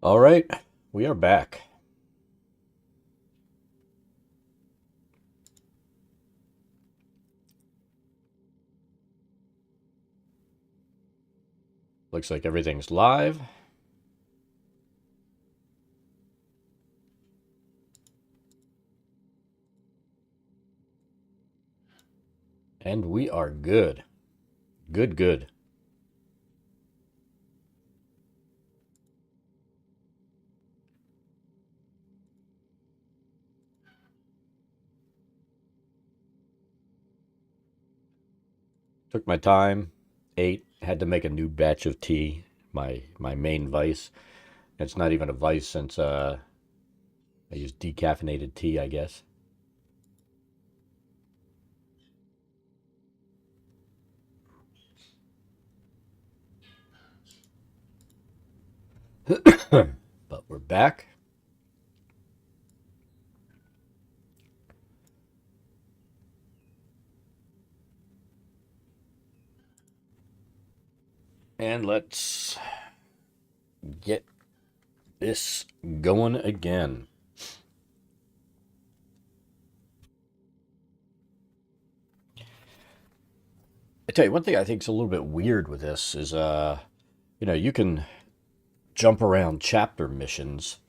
All right, we are back. Looks like everything's live. And we are good. Good, good. Took my time. Ate. Had to make a new batch of tea. My main vice. It's not even a vice since I use decaffeinated tea, I guess. But we're back. And let's get this going again. I tell you, one thing I think is a little bit weird with this is, you can jump around chapter missions.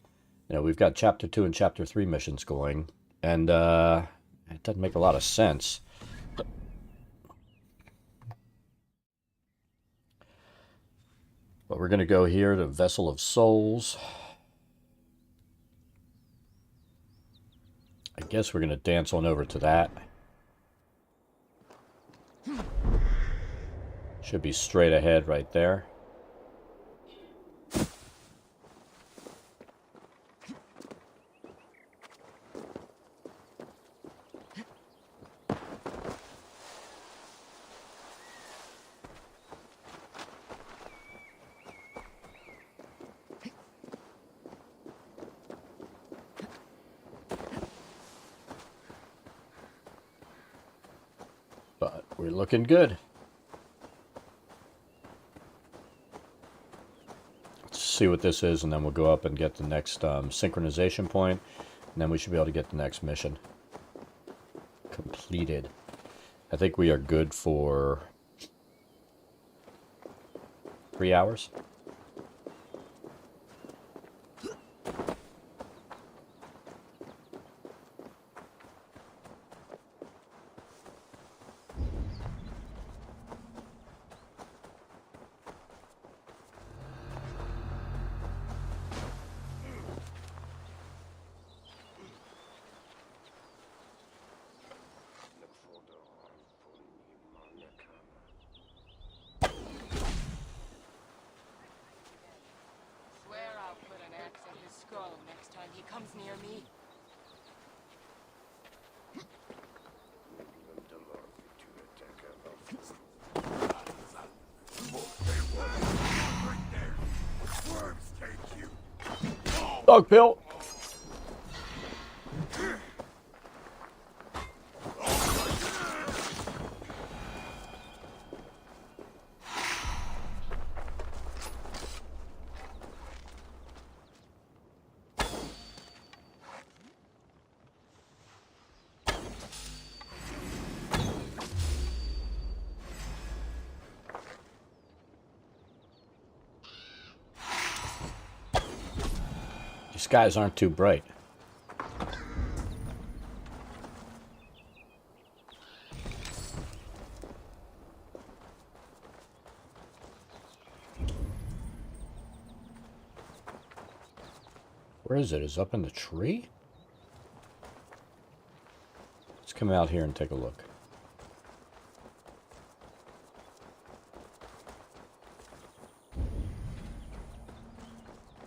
We've got chapter 2 and chapter 3 missions going, and it doesn't make a lot of sense. But we're going to go here to Vessel of Souls. I guess we're going to dance on over to that. Should be straight ahead right there. But we're looking good. Let's see what this is, and then we'll go up and get the next synchronization point, and then we should be able to get the next mission completed. I think we are good for 3 hours. Next time he comes near me. Dog pill. The skies aren't too bright. Where is it? Is it up in the tree? Let's come out here and take a look.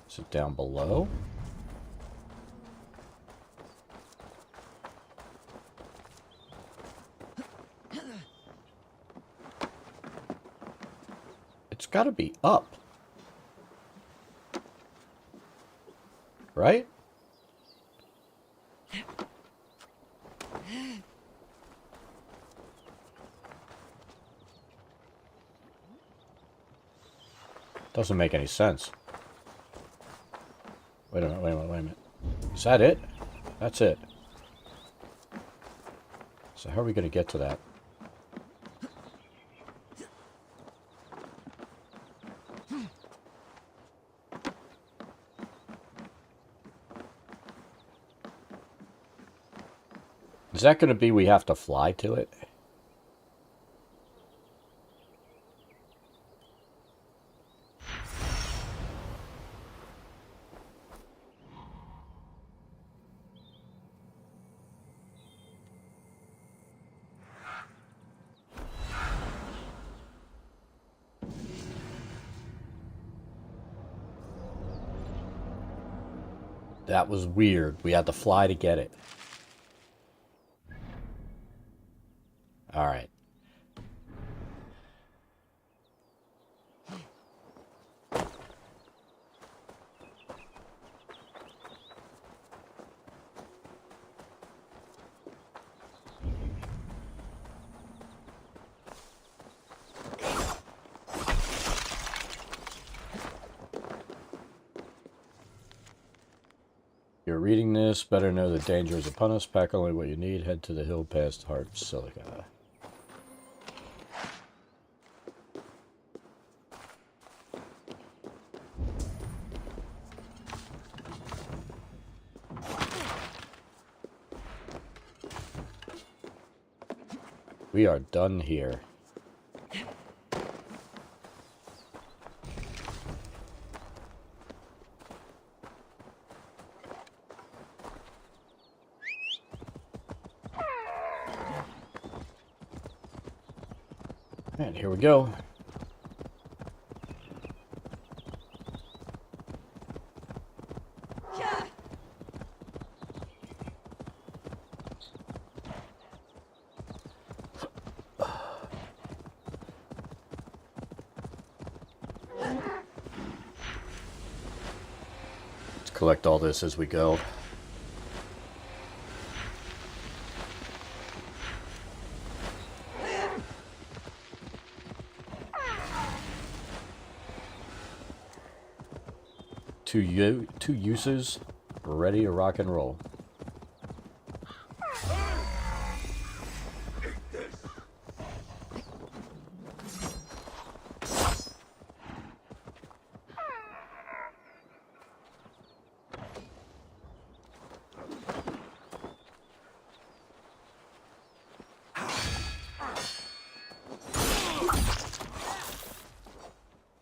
Is it down below? It's got to be up. Right? Doesn't make any sense. Wait a minute, wait a minute, wait a minute. Is that it? That's it. So how are we going to get to that? Is that going to be we have to fly to it? That was weird. We had to fly to get it. All right. You're reading this, better know the danger is upon us. Pack only what you need. Head to the hill past Heart Silica. We are done here. And here we go. Let's collect all this as we go. Two uses, ready to rock and roll.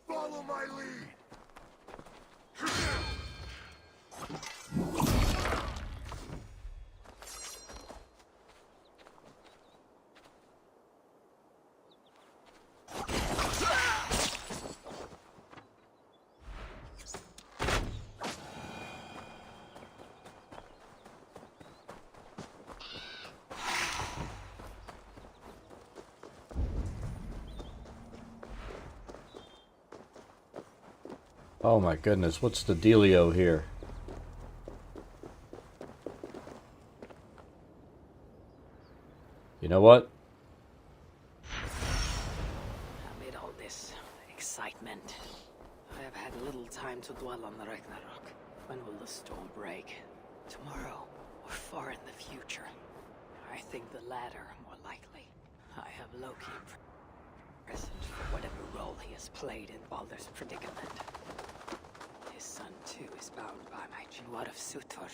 Follow my lead. Oh my goodness, what's the dealio here? You know what? Amid all this excitement, I have had little time to dwell on the Ragnarok. When will the storm break? Tomorrow, or far in the future? I think the latter more likely. I have Loki present for whatever role he has played in Baldur's predicament. His son too is bound by my gene. What of Surtur?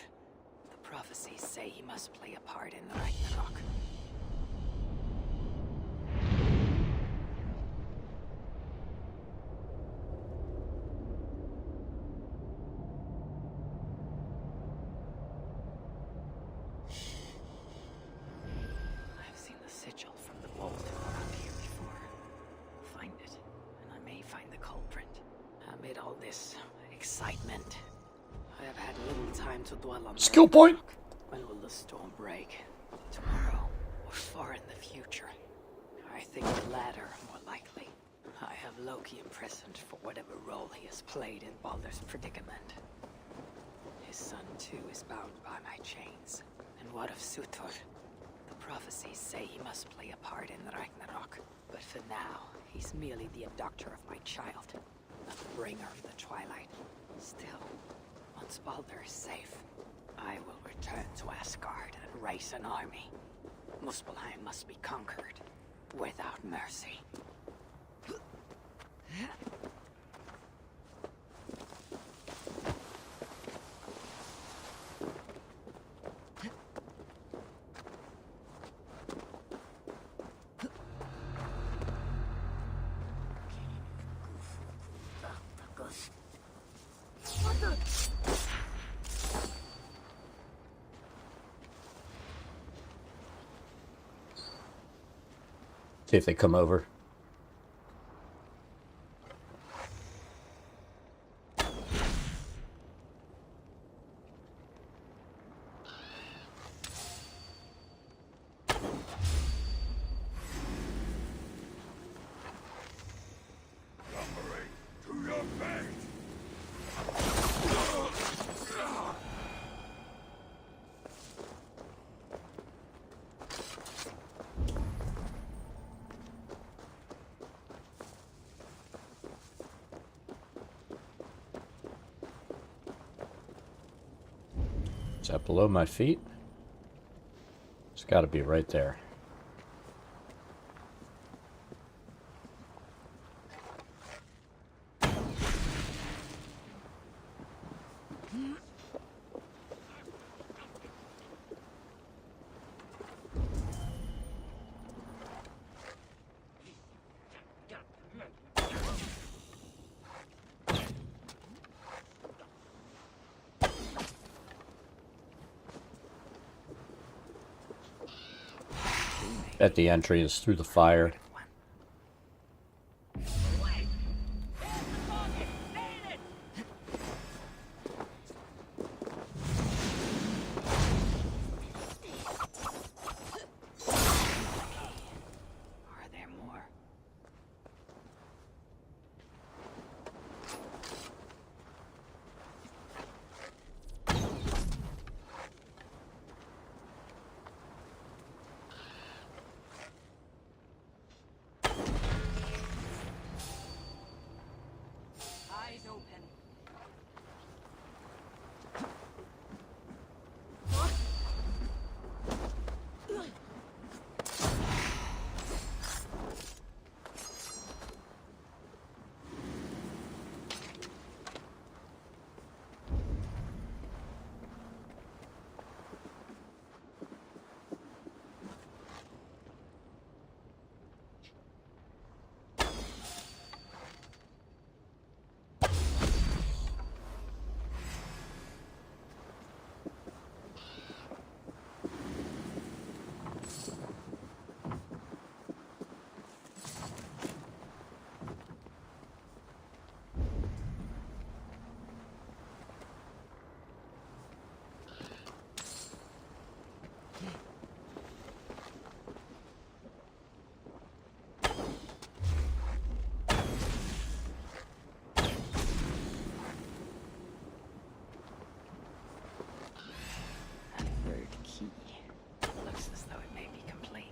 The prophecies say he must play a part in the Ragnarok. I've seen the sigil from the bolt around here before. Find it, and I may find the culprit. Amid all this excitement, I have had little time to dwell on the Skill point. Ragnarok. When will the storm break? Tomorrow, or far in the future? I think the latter more likely. I have Loki imprisoned for whatever role he has played in Baldur's predicament. His son too is bound by my chains. And what of Surtur? The prophecies say he must play a part in the Ragnarok. But for now, he's merely the abductor of my child, not the bringer of the Twilight. Still, Once Baldur is safe, I will return to Asgard and raise an army. Muspelheim must be conquered without mercy. See if they come over. Is that below my feet? It's got to be right there. At the entry is through the fire. Are there more? Eyes open. A third key. Looks as though it may be complete.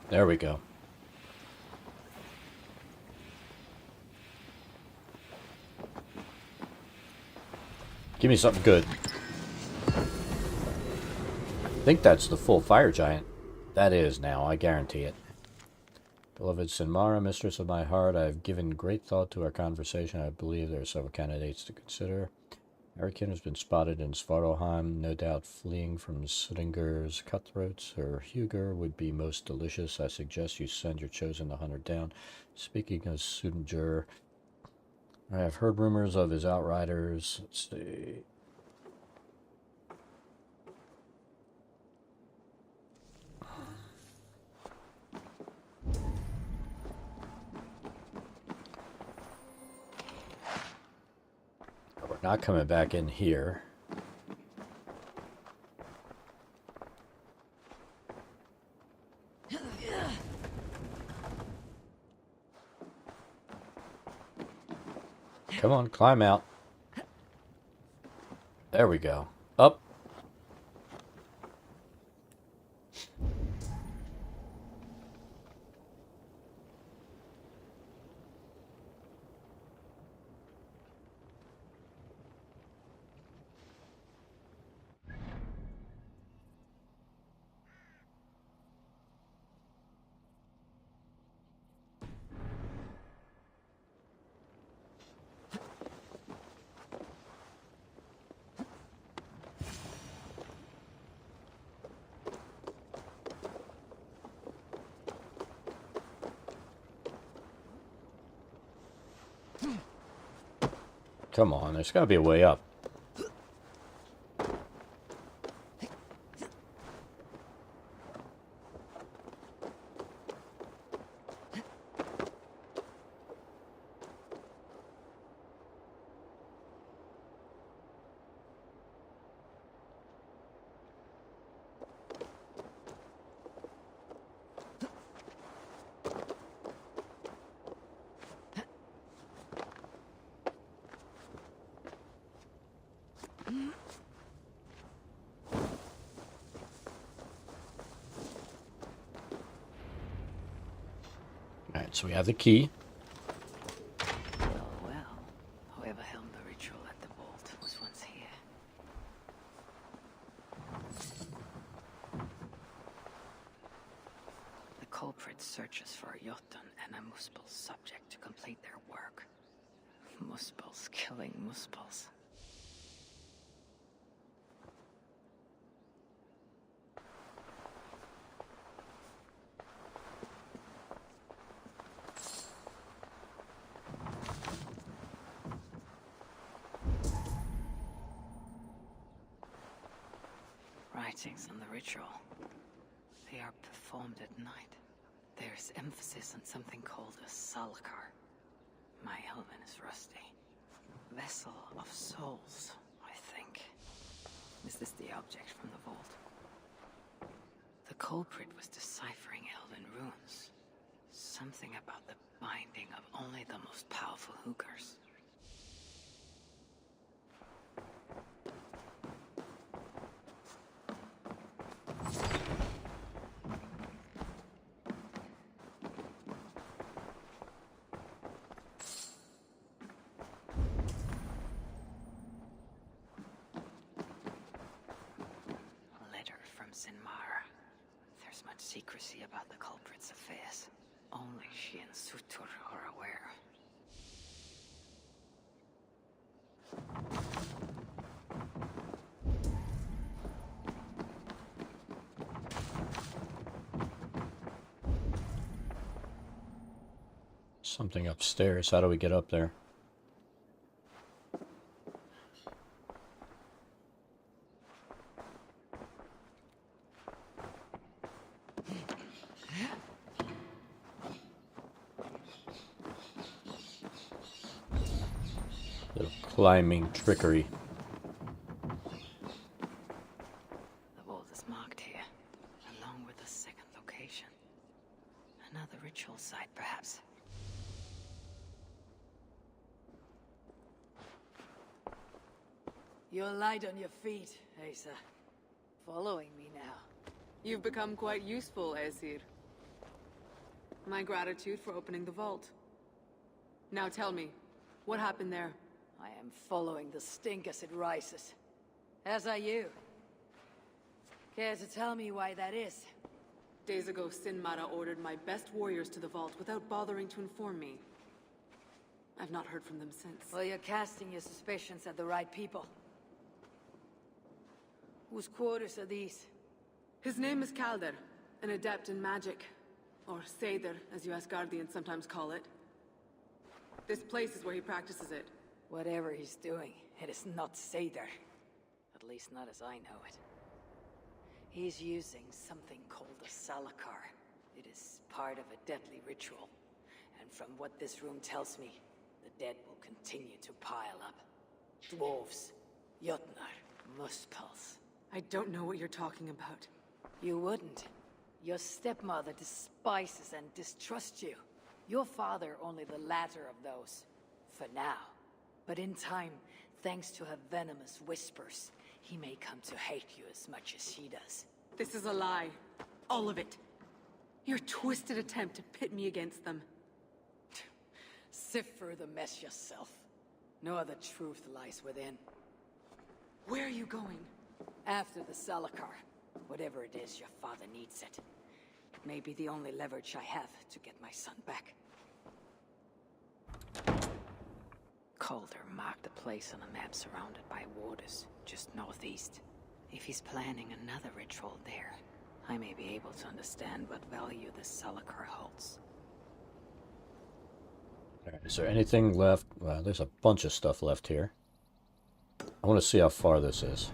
There we go. Give me something good. I think that's the full fire giant. That is now, I guarantee it. Beloved Sinmara, mistress of my heart, I have given great thought to our conversation. I believe there are several candidates to consider. Arikin has been spotted in Svartalheim, no doubt fleeing from Sudinger's cutthroats. Her Huger would be most delicious. I suggest you send your chosen to hunt her down. Speaking of Sudinger, I have heard rumors of his outriders. Let's see. We're not coming back in here. Come on, climb out. There we go. Up. Come on, there's got to be a way up. Alright, so we have the key. Well, well. Whoever helmed the ritual at the vault was once here. The culprit searches for a Jotun and a Muspel subject to complete their work. Muspels killing Muspels. Writings on the ritual. They are performed at night. There's emphasis on something called a salakar. My Elven is rusty. Vessel of souls, I think. Is this the object from the vault? The culprit was deciphering Elven runes. Something about the binding of only the most powerful hookers. There's much secrecy about the culprit's affairs. Only she and Sutur are aware. Something upstairs. How do we get up there? Little climbing trickery. The vault is marked here, along with a second location. Another ritual site, perhaps. You're light on your feet, Asa. Following me now. You've become quite useful, Aesir. My gratitude for opening the vault. Now tell me, what happened there? I am following the stink as it rises. As are you. Care to tell me why that is? Days ago, Sinmara ordered my best warriors to the vault without bothering to inform me. I've not heard from them since. Well, you're casting your suspicions at the right people. Whose quarters are these? His name is Calder, an adept in magic. Or Seidr, as you Asgardians sometimes call it. This place is where he practices it. Whatever he's doing, it is not Seder. At least not as I know it. He's using something called a Salakar. It is part of a deadly ritual. And from what this room tells me, the dead will continue to pile up. Dwarves, Jotnar, Muspels. I don't know what you're talking about. You wouldn't. Your stepmother despises and distrusts you. Your father only the latter of those. For now. But in time, thanks to her venomous whispers, he may come to hate you as much as she does. This is a lie. All of it. Your twisted attempt to pit me against them. Sift through the mess yourself. No other truth lies within. Where are you going? After the Salakar. Whatever it is, your father needs it. It may be the only leverage I have to get my son back. Calder marked a place on a map surrounded by waters, just northeast. If he's planning another ritual there, I may be able to understand what value this Salakar holds. Alright, is there anything left? Well, there's a bunch of stuff left here. I want to see how far this is.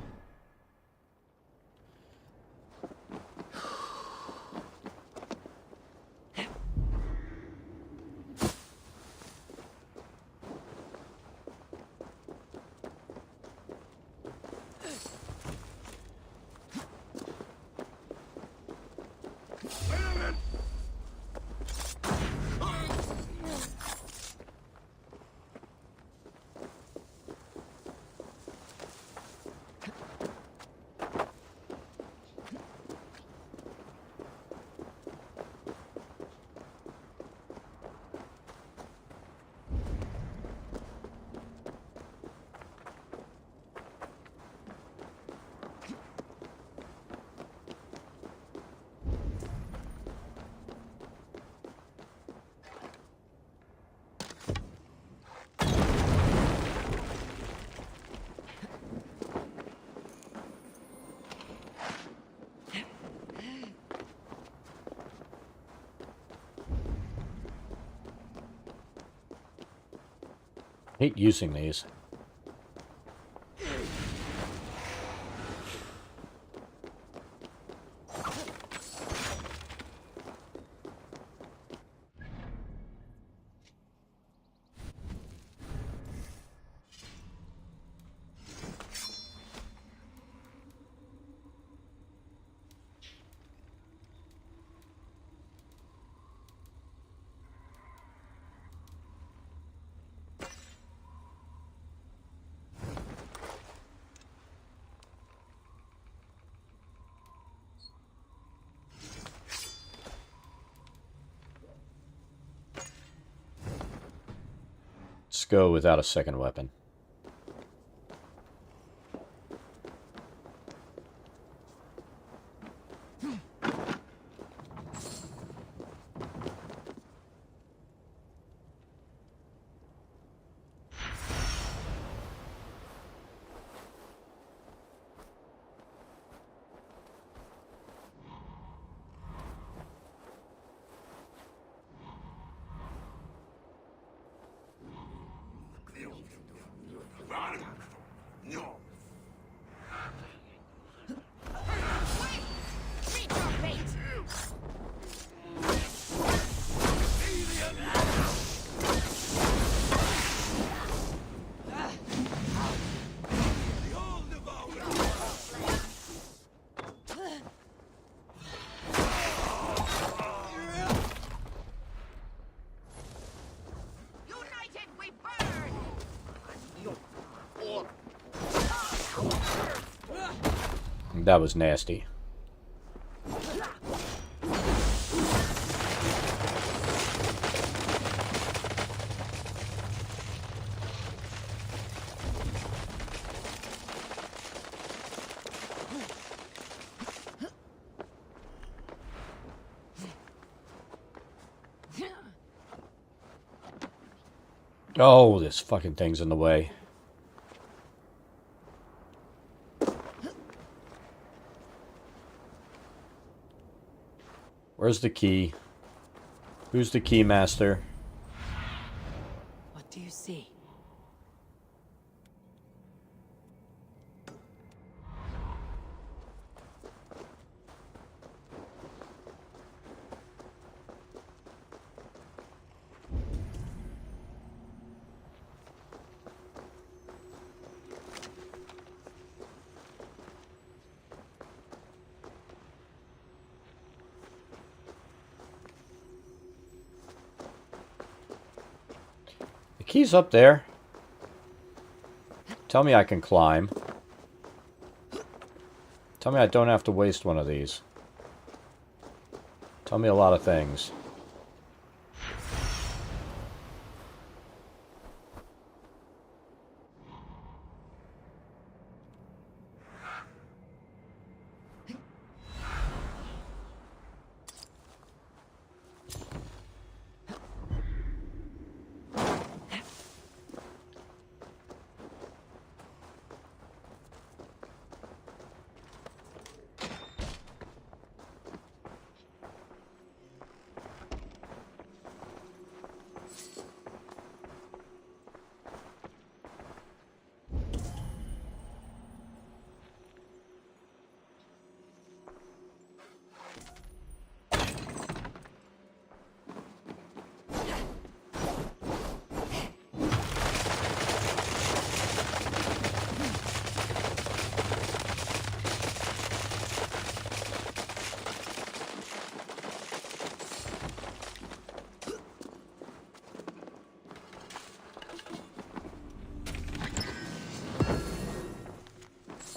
I hate using these. Let's go without a second weapon. That was nasty. Oh, this fucking thing's in the way. Where's the key? Who's the key master? What do you see? The key's up there. Tell me I can climb. Tell me I don't have to waste one of these. Tell me a lot of things.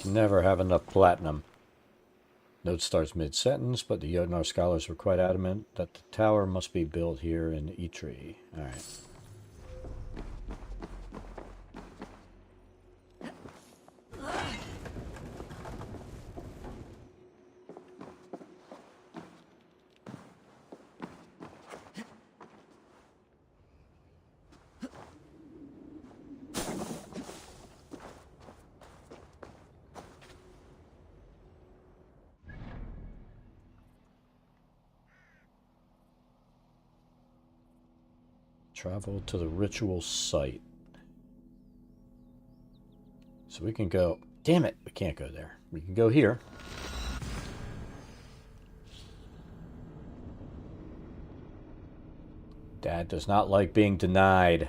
Never have enough platinum. Note starts mid-sentence, but the Jotnar scholars were quite adamant that the tower must be built here in Eitri. Alright. Travel to the ritual site. So we can go... Damn it! We can't go there. We can go here. Dad does not like being denied.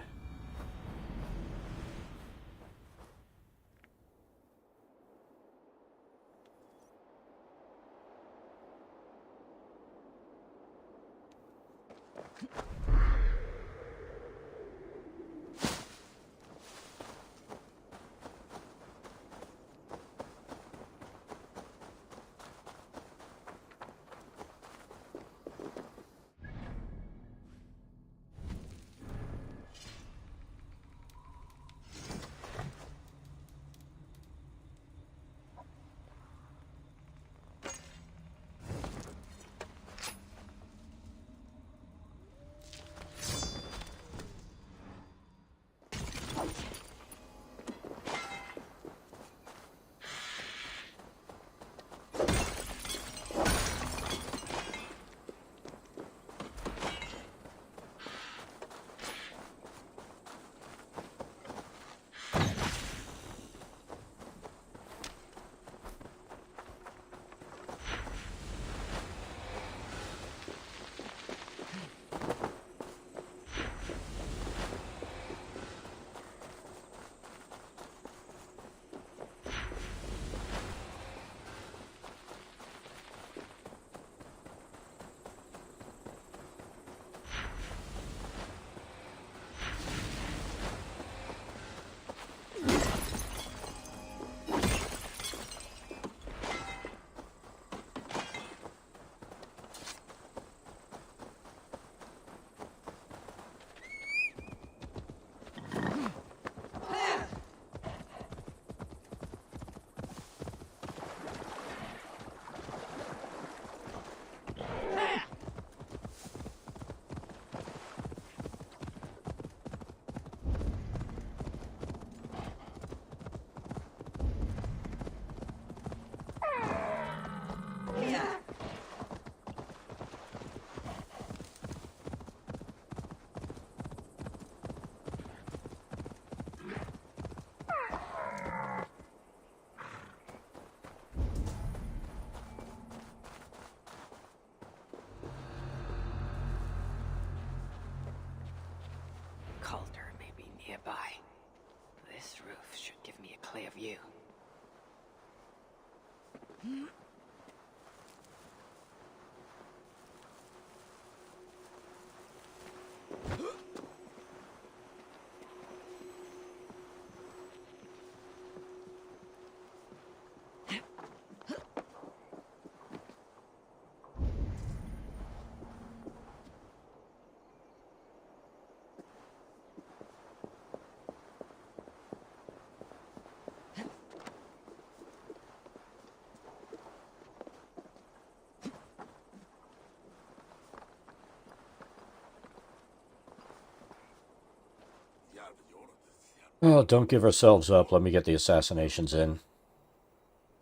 Oh, don't give ourselves up. Let me get the assassinations in.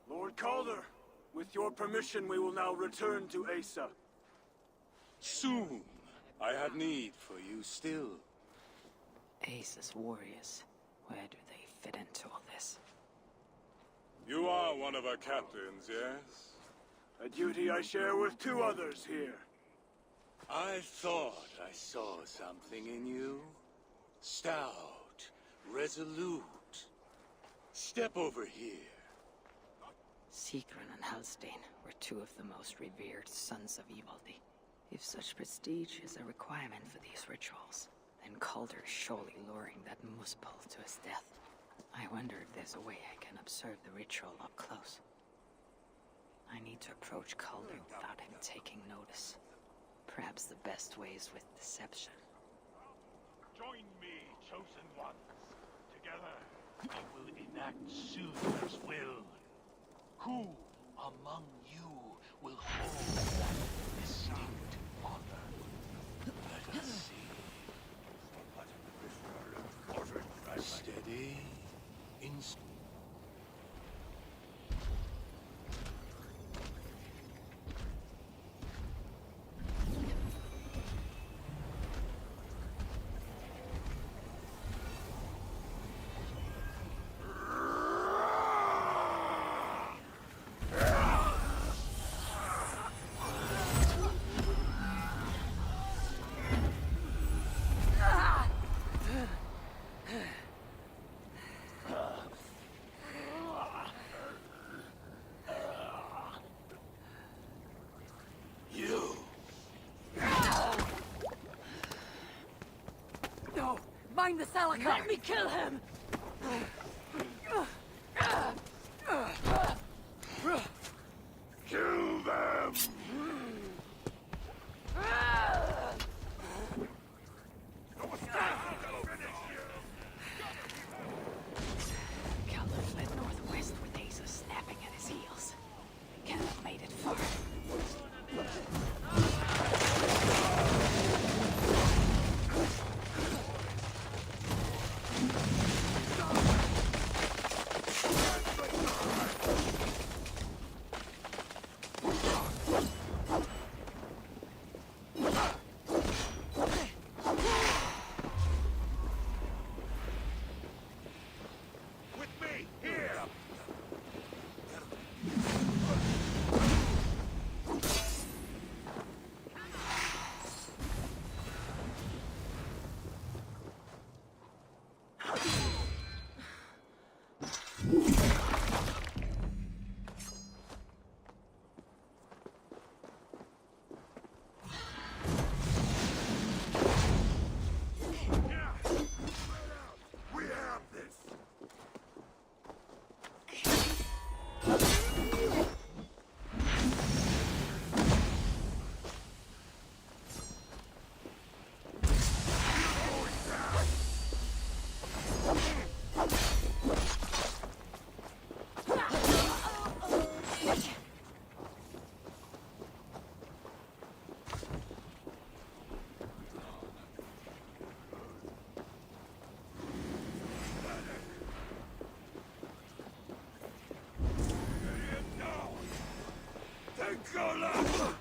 Lord Calder, with your permission, we will now return to Asa. Soon. I had need for you still. Ace's warriors. Where do they fit into all this? You are one of our captains, yes? A duty I share with 2 others here. I thought I saw something in you. Stout, resolute. Step over here. Sigrun and Halstein were 2 of the most revered sons of Ivaldi. If such prestige is a requirement for these rituals, then Calder is surely luring that muspel to his death. I wonder if there's a way I can observe the ritual up close. I need to approach Calder without him taking notice. Perhaps the best way is with deception. Join me, chosen ones. Together, I will enact Suzer's will. Who among you will hold that distinct honor? Let us see. Steady. No! Mind the Salakar! Let me kill him! Kill them! Calder fled northwest with Asa snapping at his heels. They can't have made it far. With me, here! We have this! Take your life!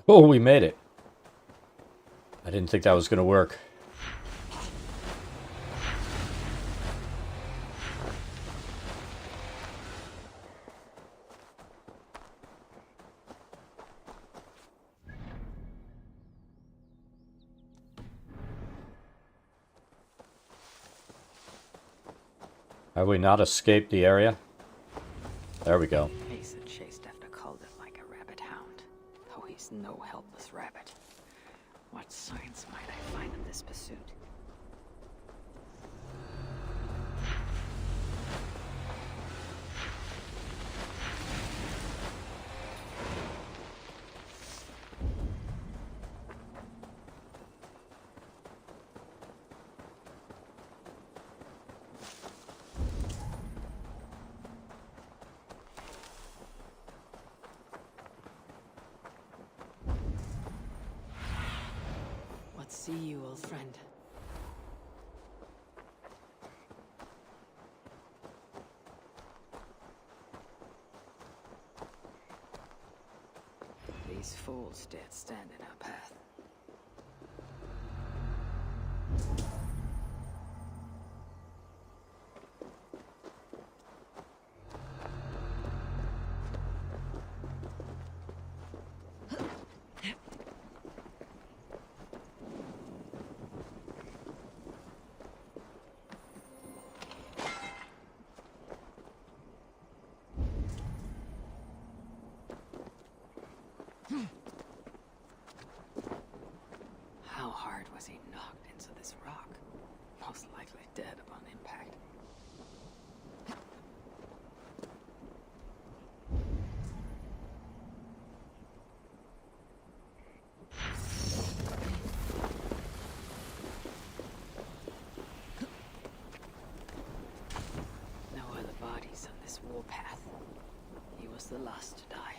Oh, we made it. I didn't think that was going to work. Have we not escaped the area? There we go. Asa chased after Calder like a rabbit hound. Oh, he's no helpless rabbit. What signs might I find in this pursuit? What see you, old friend? These fools dared stand in our path. How hard was he knocked into this rock? Most likely dead upon impact. No other bodies on this warpath. He was the last to die.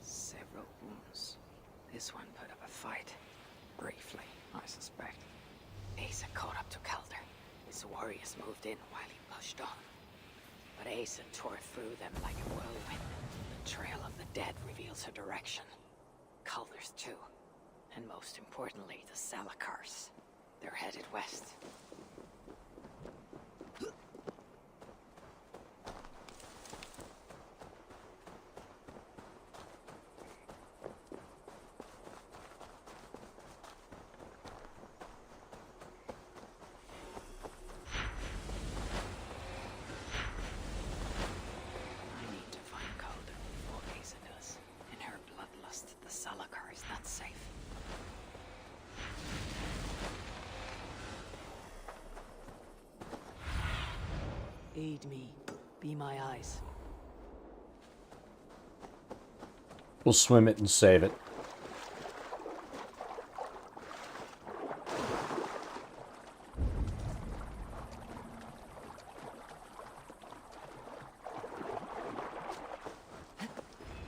Several wounds. This one put up a fight. Briefly, I suspect. Asa caught up to Calder. His warriors moved in while he pushed on. But Asa tore through them like a whirlwind. The trail of the dead reveals her direction. Calder's too. And most importantly, the Salakars. They're headed west. I need to find Calder before Asa does. In her bloodlust, the Salakar is not safe. Aid me. Be my eyes. We'll swim it and save it.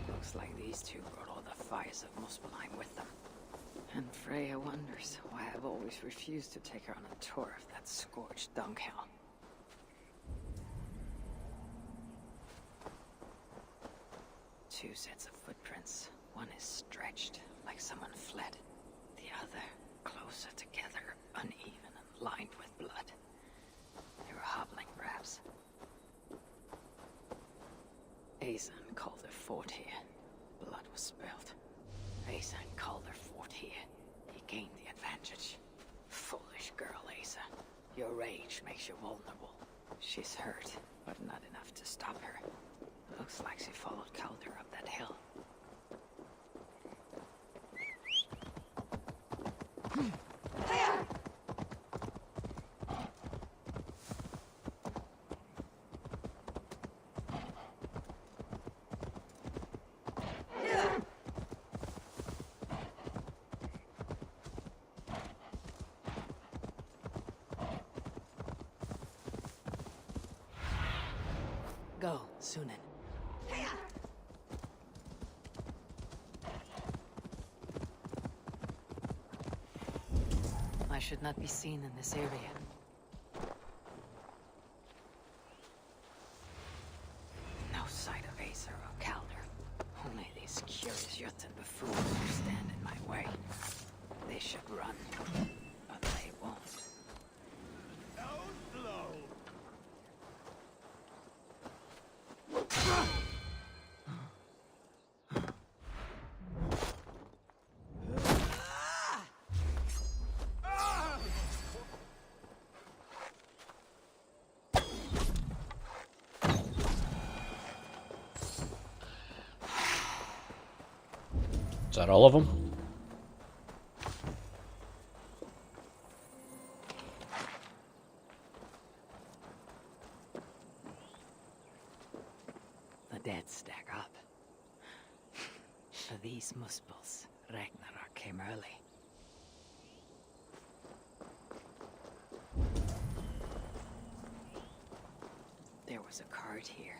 Looks like these two brought all the fires of Muspelheim with them. And Freya wonders why I've always refused to take her on a tour of that scorched dunghill. Two sets of footprints. One is stretched, like someone fled. The other, closer together, uneven and lined with blood. They were hobbling, perhaps. Asa and Calder fought here. Blood was spilled. Asa and Calder fought here. He gained the advantage. Foolish girl, Asa. Your rage makes you vulnerable. She's hurt, but not enough to stop her. Looks like she followed Calder up that hill. Go, Sunan. I should not be seen in this area. No sight of Acer or Calder. Only these curious Jotun buffoons who stand in my way. They should run, but they won't. Don't blow. Is that all of them? The dead stack up. For these muspels, Ragnarok came early. There was a cart here,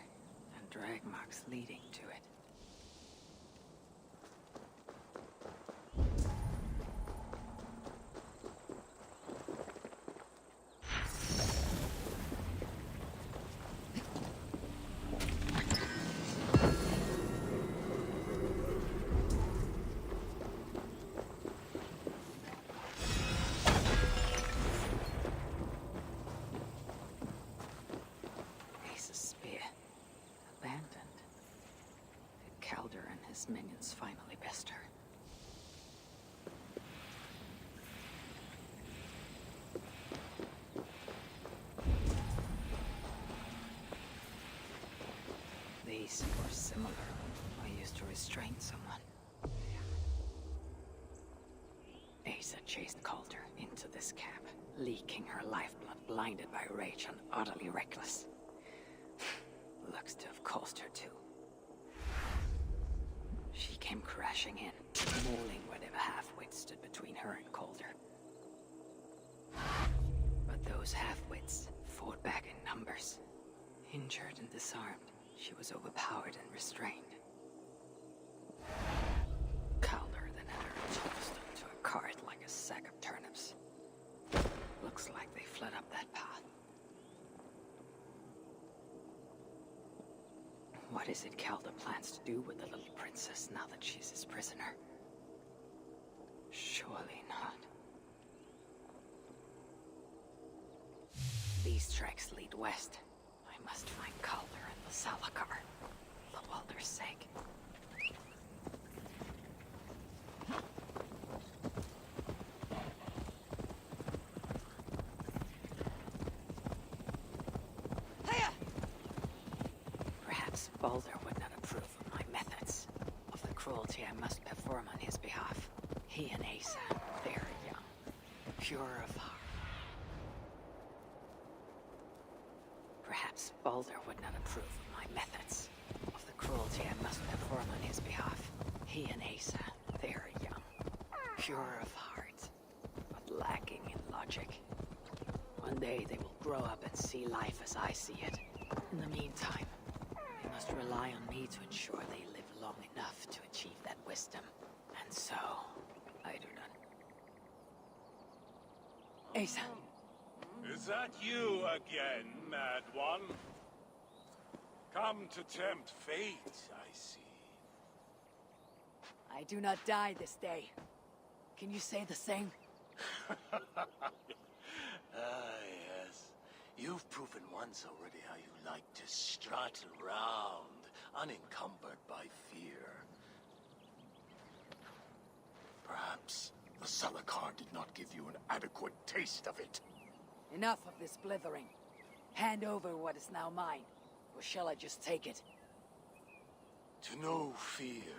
and drag marks leading to it. Ace's spear. Abandoned. Did Calder and his minions finally best her? These were similar. I used to restrain someone. Asa chased Calder into this cab, leaking her lifeblood, blinded by rage and utterly reckless. Looks to have cost her too. She came crashing in, mauling whatever half-wits stood between her and Calder. But those half-wits fought back in numbers. Injured and disarmed, she was overpowered and restrained. Calder then had her tossed onto a cart like a sack of turnips. Looks like they fled up that path. What is it Calder plans to do with the little princess now that she's his prisoner? Surely not. These tracks lead west. I must find Calder and the Salakar, for Walder's sake. Perhaps Balder would not approve of my methods, of the cruelty I must perform on his behalf. He and Asa, very young, pure of heart. Perhaps Balder would not approve of my methods, of the cruelty I must perform on his behalf. He and Asa, very young, pure of heart, but lacking in logic. One day they will grow up and see life as I see it. In the meantime, they must rely on me to ensure they live long enough to achieve that wisdom. And so, I do not. Asa! Is that you again, Mad One? Come to tempt fate, I see. I do not die this day. Can you say the same? Yes. You've proven once already how you like to strut around, unencumbered by fear. Perhaps the Salakar did not give you an adequate taste of it. Enough of this blithering. Hand over what is now mine, or shall I just take it? To know fear,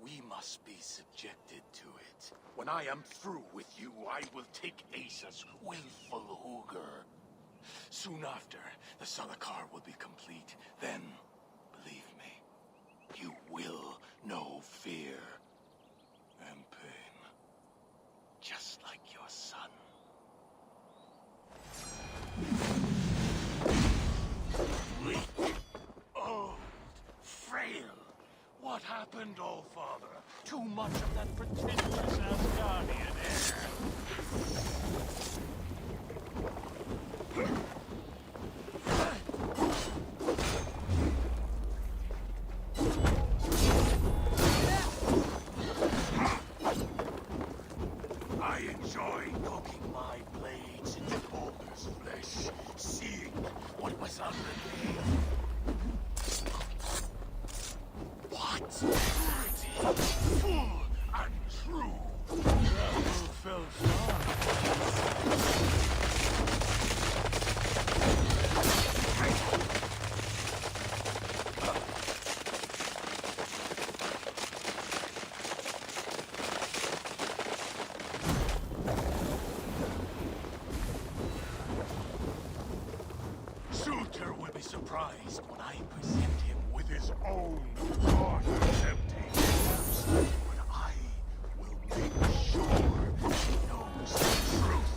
we must be subjected to it. When I am through with you, I will take Asa's willful Hooger. Soon after, the Salakar will be complete. Then, believe me, you will know fear and pain. Just like your son. Weak, old, frail. What happened, old father? Too much of that pretentious Asgardian air. I enjoy poking my blades into Boulder's flesh, seeing what was underneath. What? Purity, full and true. That move fell far. Suitor will be surprised when I present him with his own daughter's empty hands. But I will make sure he knows the truth.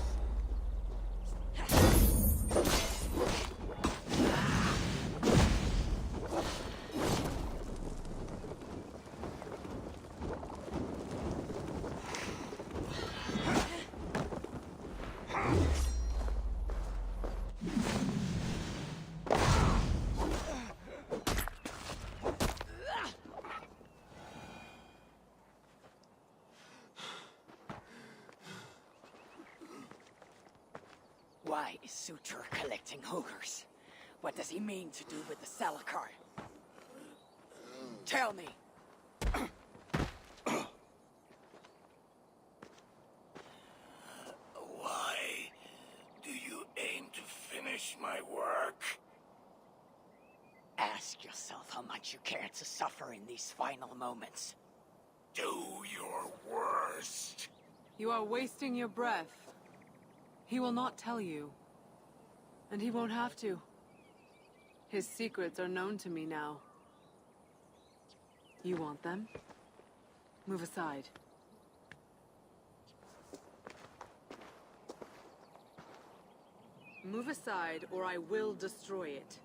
Why is Sutur collecting Hoogers? What does he mean to do with the Salakar? Tell me! Why do you aim to finish my work? Ask yourself how much you care to suffer in these final moments. Do your worst. You are wasting your breath. He will not tell you. And he won't have to. His secrets are known to me now. You want them? Move aside. Move aside, or I will destroy it.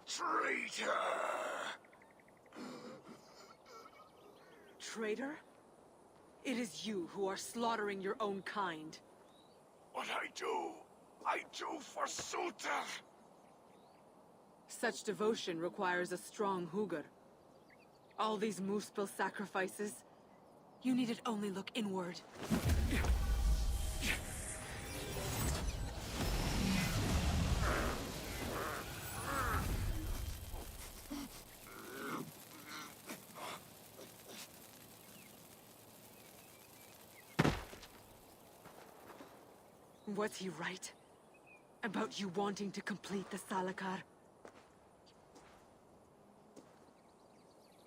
Traitor! Traitor? It is you who are slaughtering your own kind. What I do for Suter! Such devotion requires a strong Hugr. All these Muspel sacrifices, you needed only look inward. Was he right? About you wanting to complete the Salakar?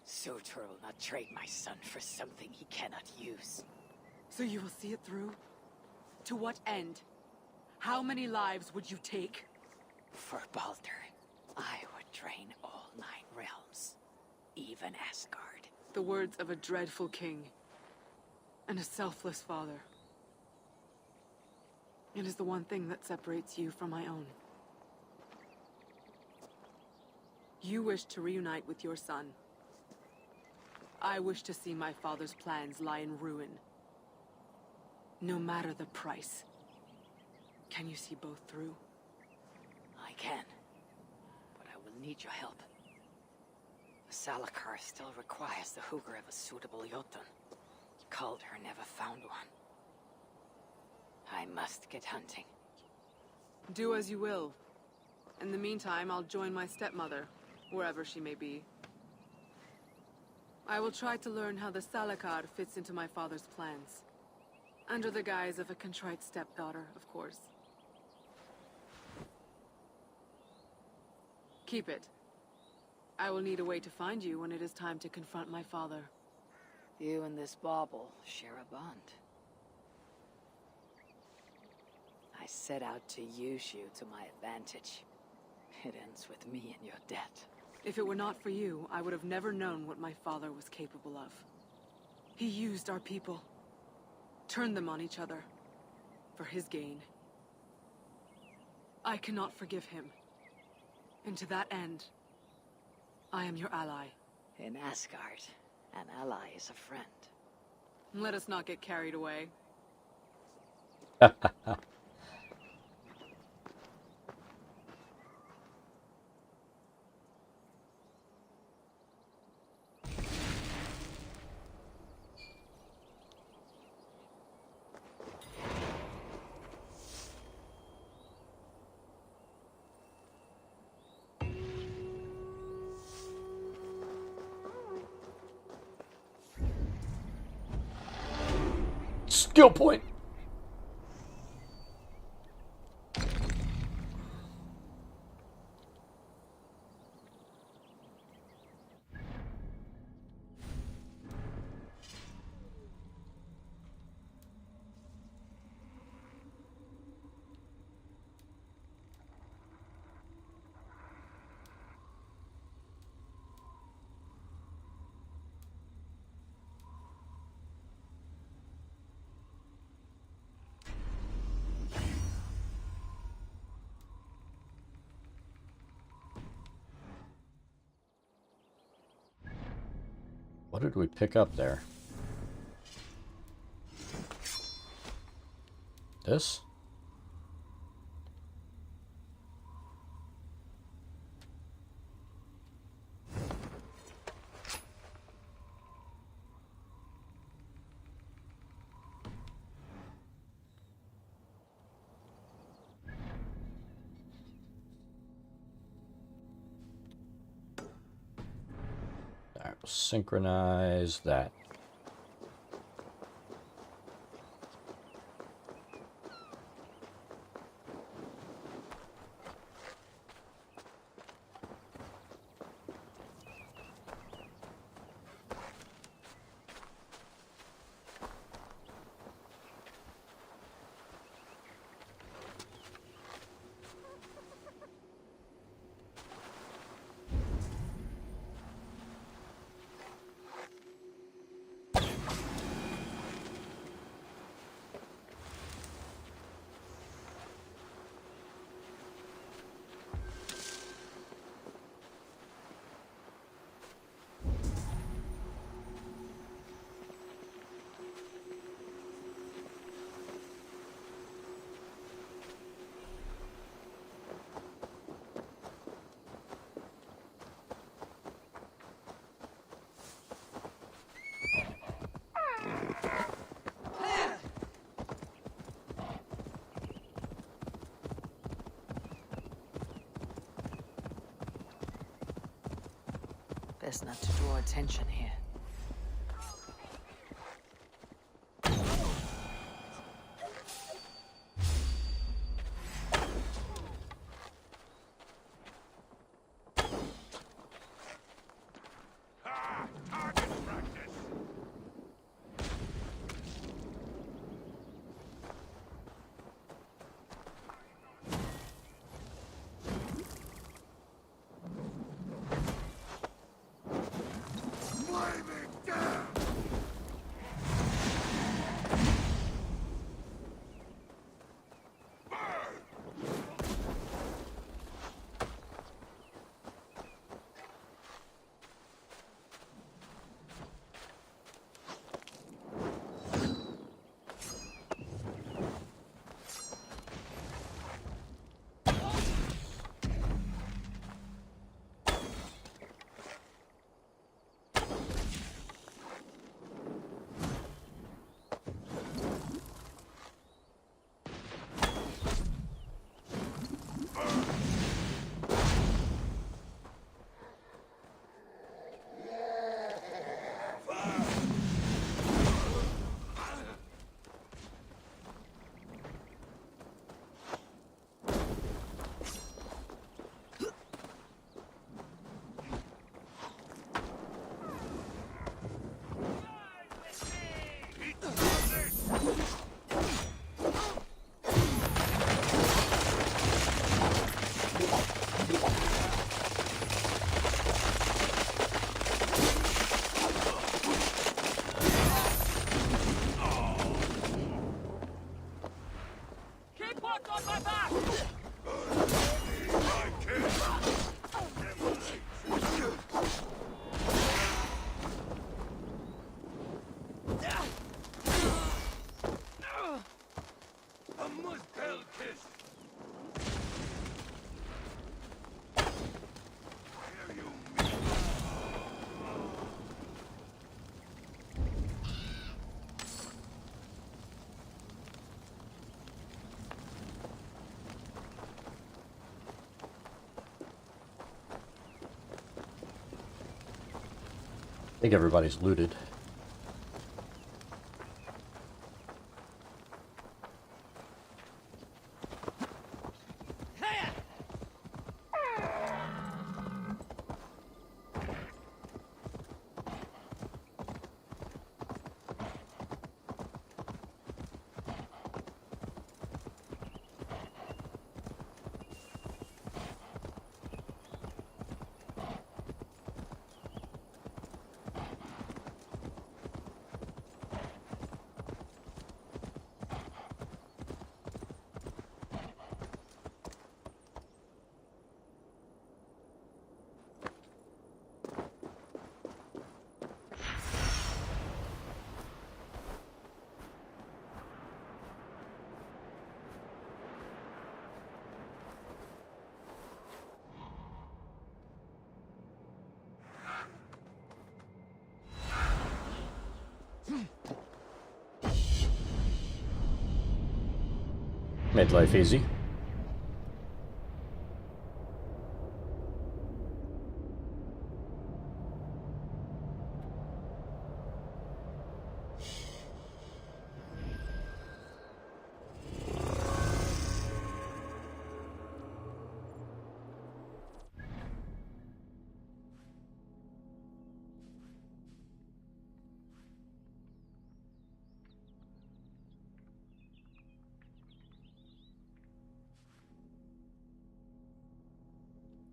Sutur will not trade my son for something he cannot use. So you will see it through? To what end? How many lives would you take? For Baldur, I would drain all 9 realms. Even Asgard. The words of a dreadful king. And a selfless father. It is the one thing that separates you from my own. You wish to reunite with your son. I wish to see my father's plans lie in ruin. No matter the price. Can you see both through? I can. But I will need your help. Salakar still requires the hooker of a suitable Jotun. Calder never found one. I must get hunting. Do as you will. In the meantime, I'll join my stepmother, wherever she may be. I will try to learn how the Salakar fits into my father's plans. Under the guise of a contrite stepdaughter, of course. Keep it. I will need a way to find you when it is time to confront my father. You and this bauble share a bond. I set out to use you to my advantage. It ends with me and your debt. If it were not for you, I would have never known what my father was capable of. He used our people. Turned them on each other. For his gain. I cannot forgive him. And to that end, I am your ally. In Asgard, an ally is a friend. Let us not get carried away. Skill point. What did we pick up there? This? All right, we'll synchronize that. Best not to draw attention here. Ah! Target practice! Blade! think everybody's looted. Made life easy.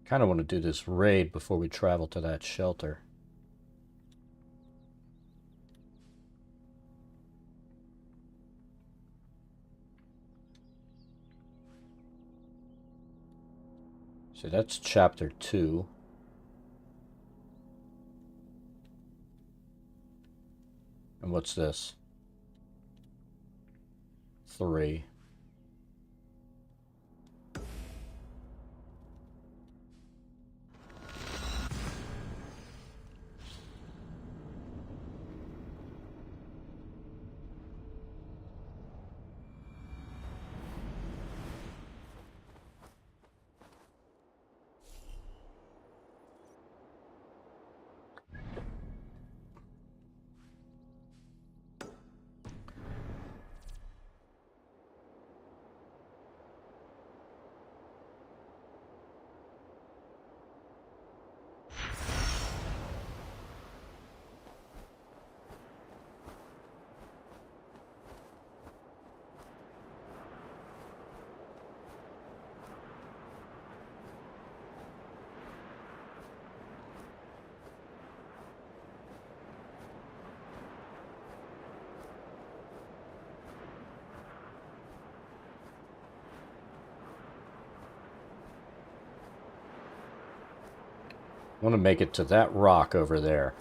Kind of want to do this raid before we travel to that shelter. So that's chapter 2. And what's this? 3. I want to make it to that rock over there.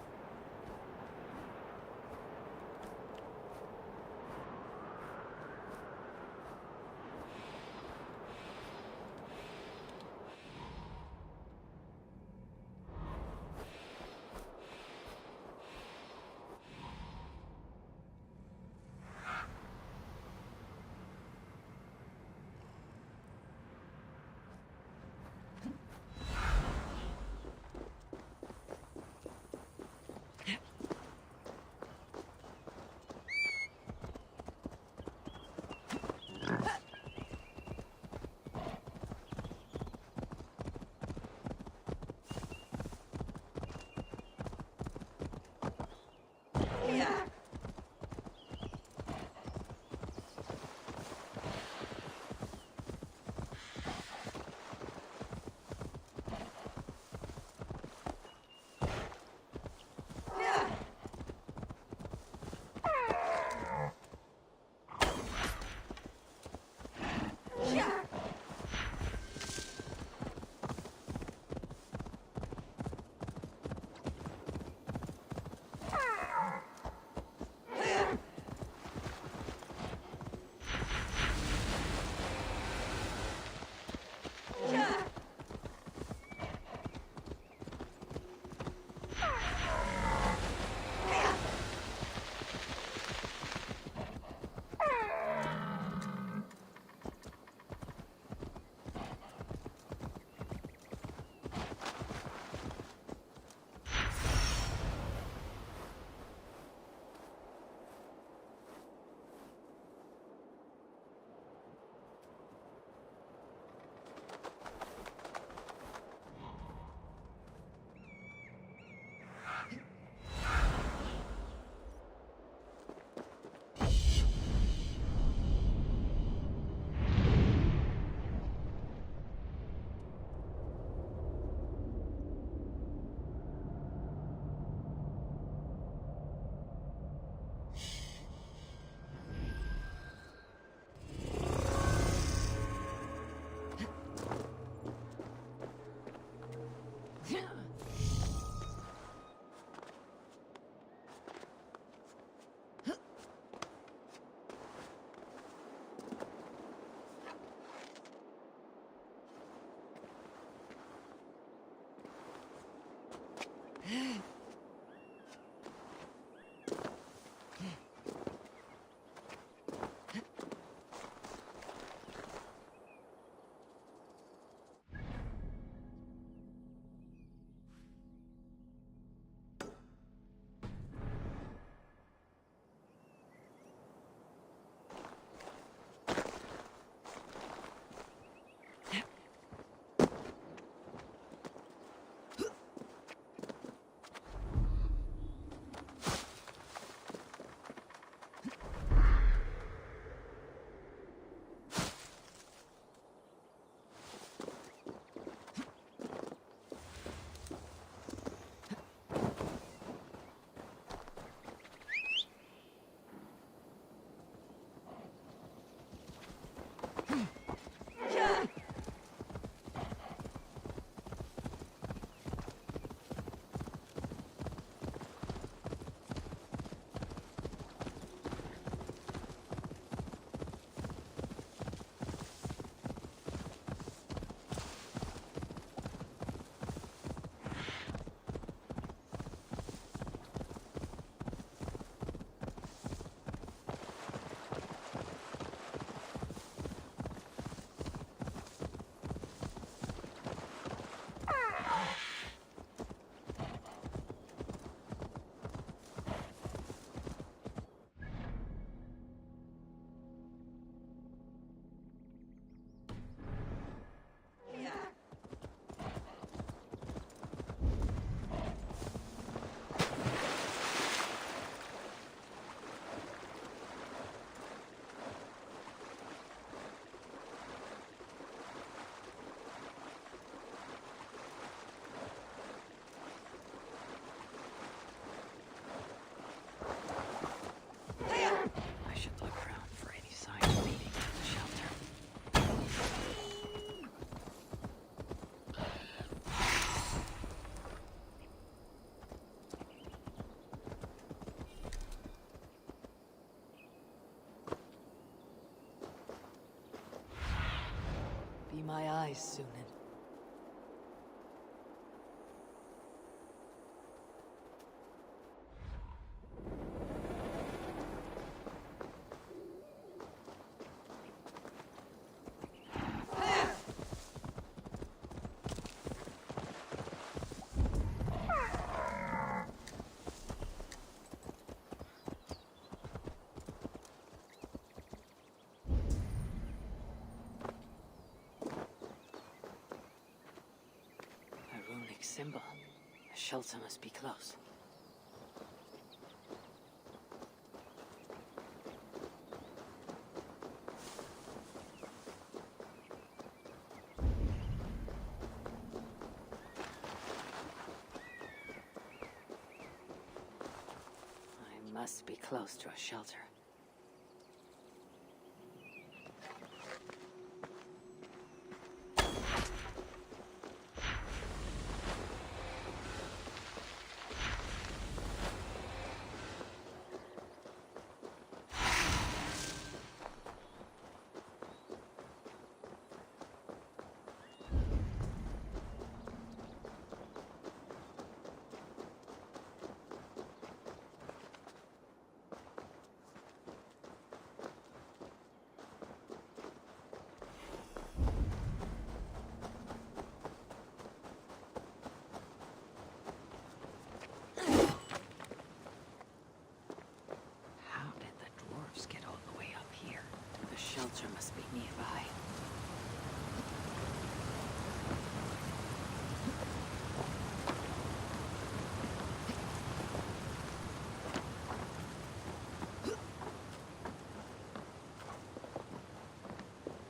I should look around for any signs leading to the shelter. Be my eyes, Sunan. A runic symbol. The shelter must be close. I must be close to a shelter. How did the dwarves get all the way up here? The shelter must be nearby.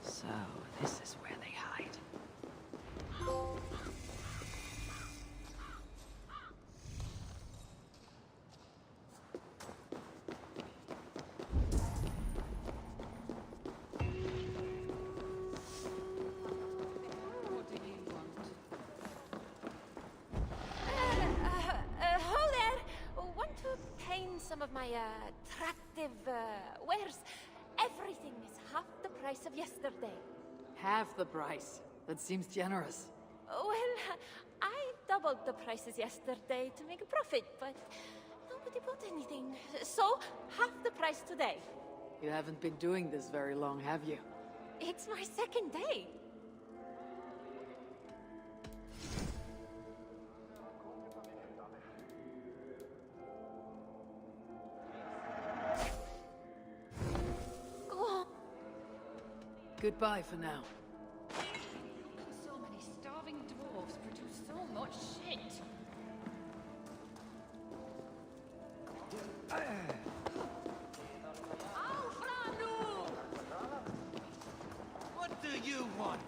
So, this is where they hide. Ho there! Want to paint some of my attractive wares? Everything is half the price of yesterday. Half the price. That seems generous. Well, I doubled the prices yesterday to make a profit, but nobody bought anything. So, half the price today. You haven't been doing this very long, have you? It's my second day. Go on. Goodbye for now. So many starving dwarves produce so much shit. What do you want?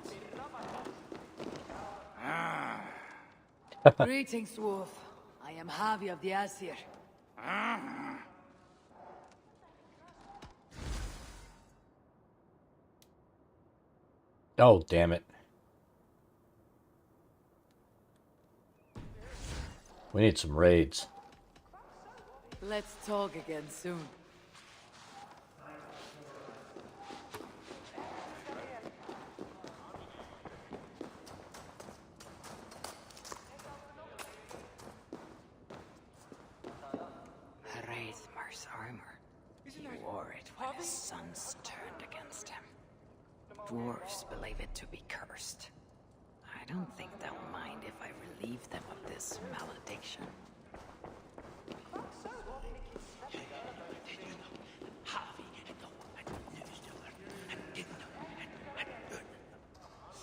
Greetings, dwarf. I am Javi of the Asir. Oh, damn it. We need some raids. Let's talk again soon. Hraithmar's armor. He wore it when his sons turned against him. Dwarves believe it to be cursed. I don't think they'll mind if I relieve them of this malediction.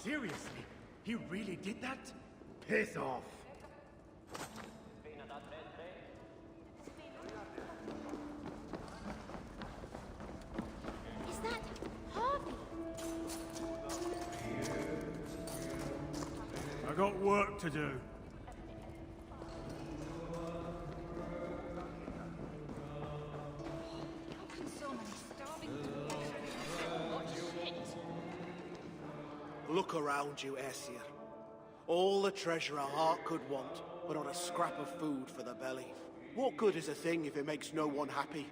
Seriously? He really did that? Piss off. Is that Harvey? I got work to do. How can so many starving dwarves produce so much shit? Look around you, Aesir. All the treasure a heart could want, but not a scrap of food for the belly. What good is a thing if it makes no one happy?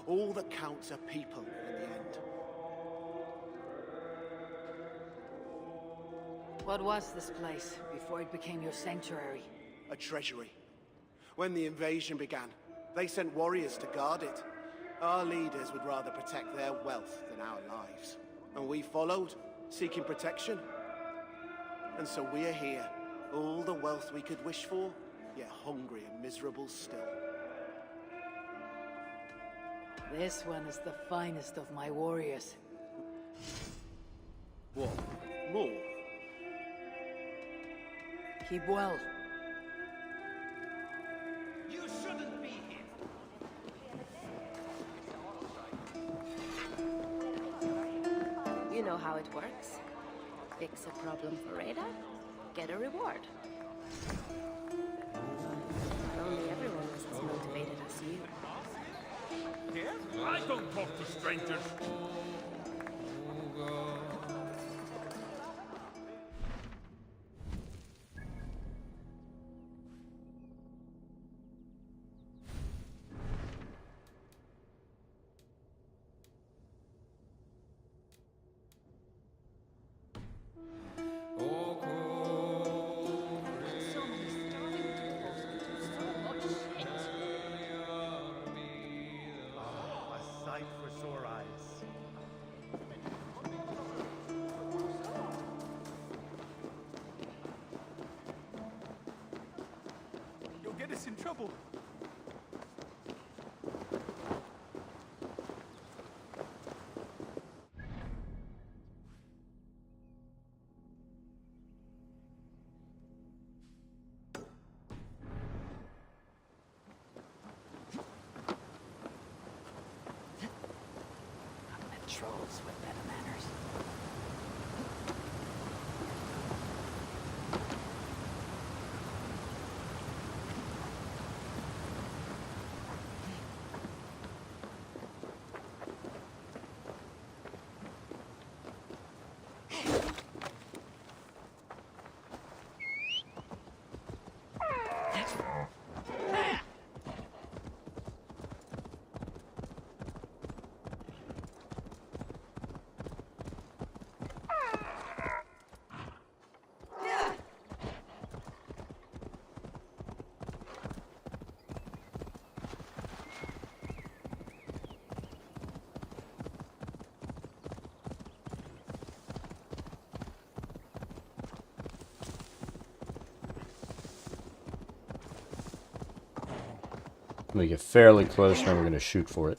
All that counts are people in the end. What was this place before it became your sanctuary? A treasury. When the invasion began, they sent warriors to guard it. Our leaders would rather protect their wealth than our lives. And we followed, seeking protection. And so we're here, all the wealth we could wish for, yet hungry and miserable still. This one is the finest of my warriors. What? More? Keep well. You shouldn't be here. You know how it works. Fix a problem for Radar, get a reward. Not only everyone is as motivated as you. I don't talk to strangers. So many starving dwarves produce so much shit. A sight for sore eyes. You'll get us in trouble. I've met trolls with better manners. We get fairly close, then we're going to shoot for it.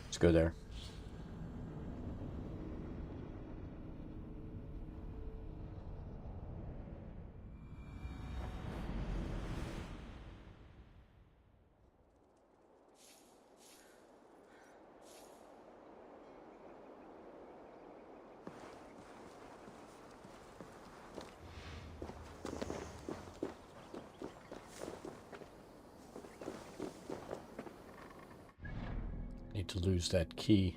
Let's go there. Need to lose that key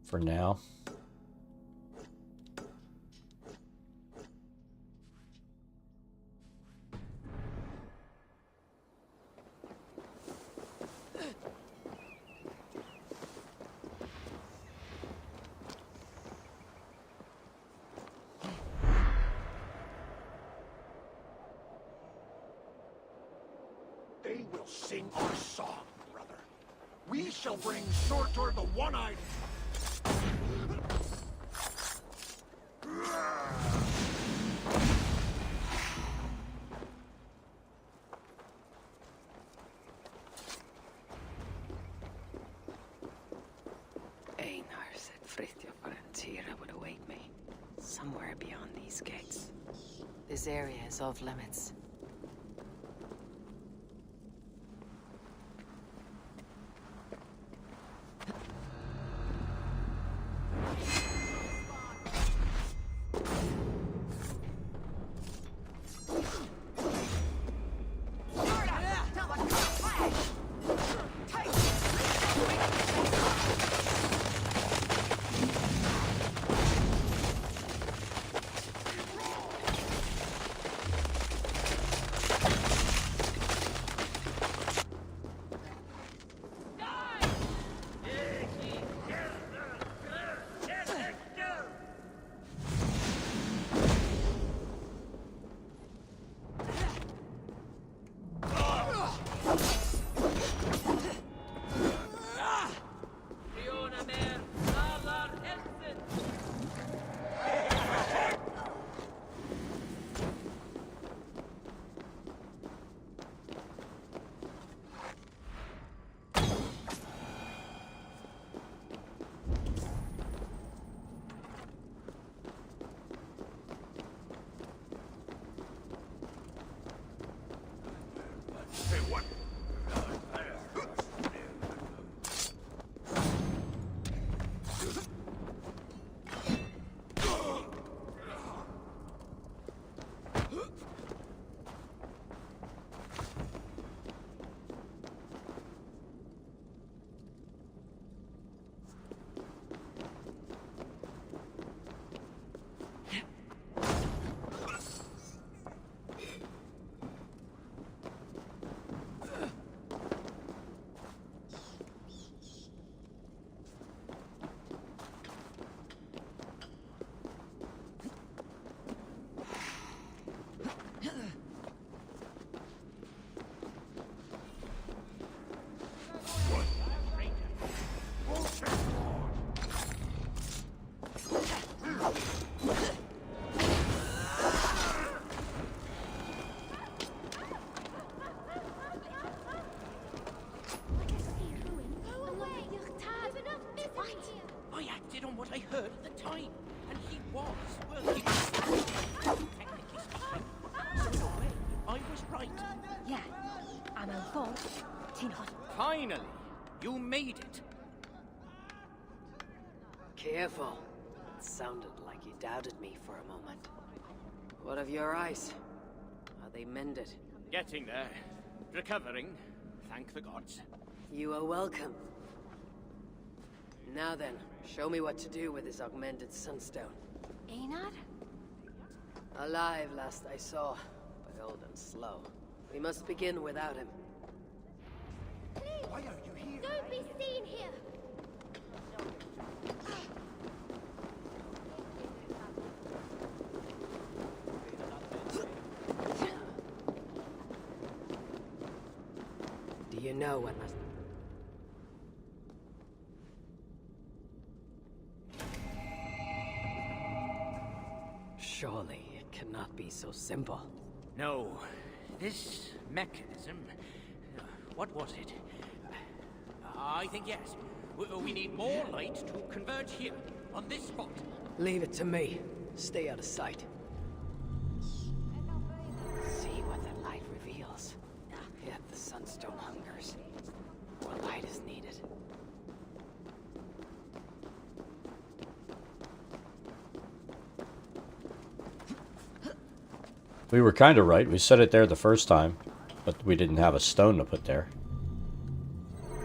for now. They will sing our song, brother. We shall bring Surtur the One-Eyed. Einar said Frithjof and Tira would await me, somewhere beyond these gates. This area is off limits. Finally, you made it. Careful. It sounded like you doubted me for a moment. What of your eyes? Are they mended? Getting there. Recovering. Thank the gods. You are welcome. Now then, show me what to do with this augmented sunstone. Einar? Alive last I saw, but old and slow. We must begin without him. Please! Why are you here? Don't be seen here! Do you know what must... Surely it cannot be so simple. No. This mechanism... what was it? I think yes. We need more light to converge here, on this spot. Leave it to me. Stay out of sight. See what the light reveals. Yet the sunstone hungers. More light is needed. We were kind of right. We set it there the first time, but we didn't have a stone to put there.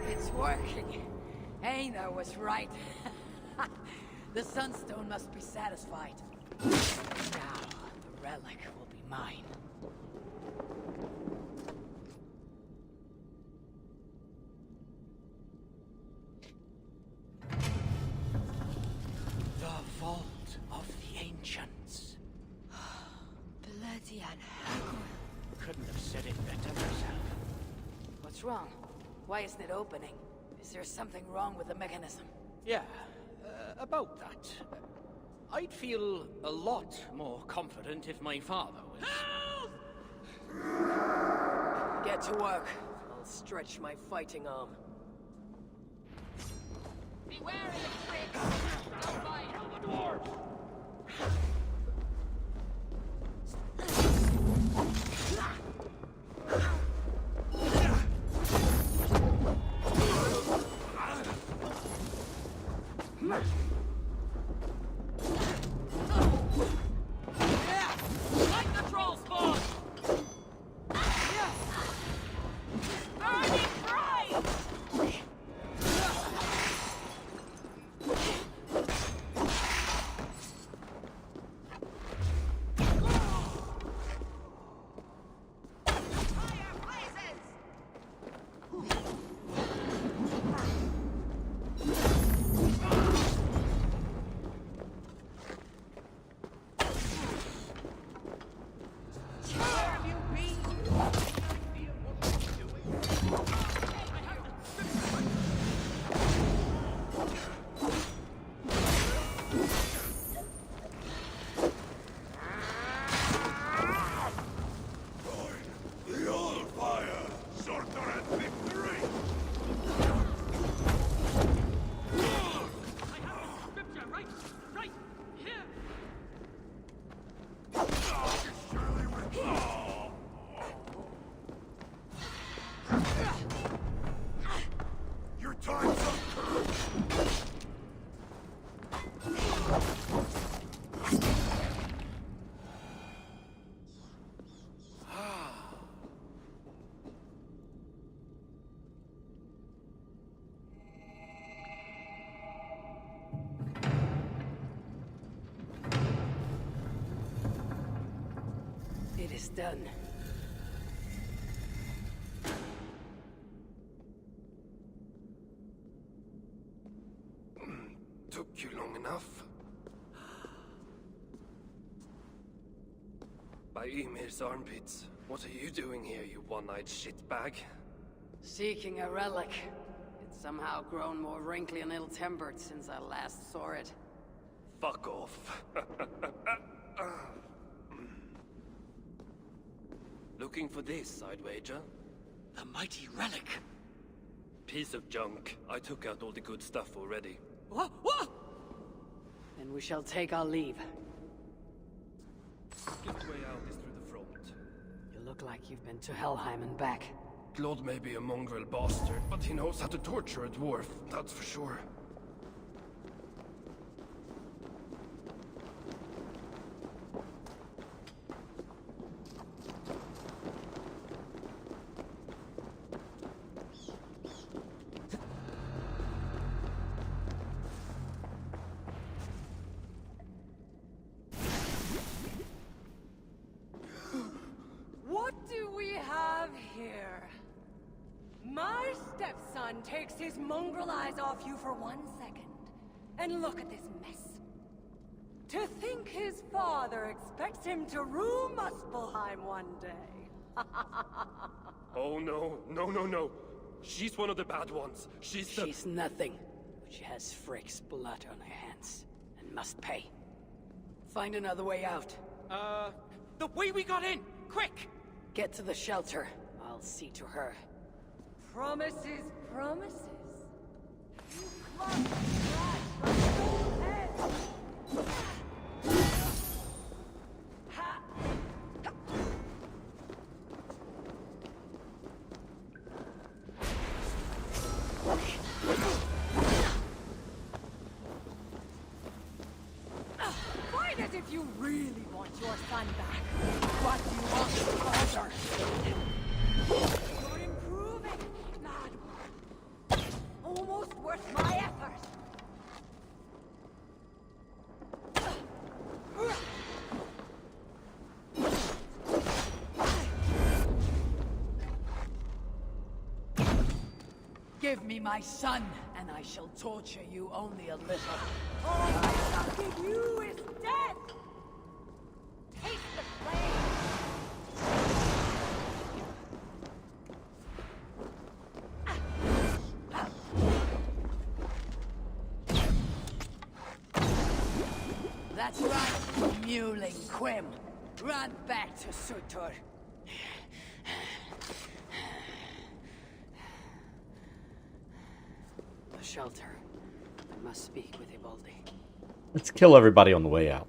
It's working. Einar was right. The sunstone must be satisfied. Now, the relic will be mine. The vault of the ancients. Bloody hell. Couldn't have said it better myself. What's wrong? Why isn't it opening? Is there something wrong with the mechanism? Yeah, about that. I'd feel a lot more confident if my father was... Get to work. I'll stretch my fighting arm. Beware of the tricks! Don't bite on the dwarves! Like the troll spawn! Burning bright! Fire blazes! Where have you been? The All-Fire! Sorcerer and victory! I have the scripture right here! Surely we're... Your time's up! It is done. Took you long enough. By Ymir's armpits, what are you doing here, you one-eyed shitbag? Seeking a relic. It's somehow grown more wrinkly and ill-tempered since I last saw it. Fuck off. Looking for this, I'd wager. The mighty relic! Piece of junk. I took out all the good stuff already. What? Then we shall take our leave. Swift way out is through the front. You look like you've been to Helheim and back. Claude may be a mongrel bastard, but he knows how to torture a dwarf, that's for sure. What do we have here? My stepson takes his mongrel eyes off you for 1 second. And look at this mess. To think his father expects him to rule Muspelheim one day. Oh no, no. She's one of the bad ones. She's nothing. But she has Frick's blood on her hands. And must pay. Find another way out. The way we got in! Quick! Get to the shelter. I'll see to her. Promises, promises. You clung to my soul head. Ha! Fight as if you really want your son back. What do you want, father? You're improving, lad. Almost worth my effort. Give me my son, and I shall torture you only a little. All I shall give you is death. Taste the flame. That's right, mewling Quim. Run back to Sutur. The shelter. I must speak with Ivaldi. Let's kill everybody on the way out.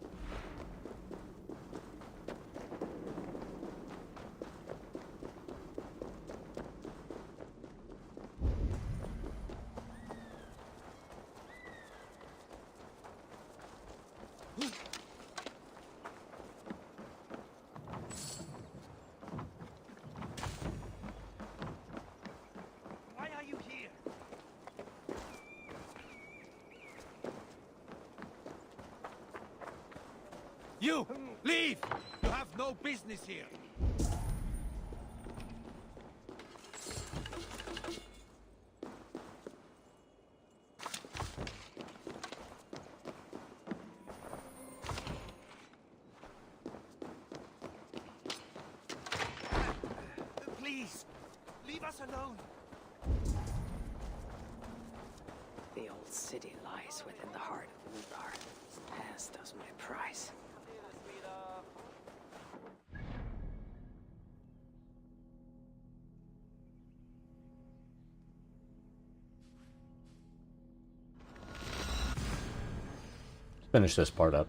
Why are you here? You! Leave! You have no business here. Please, leave us alone. The old city lies within the heart of Uldar, as does my prize. Finish this part up.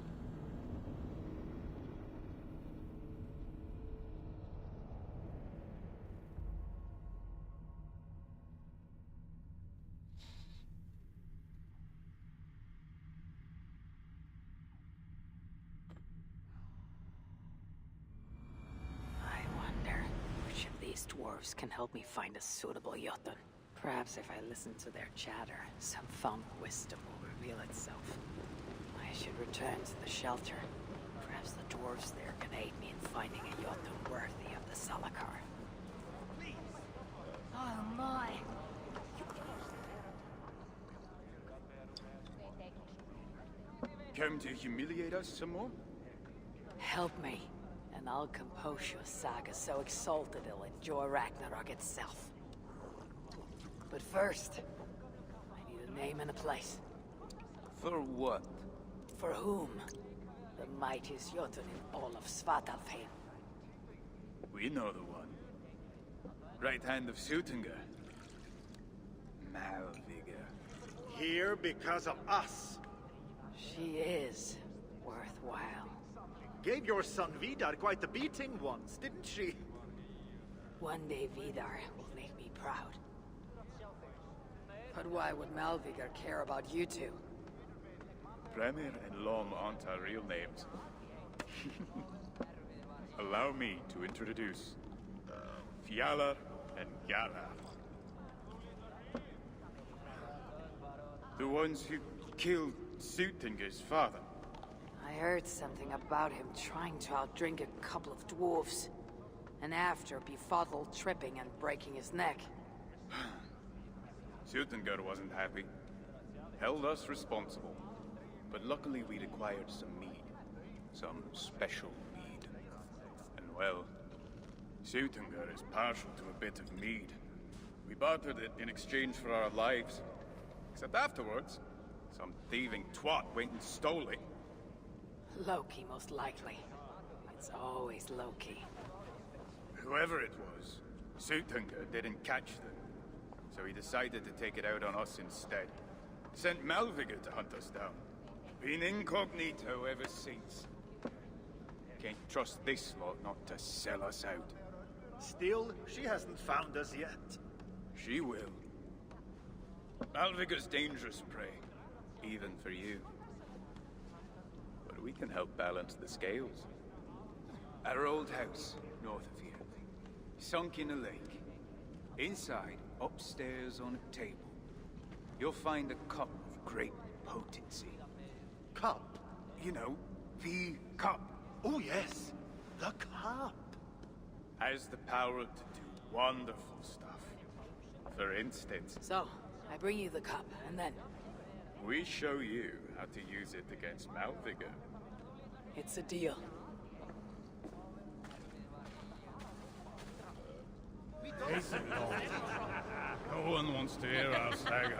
I wonder which of these dwarves can help me find a suitable Jotun. Perhaps if I listen to their chatter, some found wisdom will reveal itself. I should return to the shelter. Perhaps the dwarves there can aid me in finding a Jotun worthy of the Salakar. Oh my. Come to humiliate us some more? Help me, and I'll compose your saga so exalted it'll endure Ragnarok itself. But first, I need a name and a place. For what? For whom? The mightiest Jotun in all of Svartalfheim. We know the one. Right hand of Sutunga. Malvigr. Here because of us. She is worthwhile. Gave your son Vidar quite the beating once, didn't she? One day Vidar will make proud. But why would Malvigar care about you two? Bremir and Lom aren't our real names. Allow me to introduce Fjalar and Galar. The ones who killed Sutinger's father. I heard something about him trying to outdrink a couple of dwarves. And after befuddled tripping and breaking his neck. Sutinger wasn't happy. Held us responsible. But luckily we'd acquired some mead. Some special mead. And well, Sutinger is partial to a bit of mead. We bartered it in exchange for our lives. Except afterwards, some thieving twat went and stole it. Loki, most likely. It's always Loki. Whoever it was, Sutinger didn't catch them. So he decided to take it out on us instead. Sent Malvigar to hunt us down. Been incognito ever since. Can't trust this lot not to sell us out. Still, she hasn't found us yet. She will. Malvigar's dangerous prey, even for you. But we can help balance the scales. Our old house, north of here, sunk in a lake. Inside, upstairs on a table, you'll find a cup of great potency. Cup? You know, the cup. Oh yes, the cup. Has the power to do wonderful stuff. For instance... So, I bring you the cup, and then... we show you how to use it against Malvigar. It's a deal. No one wants to hear our saga.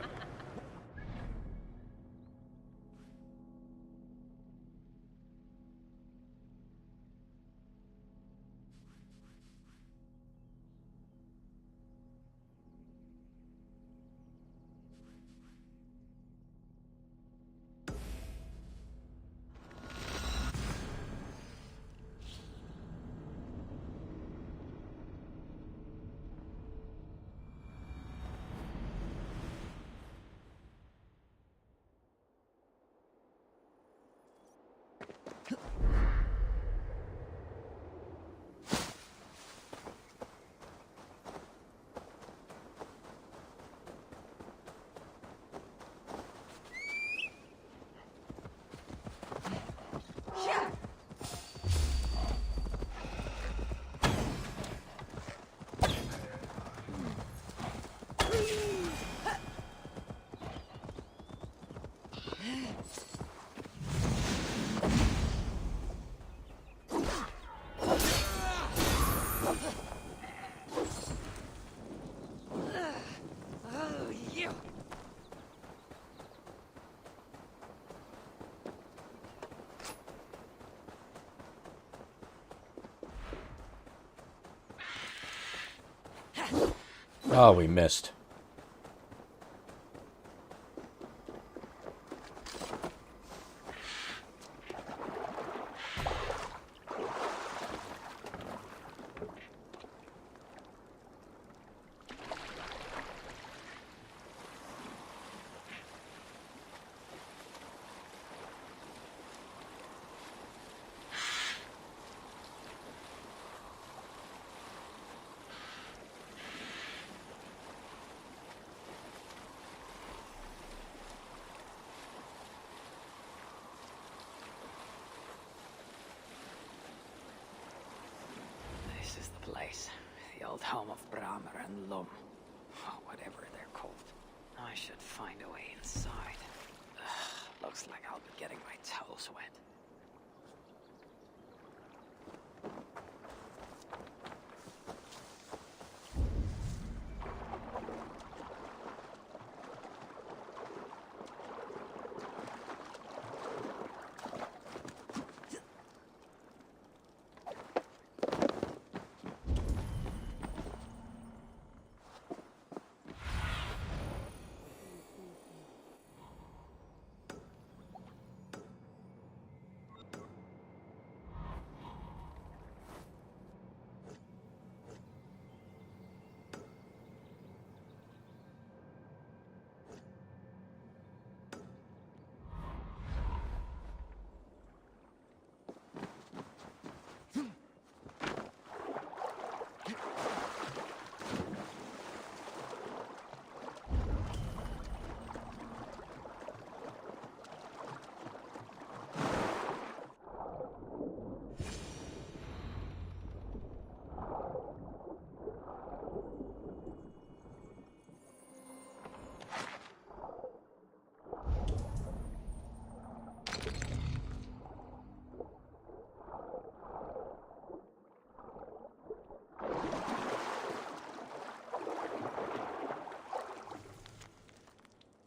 Oh, we missed. This is the place. The old home of Bramr and Lum. Oh, whatever they're called. I should find a way inside. Ugh, looks like I'll be getting my toes wet.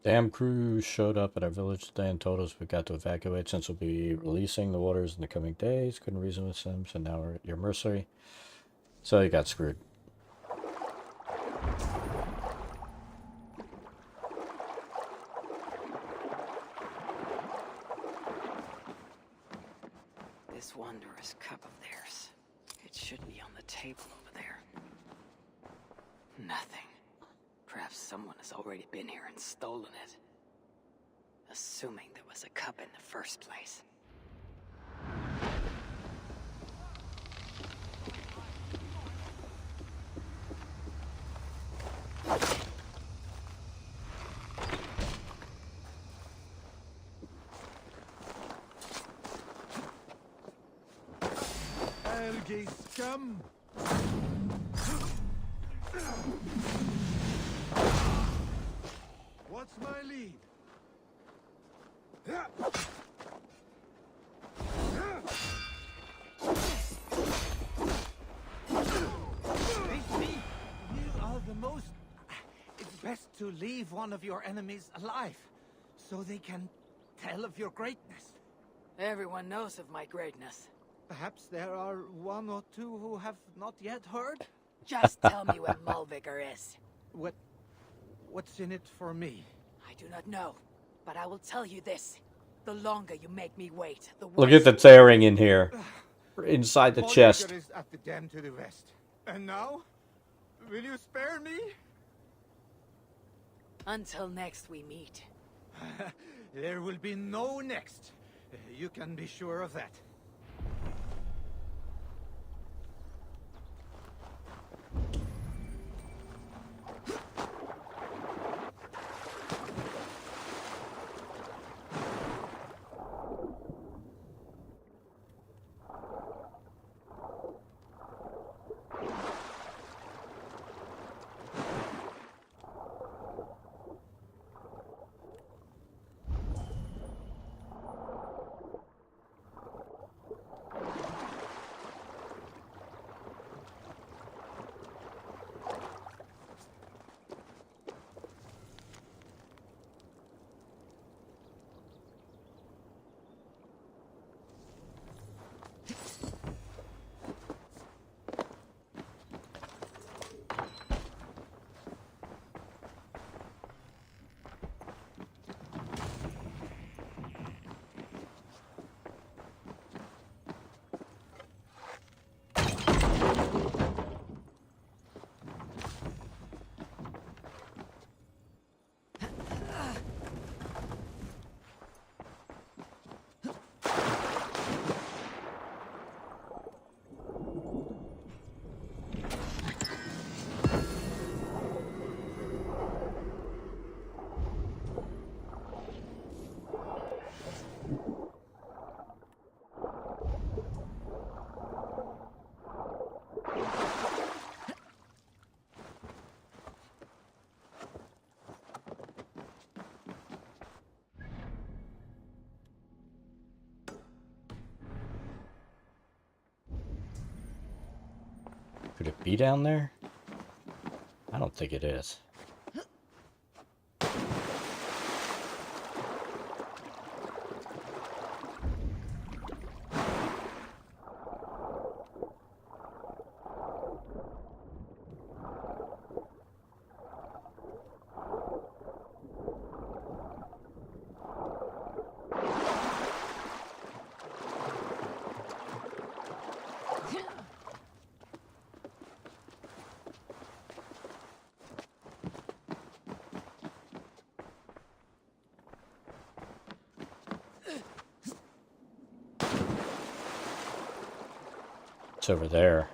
Dam crew showed up at our village today and told us we've got to evacuate since we'll be releasing the waters in the coming days. Couldn't reason with them, so now we're at your mercy. So you got screwed. This wondrous cup of theirs. It should be on the table over there. Nothing. Perhaps someone has already been here and stolen it. Assuming there was a cup in the first place. Algae scum! What's my lead? You are the most... It's best to leave one of your enemies alive, so they can tell of your greatness. Everyone knows of my greatness. Perhaps there are one or two who have not yet heard? Just tell me where Mulvigar is. What's in it for me? I do not know, but I will tell you this. The longer you make me wait, the worse. Look at the tearing in here. Inside the chest. Mulvigar is at the dam to the west. And now? Will you spare me? Until next we meet. There will be no next. You can be sure of that. Could it be down there? I don't think it is. It's over there.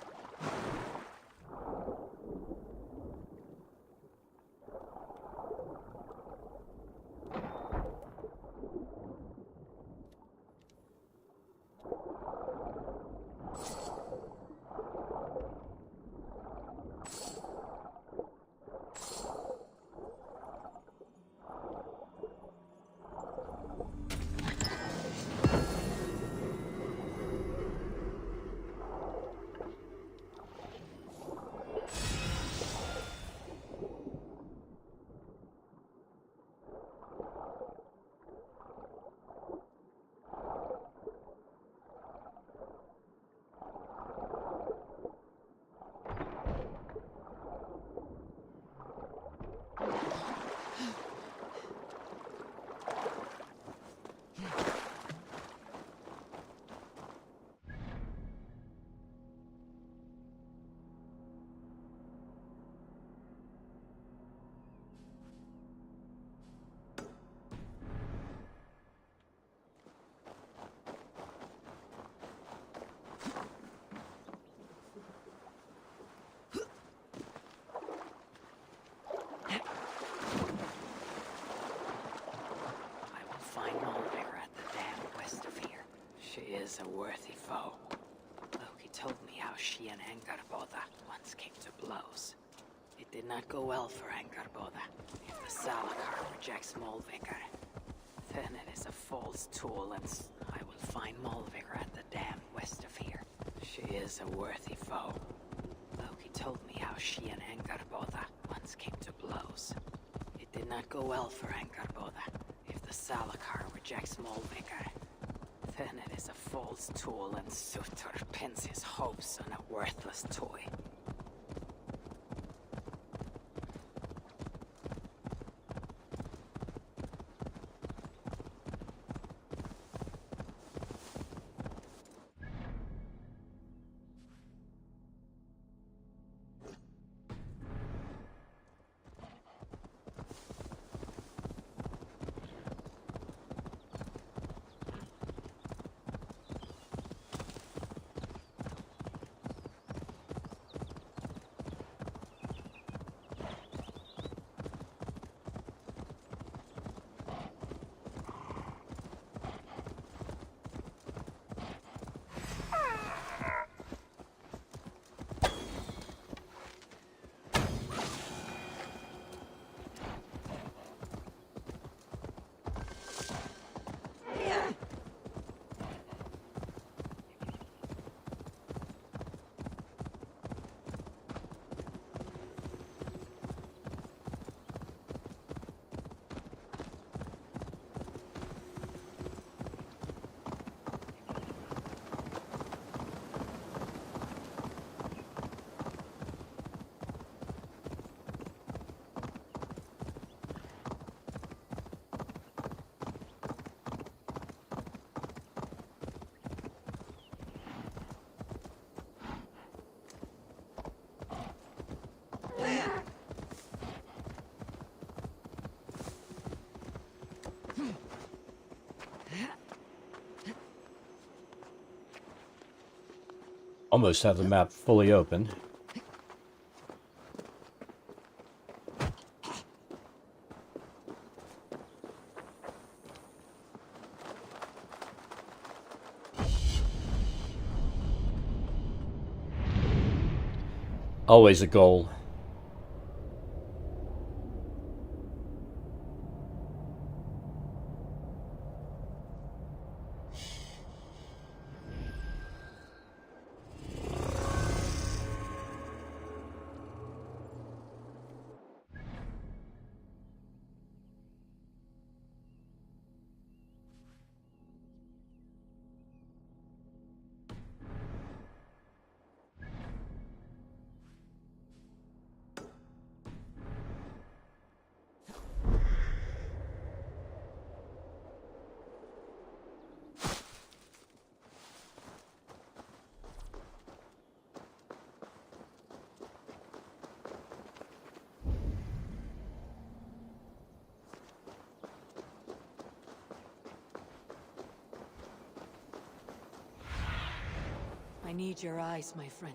is a worthy foe. Loki told me how she and Angrboda once came to blows. It did not go well for Angrboda. If the Salakar rejects Molvigar, then it is a false tool, and I will find Molvigar at the dam west of here. She is a worthy foe. Loki told me how she and Angrboda once came to blows. It did not go well for Angrboda. If the Salakar rejects Molvigar, then it is a false tool, and Sutur pins his hopes on a worthless toy. Almost have the map fully open. Always a goal. I need your eyes, my friend.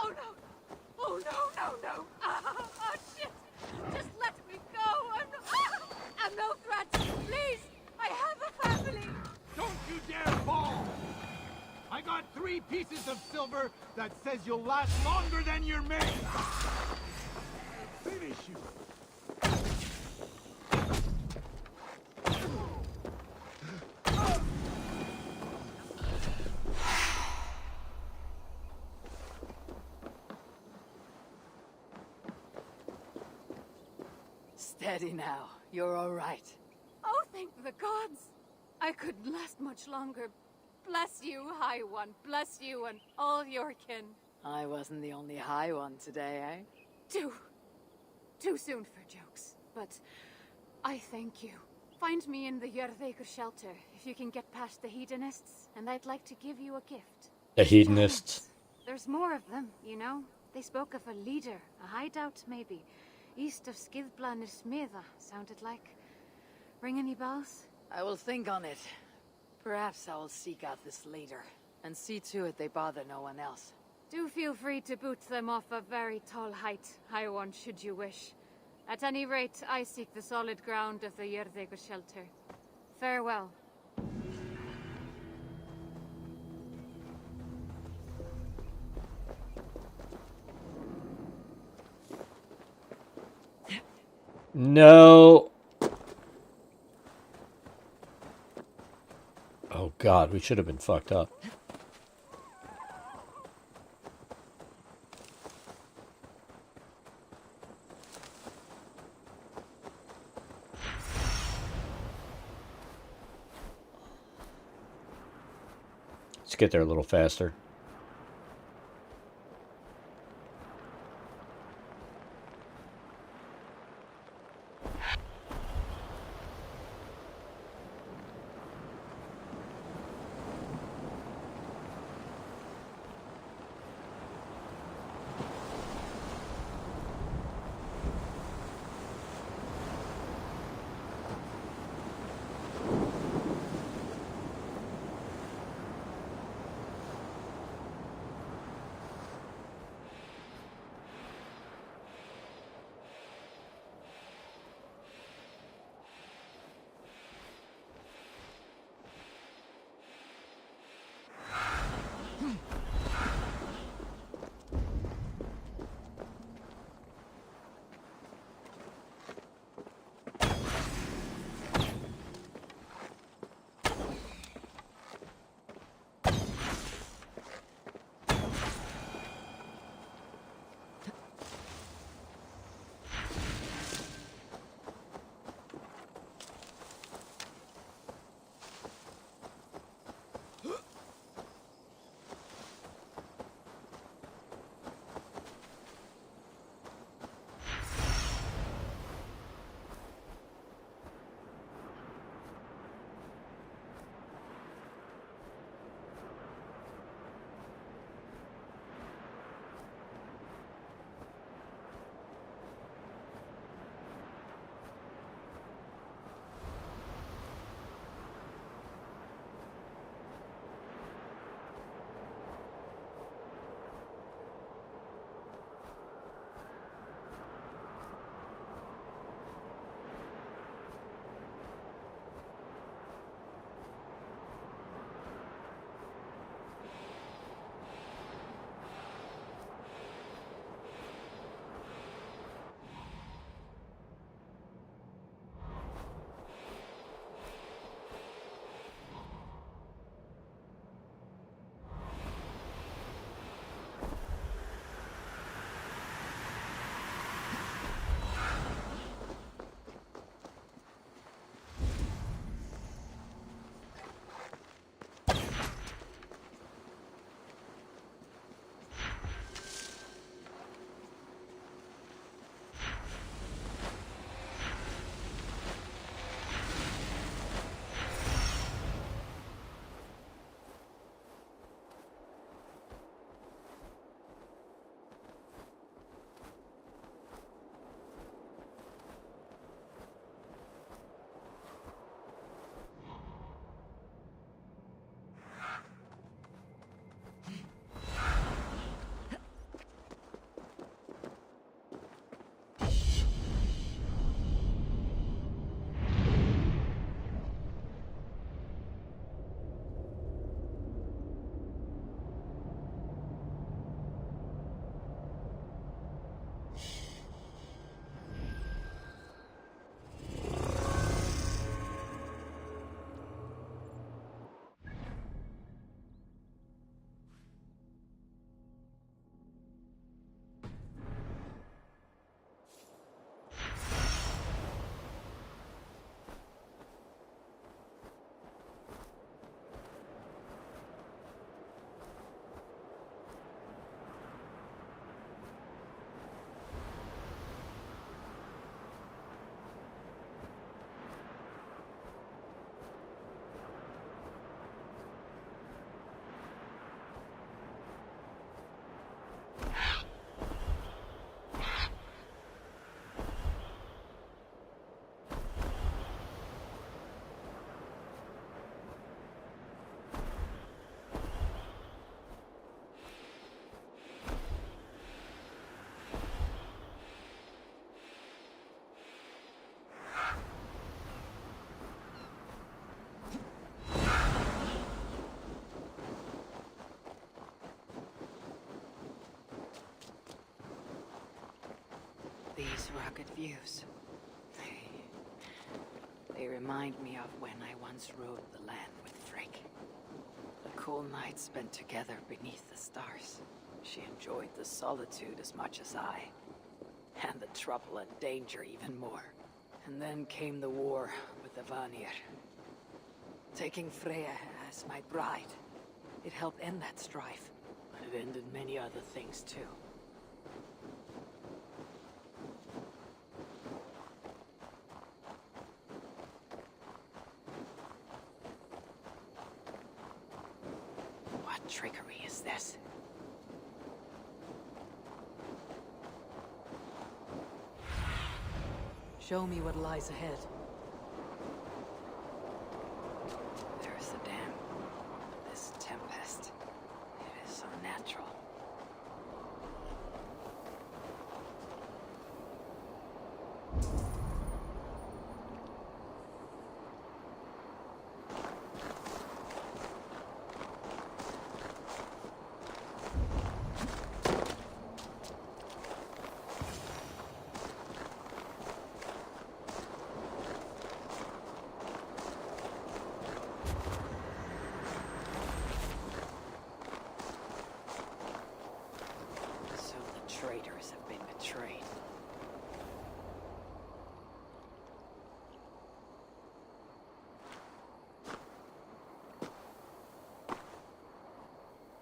Oh no! Oh no, no, no! Oh shit! Just let me go! I'm no threat! Please! I have a family! Don't you dare fall! I got 3 pieces of silver that says you'll last longer than you're made! I'll finish you! Steady now. You're all right. Oh, thank the gods! I couldn't last much longer. Bless you, High One. Bless you and all your kin. I wasn't the only high one today, eh? Too soon for jokes, but I thank you. Find me in the Jörðegur shelter if you can get past the hedonists, and I'd like to give you a gift. The hedonists. There's more of them, you know. They spoke of a leader, a hideout maybe, east of Skidbla near Smitha, sounded like. Ring any bells? I will think on it. Perhaps I will seek out this leader, and see to it they bother no one else. Do feel free to boot them off a very tall height, high one should you wish. At any rate, I seek the solid ground of the Yerdego shelter. Farewell. No. Oh God, we should have been fucked up. Let's get there a little faster. These rugged views. They remind me of when I once rode the land with Frigg. A cool night spent together beneath the stars. She enjoyed the solitude as much as I. And the trouble and danger even more. And then came the war with the Vanir. Taking Freya as my bride, it helped end that strife. But it ended many other things too. What trickery is this? Show me what lies ahead. There's the dam. This tempest. It is unnatural. Traitors have been betrayed.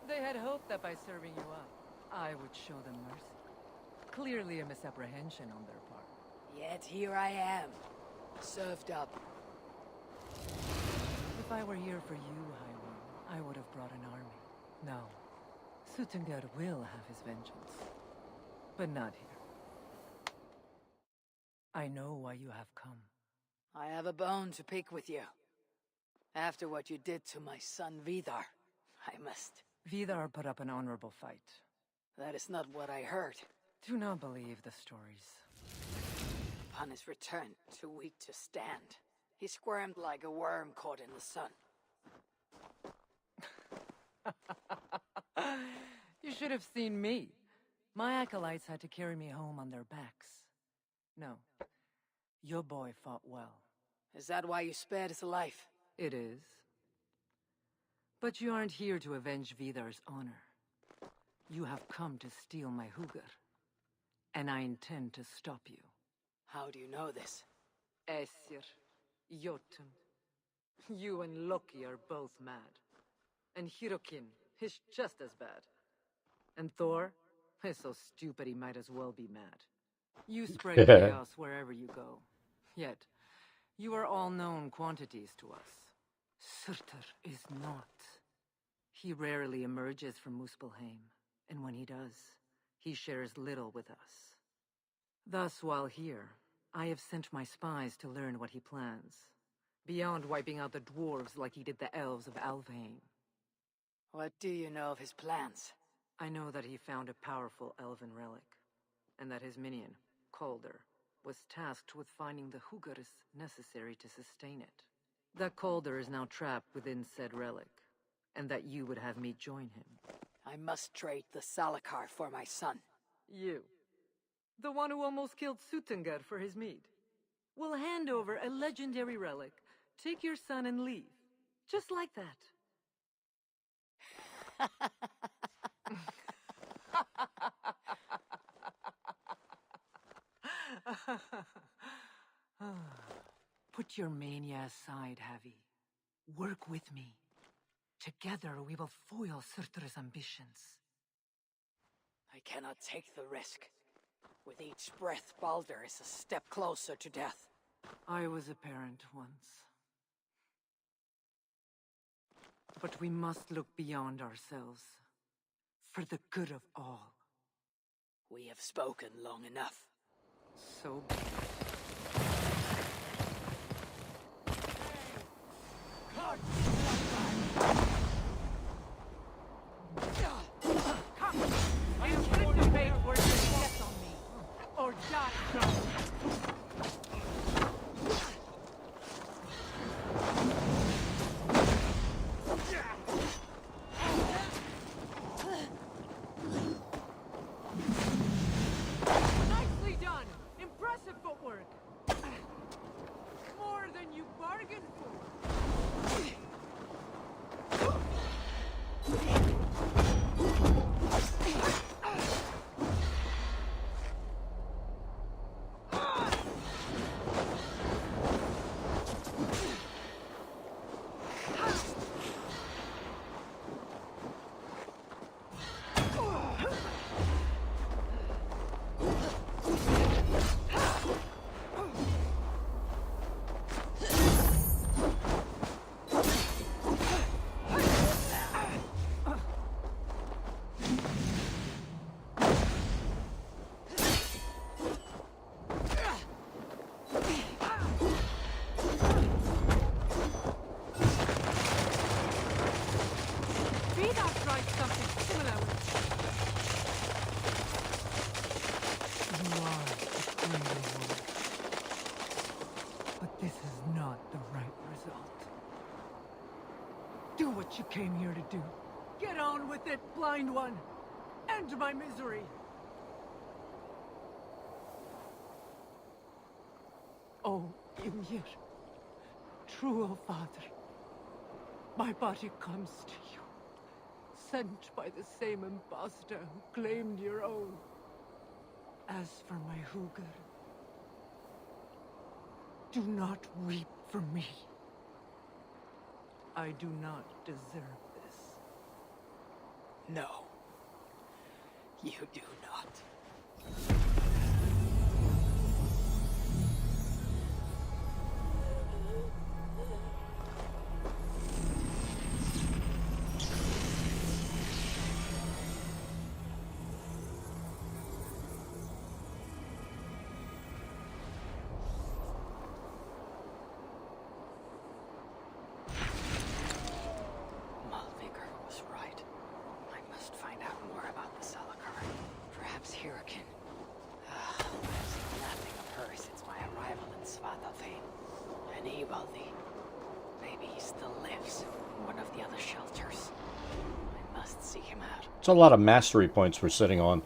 They had hoped that by serving you up, I would show them mercy. Clearly a misapprehension on their part. Yet here I am, served up. If I were here for you, High One, I would have brought an army. No. Suttungr will have his vengeance. But not here. I know why you have come. I have a bone to pick with you. After what you did to my son Vidar, I must... Vidar put up an honorable fight. That is not what I heard. Do not believe the stories. Upon his return, too weak to stand, he squirmed like a worm caught in the sun. You should have seen me. My acolytes had to carry me home on their backs. No. Your boy fought well. Is that why you spared his life? It is. But you aren't here to avenge Vidar's honor. You have come to steal my Hugr. And I intend to stop you. How do you know this? Aesir, Jotun. You and Loki are both mad. And Hirokin is just as bad. And Thor is so stupid he might as well be mad. You spread chaos wherever you go. Yet, you are all known quantities to us. Surtur is not. He rarely emerges from Muspelheim, and when he does, he shares little with us. Thus, while here, I have sent my spies to learn what he plans, beyond wiping out the dwarves like he did the elves of Alfheim. What do you know of his plans? I know that he found a powerful elven relic, and that his minion, Calder, was tasked with finding the Hugrs necessary to sustain it. That Calder is now trapped within said relic, and that you would have me join him. I must trade the Salakar for my son. You, the one who almost killed Suttungr for his mead, will hand over a legendary relic, take your son and leave. Just like that. Put your mania aside, Havi. Work with me. Together we will foil Surtur's ambitions. I cannot take the risk. With each breath, Baldur is a step closer to death. I was a parent once. But we must look beyond ourselves. For the good of all. We have spoken long enough. So be it. Come! You should debate where you step on me. Or die. Nicely done! what you came here to do. Get on with it, blind one. End my misery. Oh, Ymir. True, O Father. My body comes to you. Sent by the same ambassador who claimed your own. As for my Hugr, do not weep for me. I do not deserve this. No. You do not. It's a lot of mastery points we're sitting on.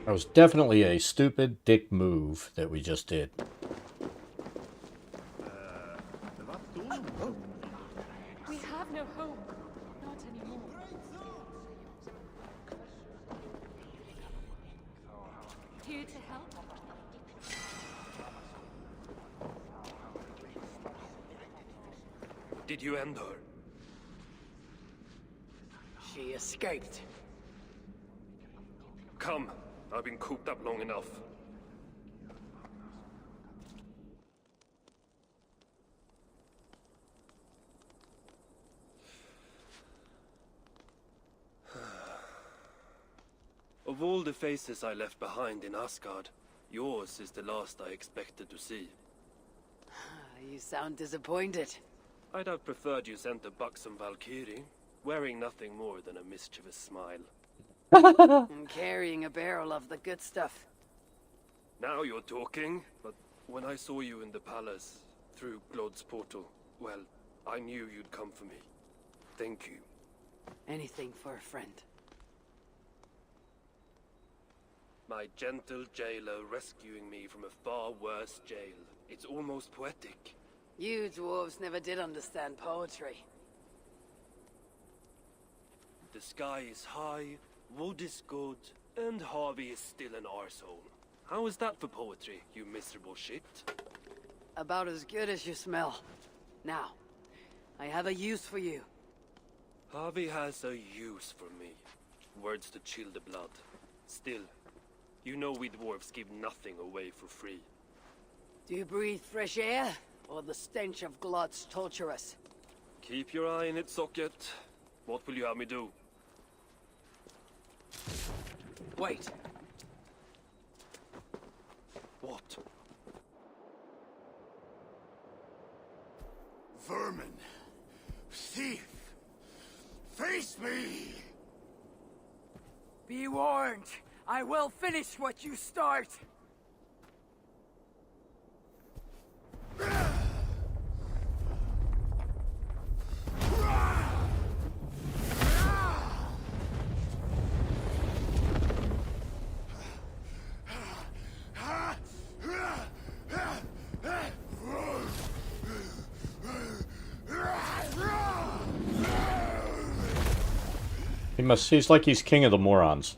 That was definitely a stupid dick move that we just did. We have no hope. Not anymore. Here to help? Did you end her? She escaped. Come. I've been cooped up long enough. Of all the faces I left behind in Asgard, yours is the last I expected to see. You sound disappointed. I'd have preferred you sent a buxom Valkyrie, wearing nothing more than a mischievous smile. I'm carrying a barrel of the good stuff. Now you're talking, but when I saw you in the palace, through Glod's portal, well, I knew you'd come for me. Thank you. Anything for a friend. My gentle jailer rescuing me from a far worse jail. It's almost poetic. You dwarves never did understand poetry. The sky is high, wood is good, and Harvey is still an arsehole. How is that for poetry, you miserable shit? About as good as you smell. Now, I have a use for you. Harvey has a use for me. Words to chill the blood. Still, you know we dwarves give nothing away for free. Do you breathe fresh air, or the stench of Glod's torturous? Keep your eye in its socket. What will you have me do? Wait. What? Vermin. Thief. Face me! Be warned. I will finish what you start. He's like he's king of the morons.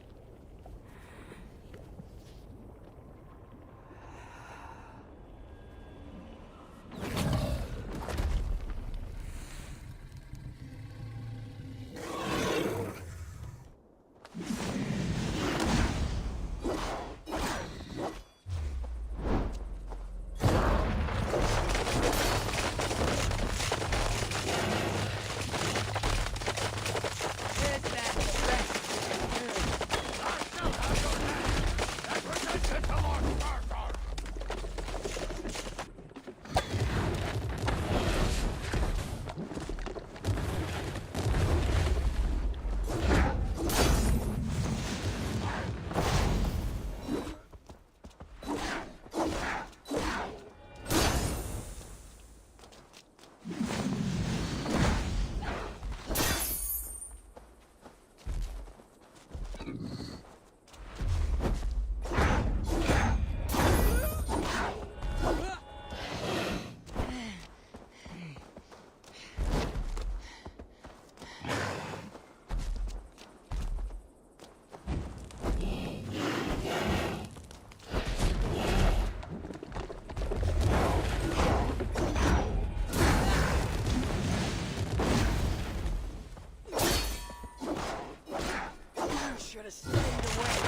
Should have stayed away.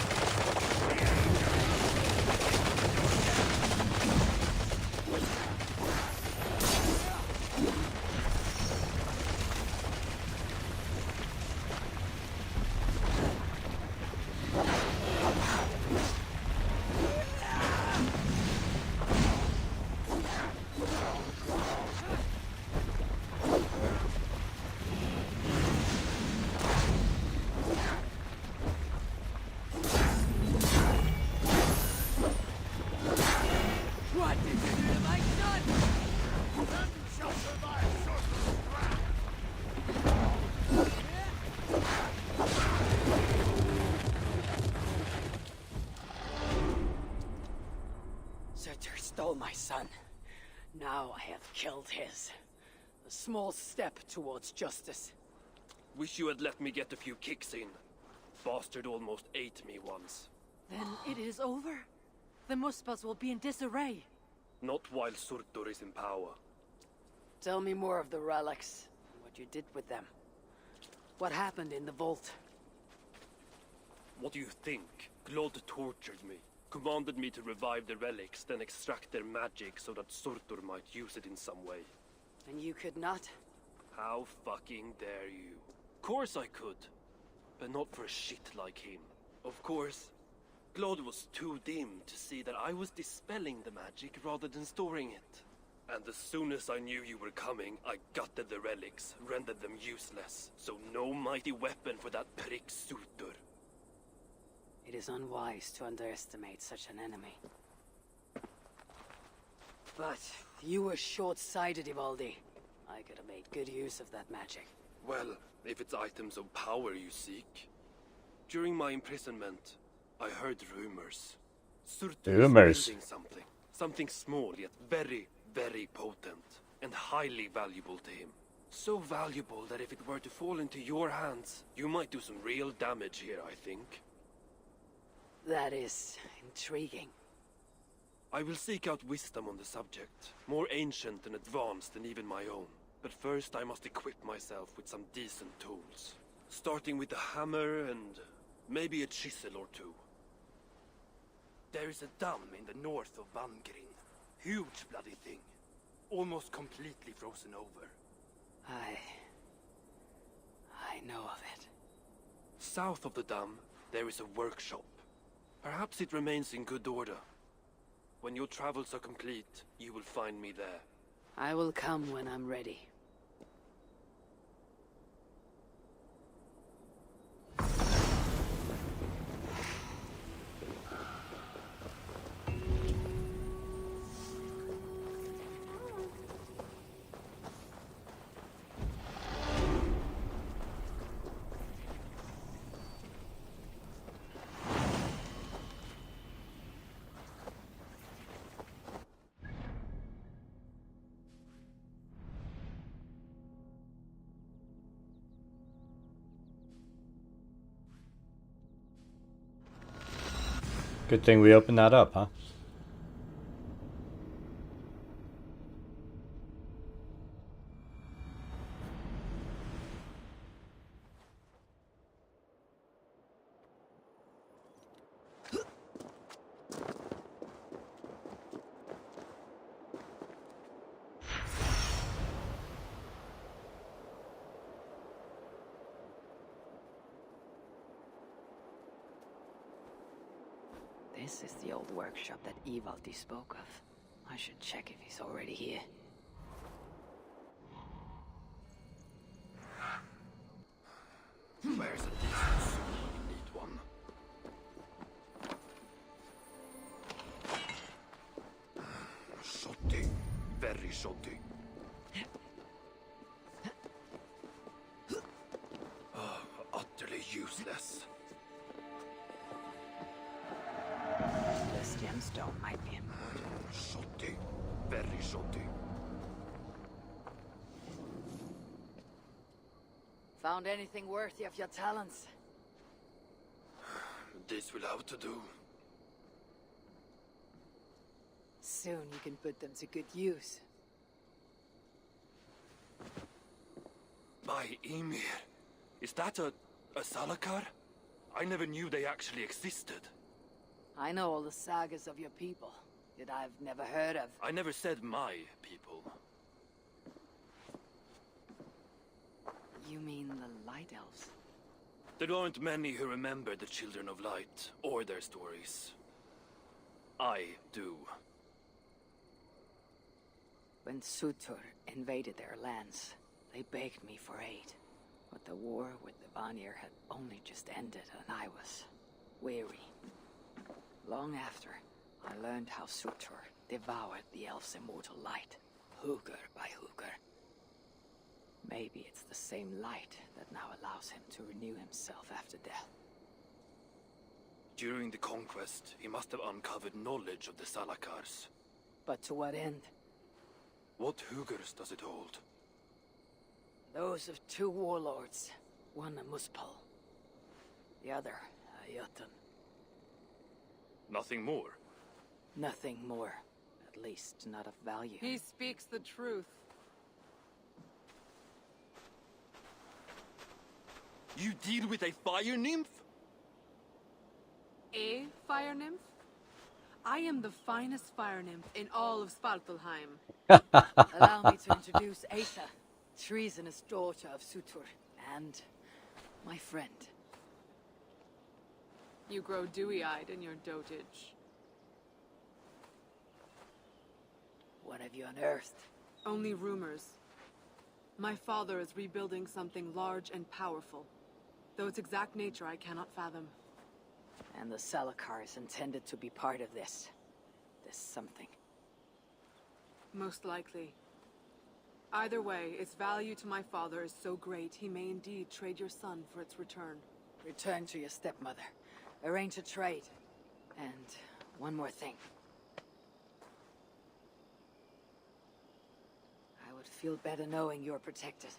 What did you do to my son? None shall survive sorcerer's wrath. Surtur stole my son. Now I have killed his. A small step towards justice. Wish you had let me get a few kicks in. Bastard almost ate me once. Then it is over? The Muspas will be in disarray. Not while Surtur is in power. Tell me more of the relics, and what you did with them. What happened in the vault? What do you think? Glod tortured me. Commanded me to revive the relics, then extract their magic so that Surtur might use it in some way. And you could not? How fucking dare you? Of course I could. But not for a shit like him. Of course, Glod was too dim to see that I was dispelling the magic rather than storing it. And as soon as I knew you were coming, I gutted the relics, rendered them useless. So no mighty weapon for that prick Surtur. It is unwise to underestimate such an enemy. But you were short-sighted, Ivaldi. I could have made good use of that magic. Well, if it's items of power you seek. During my imprisonment, I heard rumors. Surtur is building something. Something small, yet very, very potent. And highly valuable to him. So valuable that if it were to fall into your hands, you might do some real damage here, I think. That is intriguing. I will seek out wisdom on the subject. More ancient and advanced than even my own. But first I must equip myself with some decent tools. Starting with a hammer and maybe a chisel or two. There is a dam in the north of Vangrin. Huge bloody thing. Almost completely frozen over. I know of it. South of the dam, there is a workshop. Perhaps it remains in good order. When your travels are complete, you will find me there. I will come when I'm ready. Good thing we opened that up, huh? This is the old workshop that Ivaldi spoke of. I should check if he's already here. Where's a decent suit when you need one? Shoddy. Very shoddy. Utterly useless. This gemstone might be important. Shoddy. Very shoddy. Found anything worthy of your talents? This will have to do. Soon you can put them to good use. By Ymir. Is that a Salakar? I never knew they actually existed. I know all the sagas of your people that I've never heard of. I never said my people. You mean the Light Elves? There aren't many who remember the Children of Light, or their stories. I do. When Sutur invaded their lands, they begged me for aid. But the war with the Vanir had only just ended, and I was weary. Long after, I learned how Sutur devoured the elf's immortal light, Hugr by Hugr. Maybe it's the same light that now allows him to renew himself after death. During the conquest, he must have uncovered knowledge of the Salakars. But to what end? What Hugrs does it hold? Those of two warlords. One a Muspel, the other a Jotun. Nothing more? Nothing more. At least not of value. He speaks the truth. You deal with a fire nymph? A fire nymph? I am the finest fire nymph in all of Svartalheim. Allow me to introduce Asa, treasonous daughter of Sutur, and my friend. You grow dewy-eyed in your dotage. What have you unearthed? Only rumors. My father is rebuilding something large and powerful, though its exact nature I cannot fathom. And the Salakar is intended to be part of this. This something. Most likely. Either way, its value to my father is so great he may indeed trade your son for its return. Return to your stepmother. Arrange a trade. And one more thing. I would feel better knowing you're protected.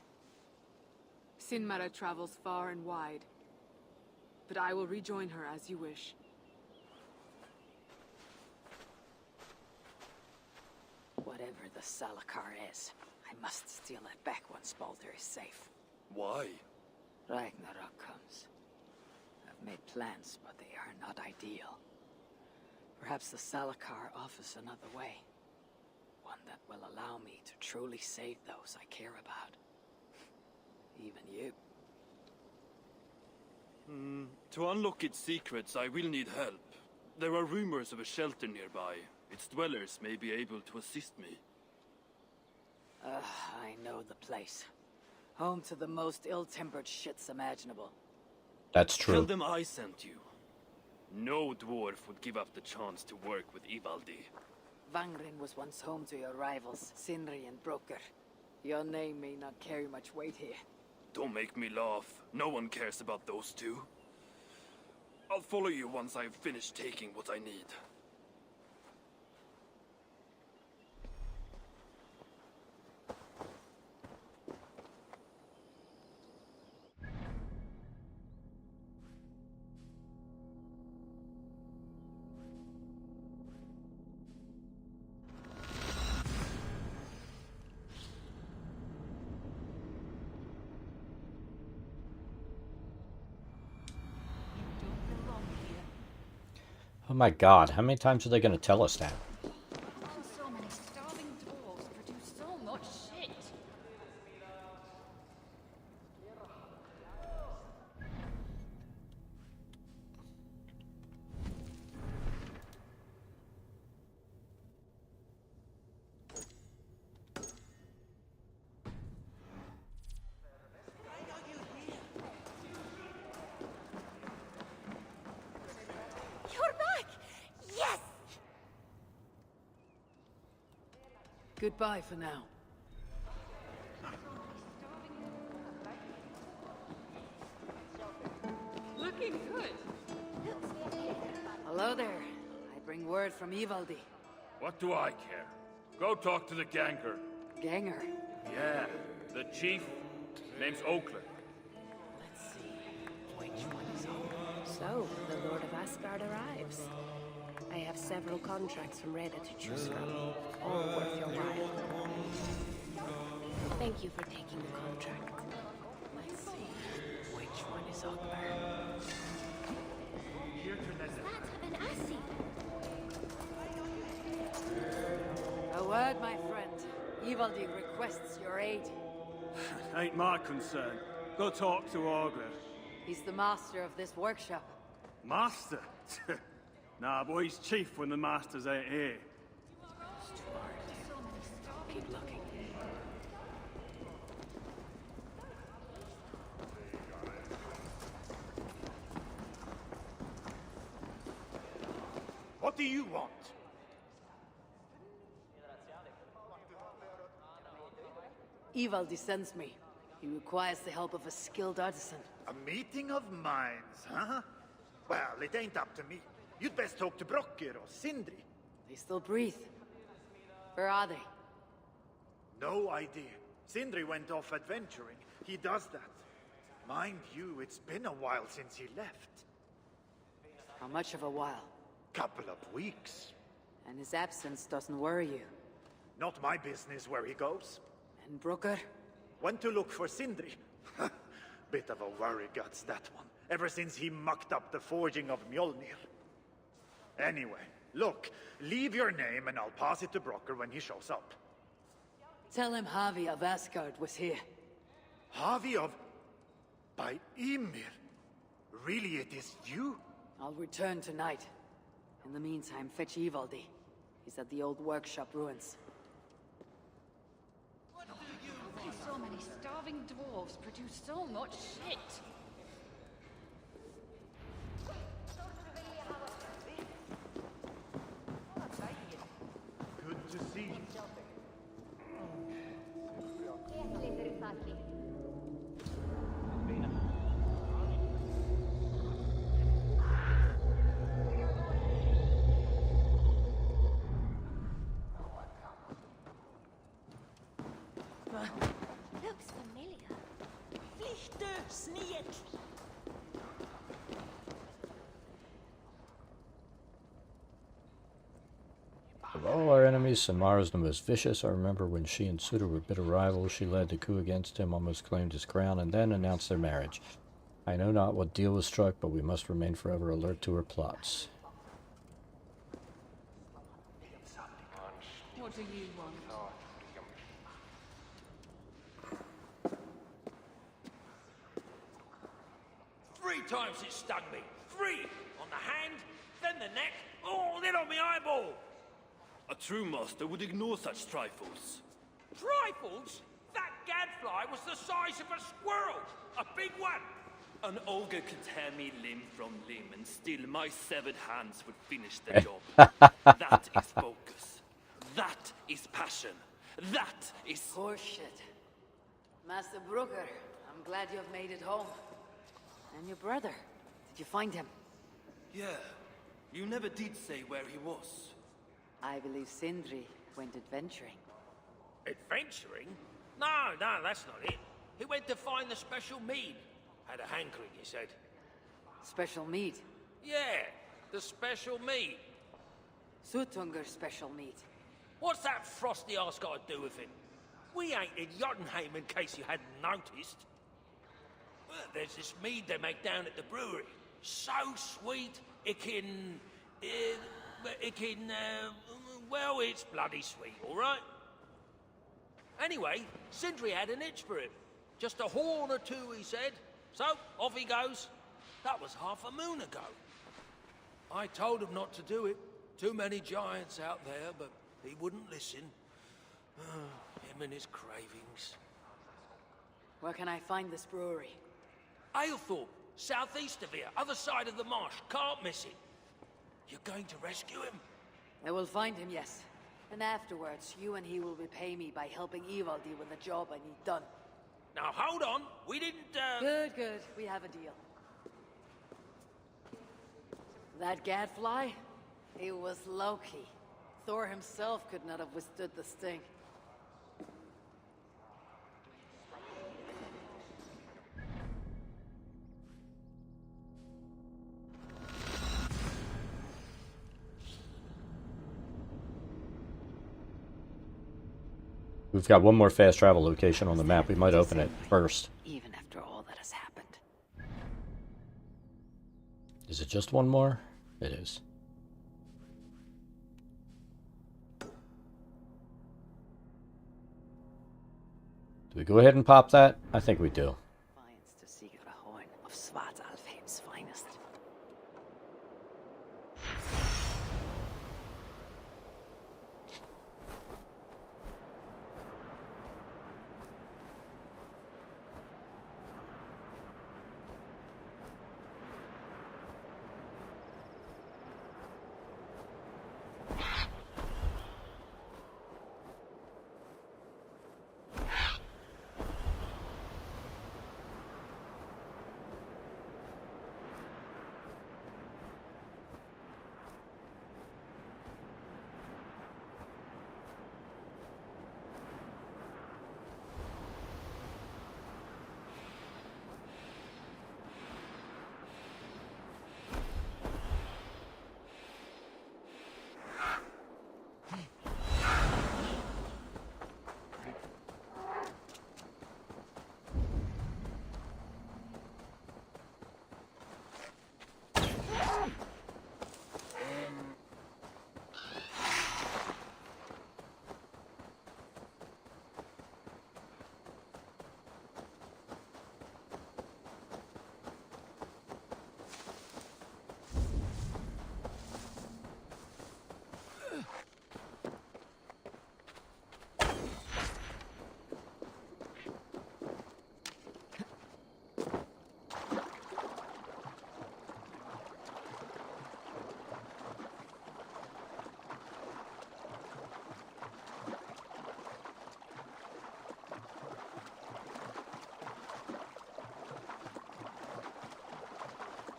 Sinmara travels far and wide, but I will rejoin her as you wish. Whatever the Salakar is, I must steal it back once Baldur is safe. Why? Ragnarok comes. I've made plans, but they are not ideal. Perhaps the Salakar offers another way. One that will allow me to truly save those I care about. Even you. To unlock its secrets, I will need help. There are rumors of a shelter nearby. Its dwellers may be able to assist me. I know the place. Home to the most ill-tempered shits imaginable. That's true. Tell them I sent you. No dwarf would give up the chance to work with Ivaldi. Vangrin was once home to your rivals, Sindri and Broker. Your name may not carry much weight here. Don't make me laugh. No one cares about those two. I'll follow you once I've finished taking what I need. Oh my god, how many times are they going to tell us that? So many starving dwarves produce so much shit. You're back! Yes! Goodbye for now. Looking good. Hello there. I bring word from Ivaldi. What do I care? Go talk to the Ganger. Ganger? Yeah, the chief. Name's Oakland. Let's see. Which one is on? So, the Lord of Asgard arrives. I have several contracts from Reda to choose from, all worth your while. Thank you for taking the contract. Let's see. Which one is Akbar? An Assi! A word, my friend. Ivaldi requests your aid. Ain't my concern. Go talk to Augur. He's the master of this workshop. Master? Nah, boy, he's chief when the masters ain't here. Keep looking. What do you want? Ivaldi sends me. He requires the help of a skilled artisan. A meeting of minds, huh? Well, it ain't up to me. You'd best talk to Brokkr or Sindri. They still breathe. Where are they? No idea. Sindri went off adventuring. He does that. Mind you, it's been a while since he left. How much of a while? Couple of weeks. And his absence doesn't worry you? Not my business where he goes. And Brokkr? Went to look for Sindri. Bit of a worry guts, that one. Ever since he mucked up the forging of Mjolnir. Anyway, look, leave your name and I'll pass it to Brokkr when he shows up. Tell him Javi of Asgard was here. Javi of... by Ymir? Really, it is you? I'll return tonight. In the meantime, fetch Ivaldi. He's at the old workshop ruins. So many starving dwarves produce so much shit. Good to see you. Looks familiar. Flichte, sniet! Of all our enemies, Samara's the most vicious. I remember when she and Suda were bitter rivals, she led the coup against him, almost claimed his crown, and then announced their marriage. I know not what deal was struck, but we must remain forever alert to her plots. What do you want? 3 times it stung me. 3! On the hand, then the neck, oh, then on my eyeball! A true master would ignore such trifles. Trifles? That gadfly was the size of a squirrel! A big one! An ogre could tear me limb from limb, and still my severed hands would finish the job. That is focus. That is passion. That is... Horseshit. Master Brokkr, I'm glad you have made it home. And your brother, did you find him? Yeah, you never did say where he was. I believe Sindri went adventuring. Adventuring? No, that's not it. He went to find the special mead. Had a hankering, he said. Special meat? Yeah, the special mead. Sutunger's special meat. What's that frosty ass got to do with it? We ain't in Jotunheim, in case you hadn't noticed. Well, there's this mead they make down at the brewery. So sweet, it can It can, well, it's bloody sweet, all right? Anyway, Sindri had an itch for it. Just a horn or two, he said. So, off he goes. That was half a moon ago. I told him not to do it. Too many giants out there, but he wouldn't listen. Him and his cravings. Where can I find this brewery? Aylthorpe, southeast of here, other side of the marsh. Can't miss it. You're going to rescue him? I will find him, yes. And afterwards, you and he will repay me by helping Ivaldi with the job I need done. Now hold on, we didn't, Good. We have a deal. That gadfly? He was Loki. Thor himself could not have withstood the sting. We've got one more fast travel location on the map. We might open it first. Even after all that has happened. Is it just one more? It is. Do we go ahead and pop that? I think we do. Defiance to Sigurd of Svartalfheim's finest.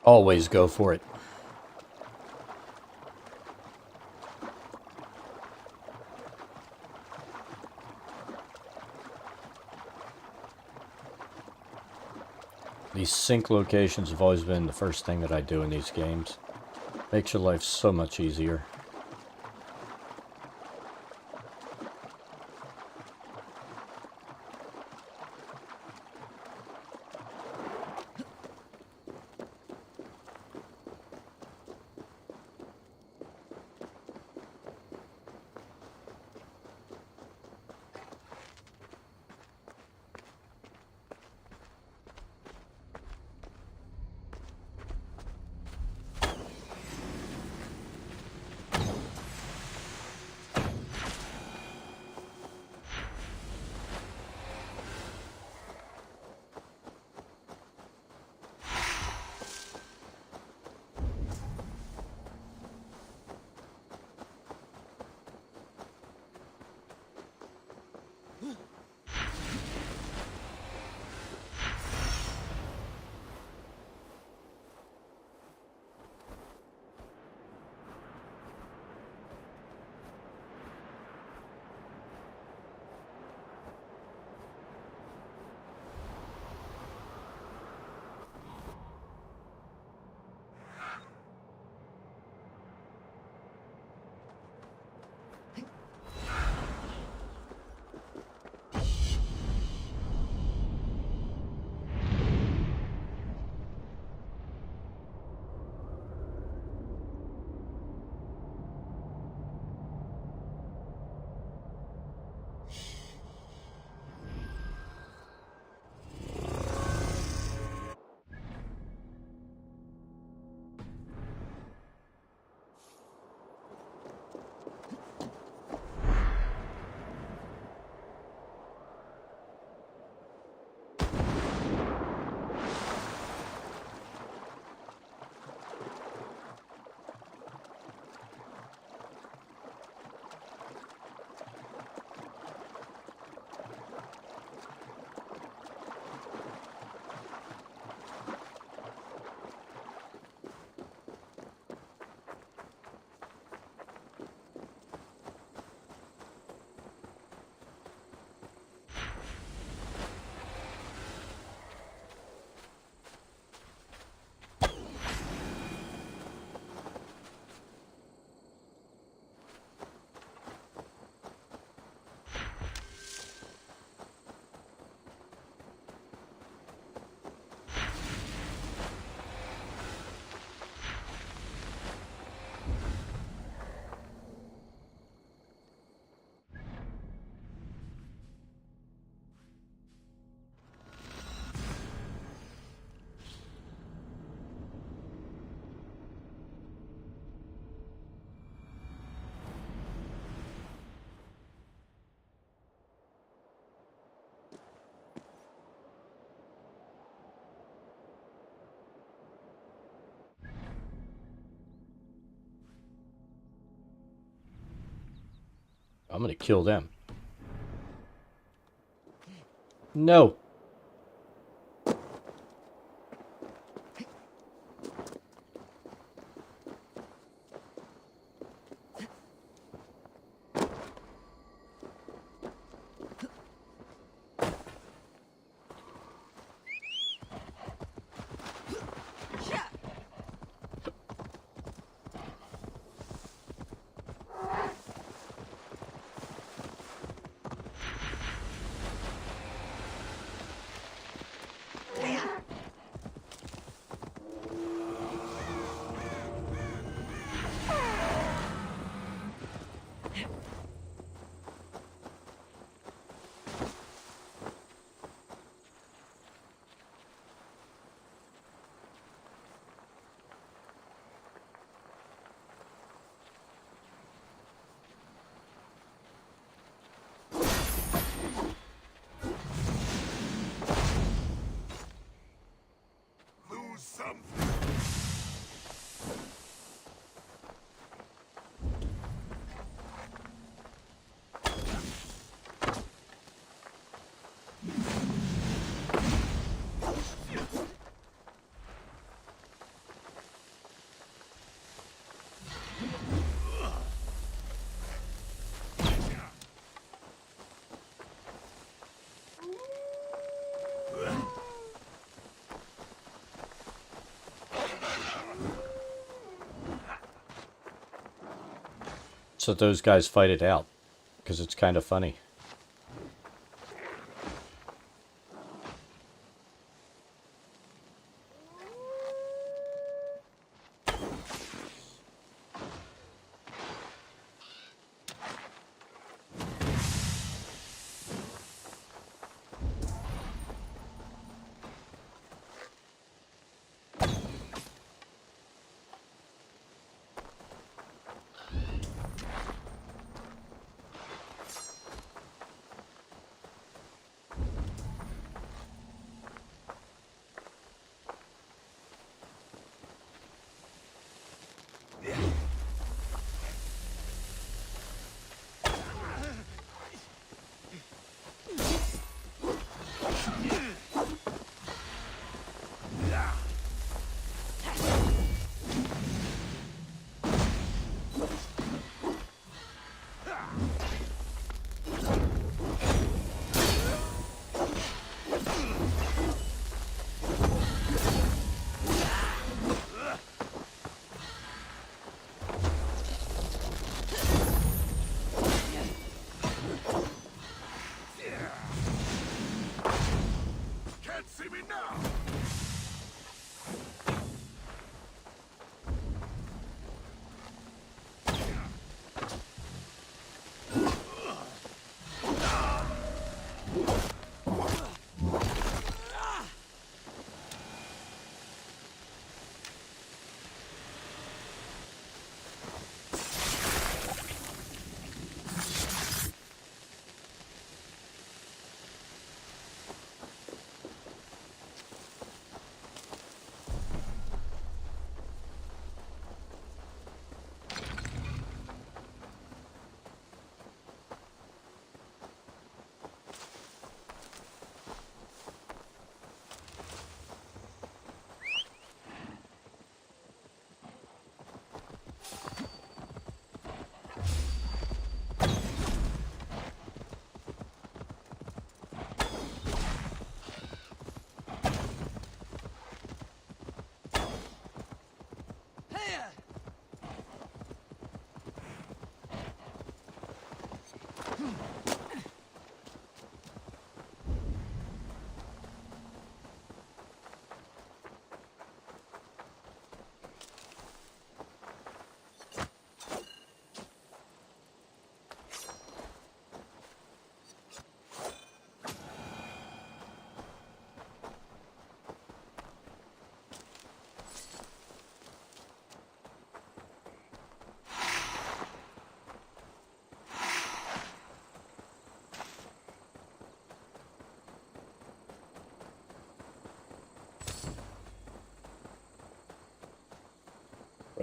Always go for it. These sync locations have always been the first thing that I do in these games. Makes your life so much easier. I'm gonna kill them. No. So those guys fight it out, because it's kind of funny.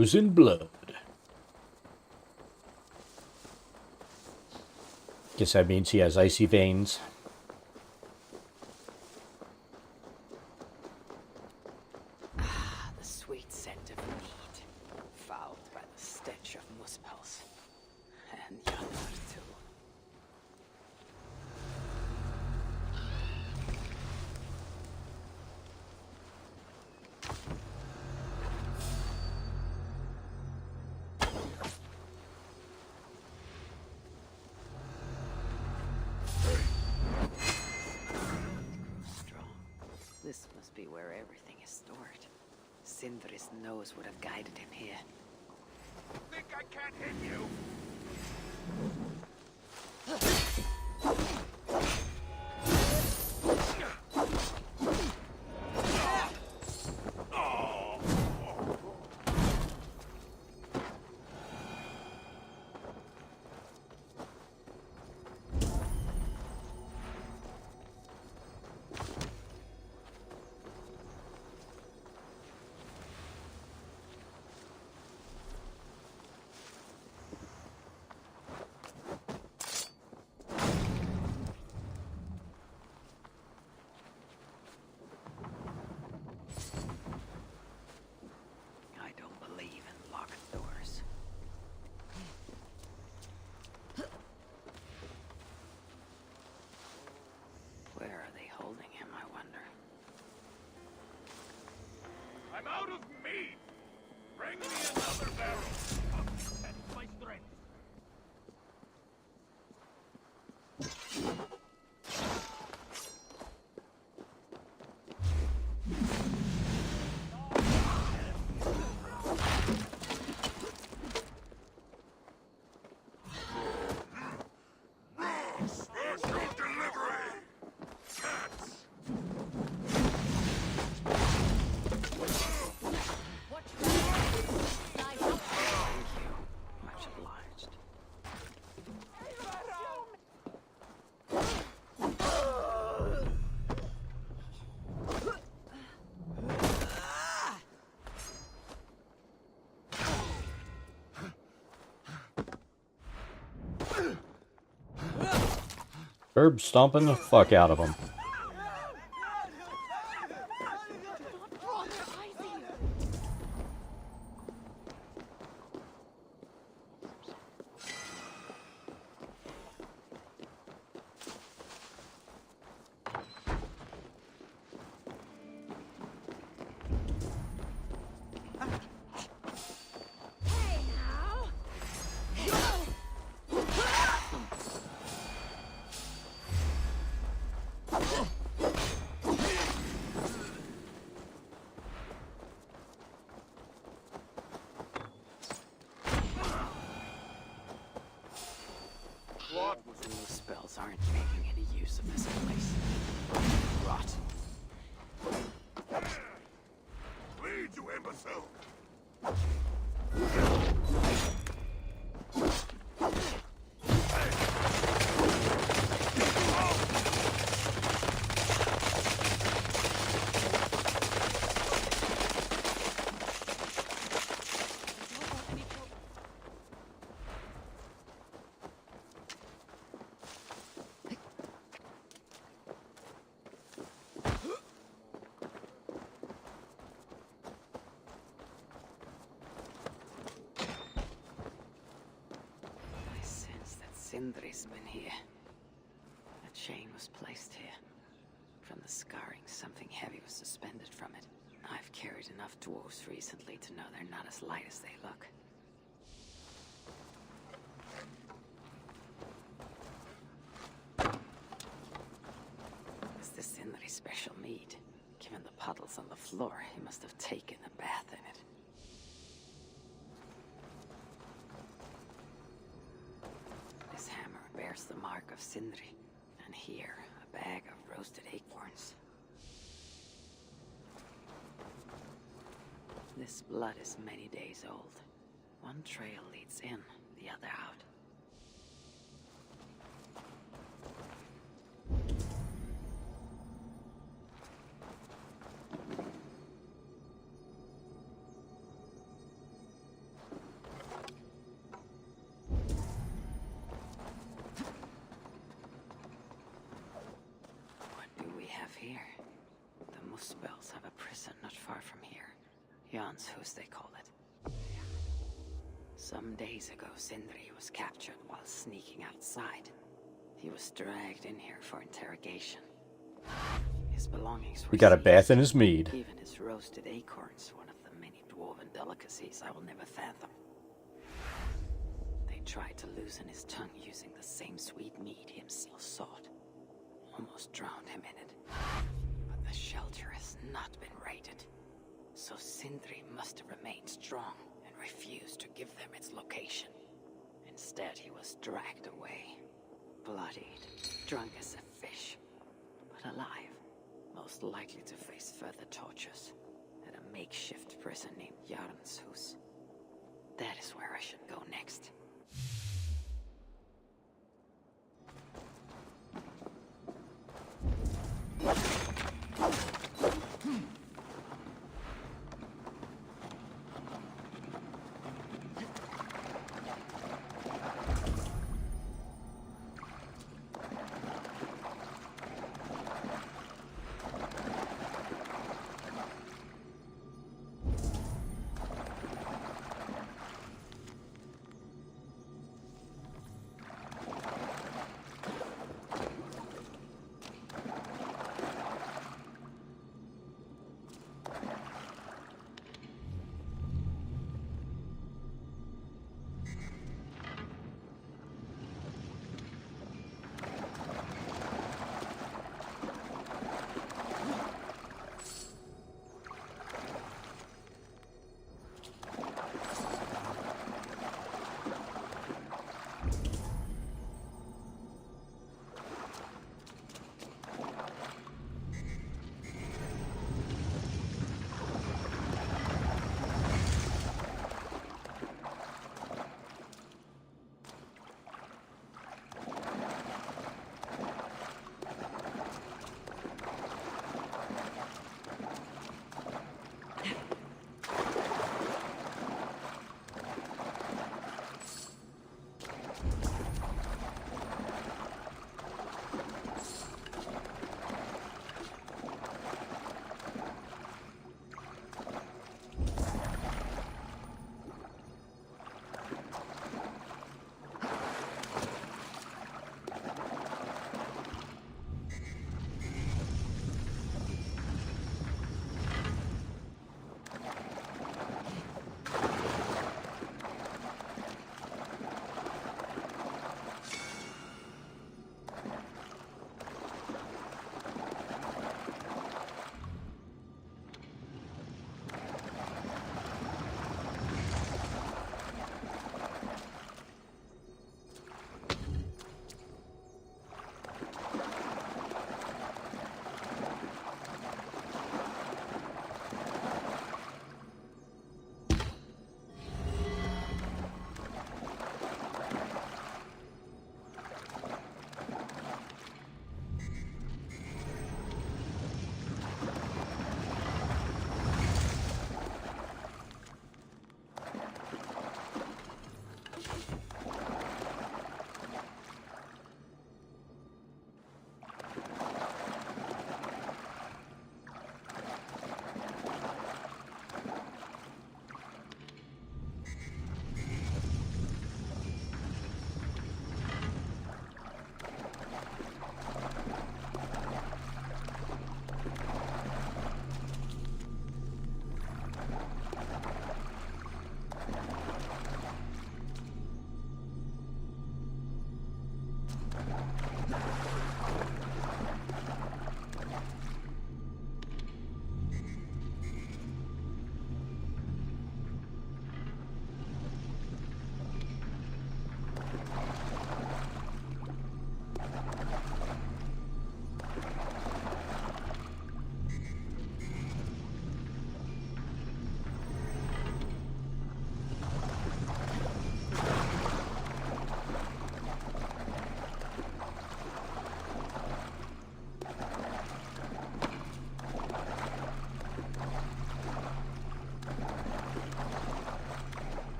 Frozen blood. Guess that means he has icy veins. The sweet scent of meat, fouled by the stench of muspels. And yonder too. This must be where everything is stored. Sindri's nose would have guided him here. Think I can't hit you? I don't believe in locked doors. Where are they holding him, I wonder? I'm out of meat! Bring me another barrel! That's my strength. Special delivery! Cats! Much obliged. Herb stomping the fuck out of him. Those spells aren't making any use of this place. Rot. Bleed, you imbecile! I sense that Sindri's been here. A chain was placed here. From the scarring, something heavy was suspended from it. I've carried enough dwarves recently to know they're not as light as they look. Is this Sindri's special mead? Given the puddles on the floor, he must have taken a bath in it. This hammer bears the mark of Sindri, and here, a bag of roasted acorns. This blood is many days old. One trail leads in, the other out. Janshus, they call it. Some days ago, Sindri was captured while sneaking outside. He was dragged in here for interrogation. His belongings were He got a bath seized. in his mead. Even his roasted acorns, one of the many dwarven delicacies I will never fathom. They tried to loosen his tongue using the same sweet mead he himself sought. Almost drowned him in it. But the shelter has not been raided. So Sindri must have remained strong and refused to give them its location. Instead, he was dragged away. Bloodied, drunk as a fish. But alive. Most likely to face further tortures at a makeshift prison named Jarnshus. That is where I should go next.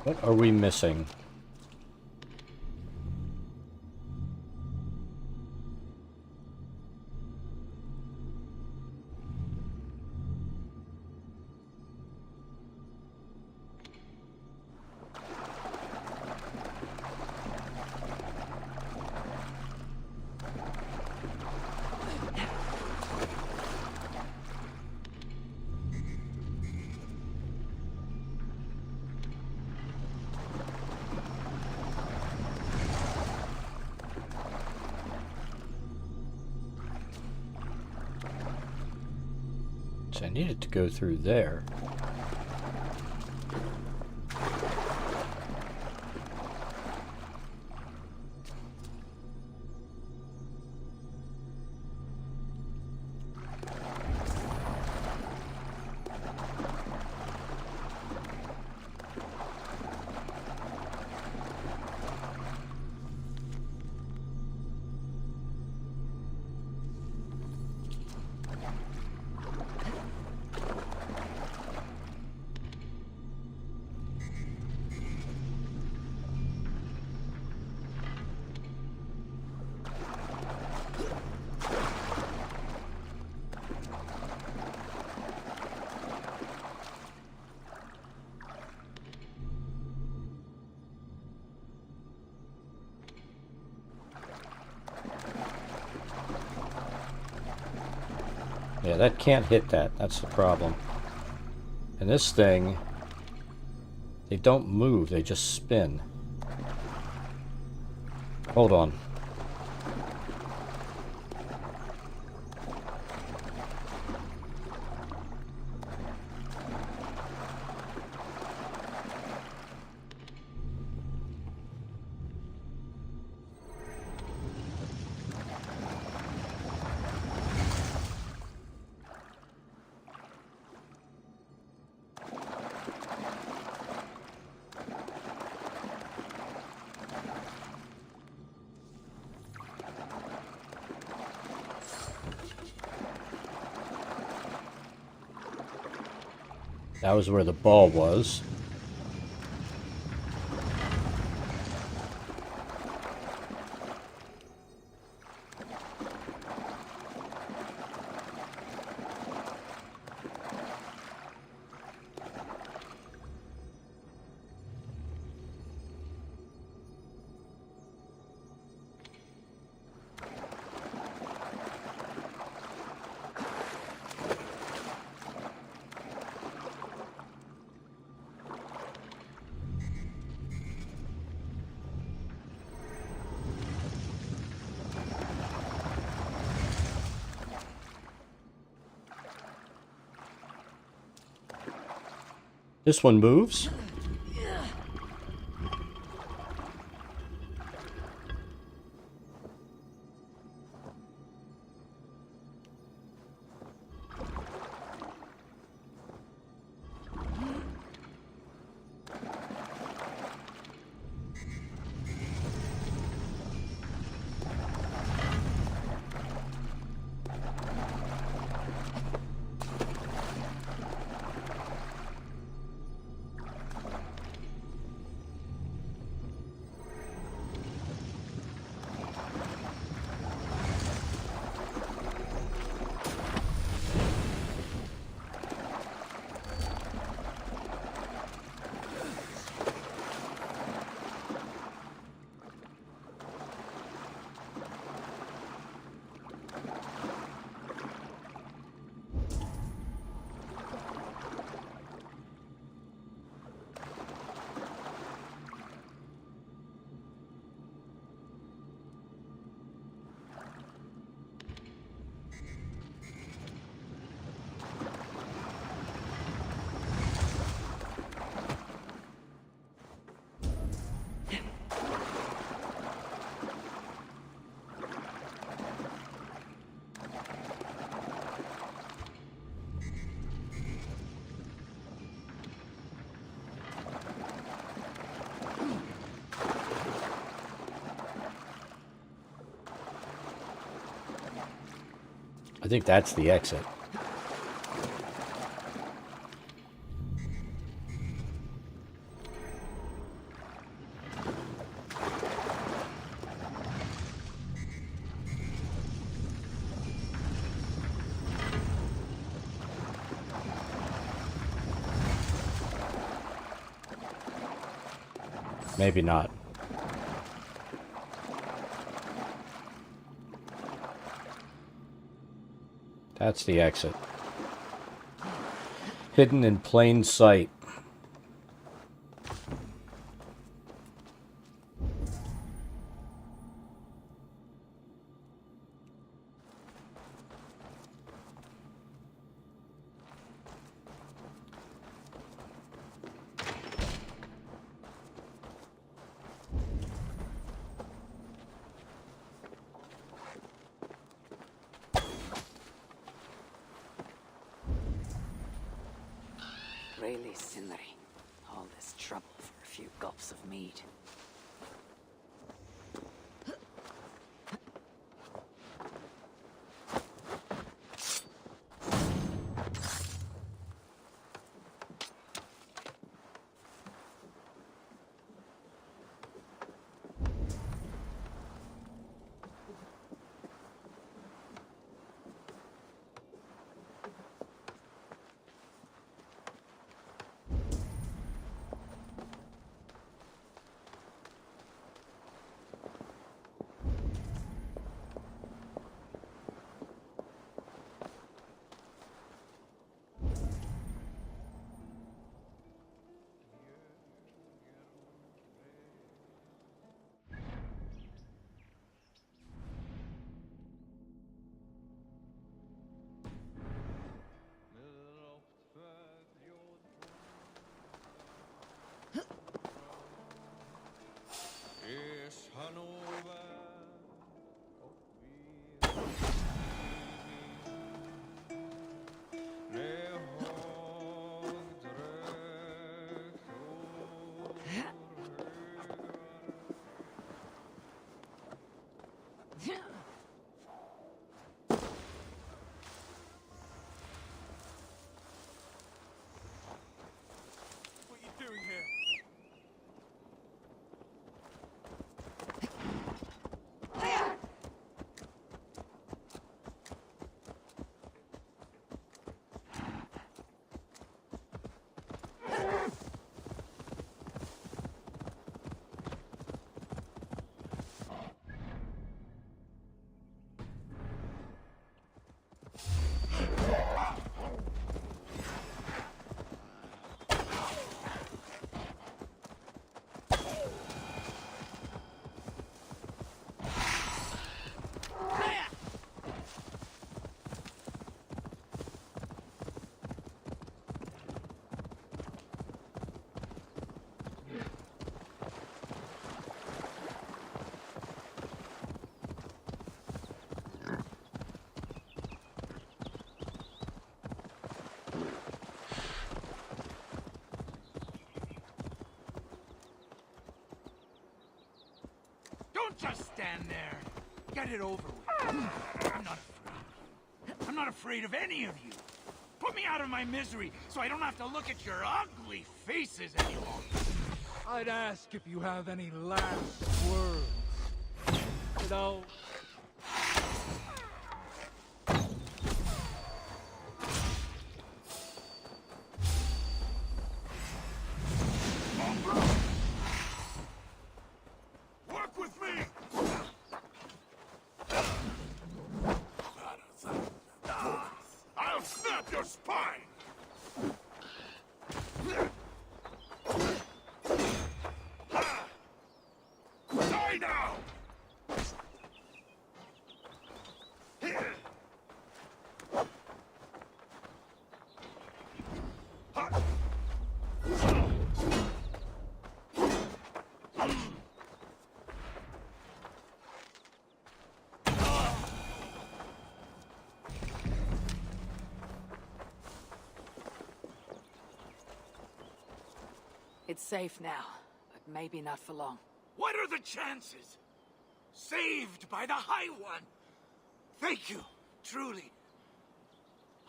What are we missing? So I needed to go through there. Yeah, that can't hit that. That's the problem. And this thing, they don't move, they just spin. Hold on. That was where the ball was. This one moves. I think that's the exit. Maybe not. That's the exit. Hidden in plain sight. Really, Sindri. All this trouble for a few gulps of mead. What are you doing here? Don't just stand there. Get it over with. I'm not afraid. I'm not afraid of any of you. Put me out of my misery so I don't have to look at your ugly faces anymore. I'd ask if you have any last words. You know... Work with me! I'll snap your spine! Die now! It's safe now, but maybe not for long. What are the chances? Saved by the High One! Thank you, truly.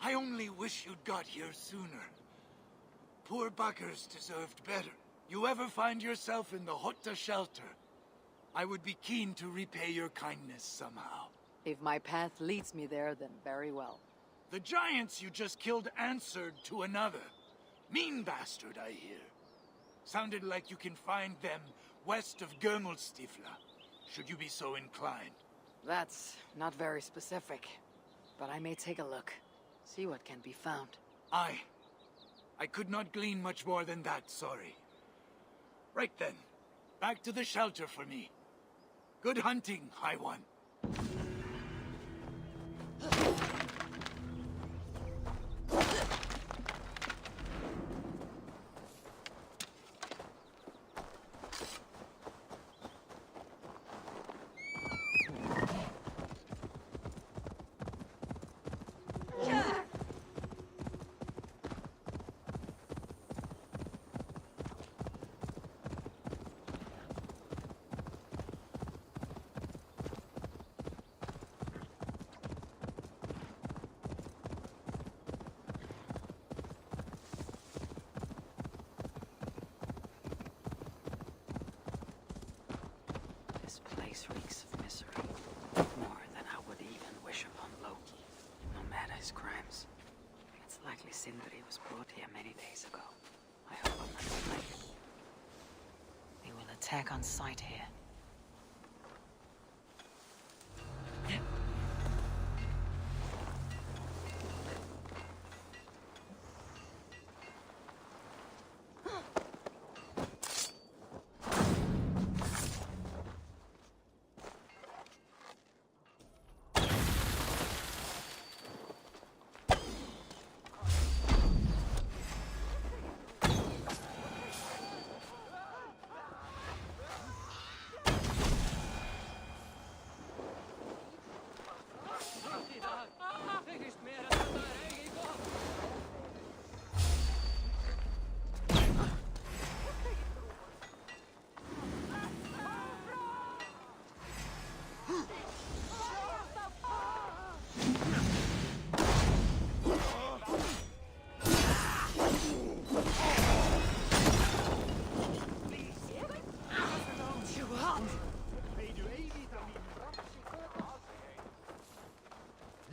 I only wish you'd got here sooner. Poor buggers deserved better. You ever find yourself in the Hutta shelter, I would be keen to repay your kindness somehow. If my path leads me there, then very well. The giants you just killed answered to another. Mean bastard, I hear. Sounded like you can find them west of Gömulstifla, should you be so inclined. That's not very specific, but I may take a look. See what can be found. I could not glean much more than that, sorry. Right then, back to the shelter for me. Good hunting, High One. This place reeks of misery. More than I would even wish upon Loki, no matter his crimes. It's likely Sindri was brought here many days ago. I hope I'm not mistaken. They will attack on sight here.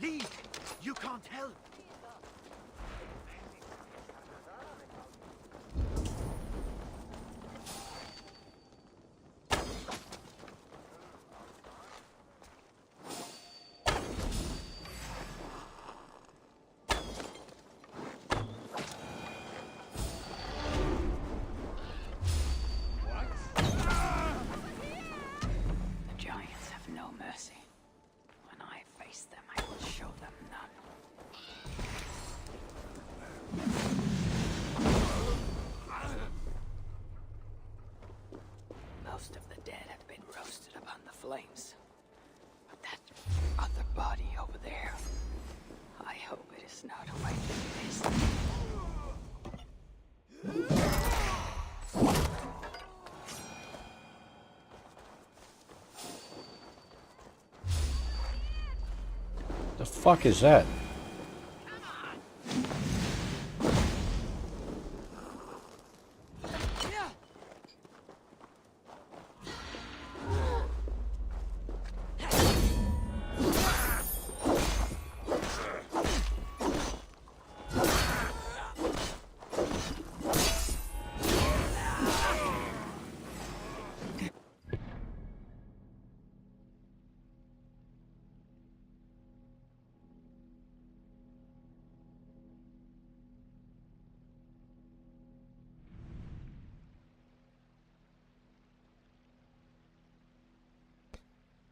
Leave! You can't help! The giants have no mercy. When I face them, I will show them none. Most of the dead have been roasted upon the flames. But that other body over there, I hope it is not waiting mist. The fuck is that?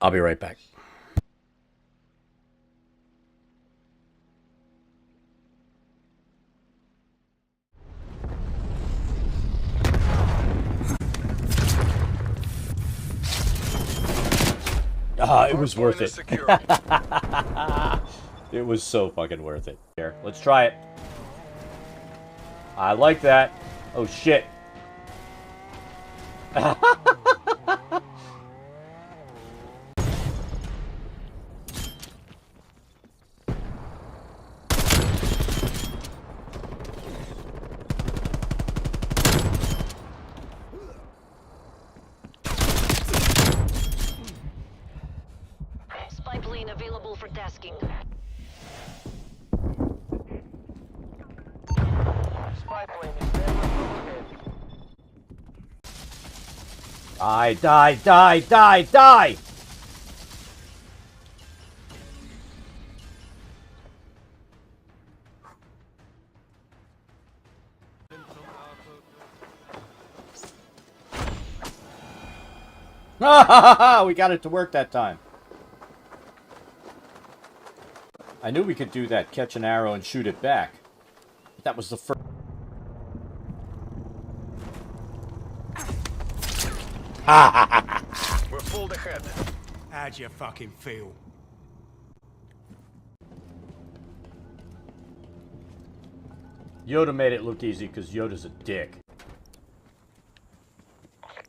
I'll be right back. It was worth it. It was so fucking worth it. Here, let's try it. I like that. Oh shit. Spy plane available for tasking. Spy plane is there. Die, die, die, die, die! We got it to work that time. I knew we could do that, catch an arrow and shoot it back. But that was the first... We're full ahead. How'd you fucking feel? Yoda made it look easy because Yoda's a dick.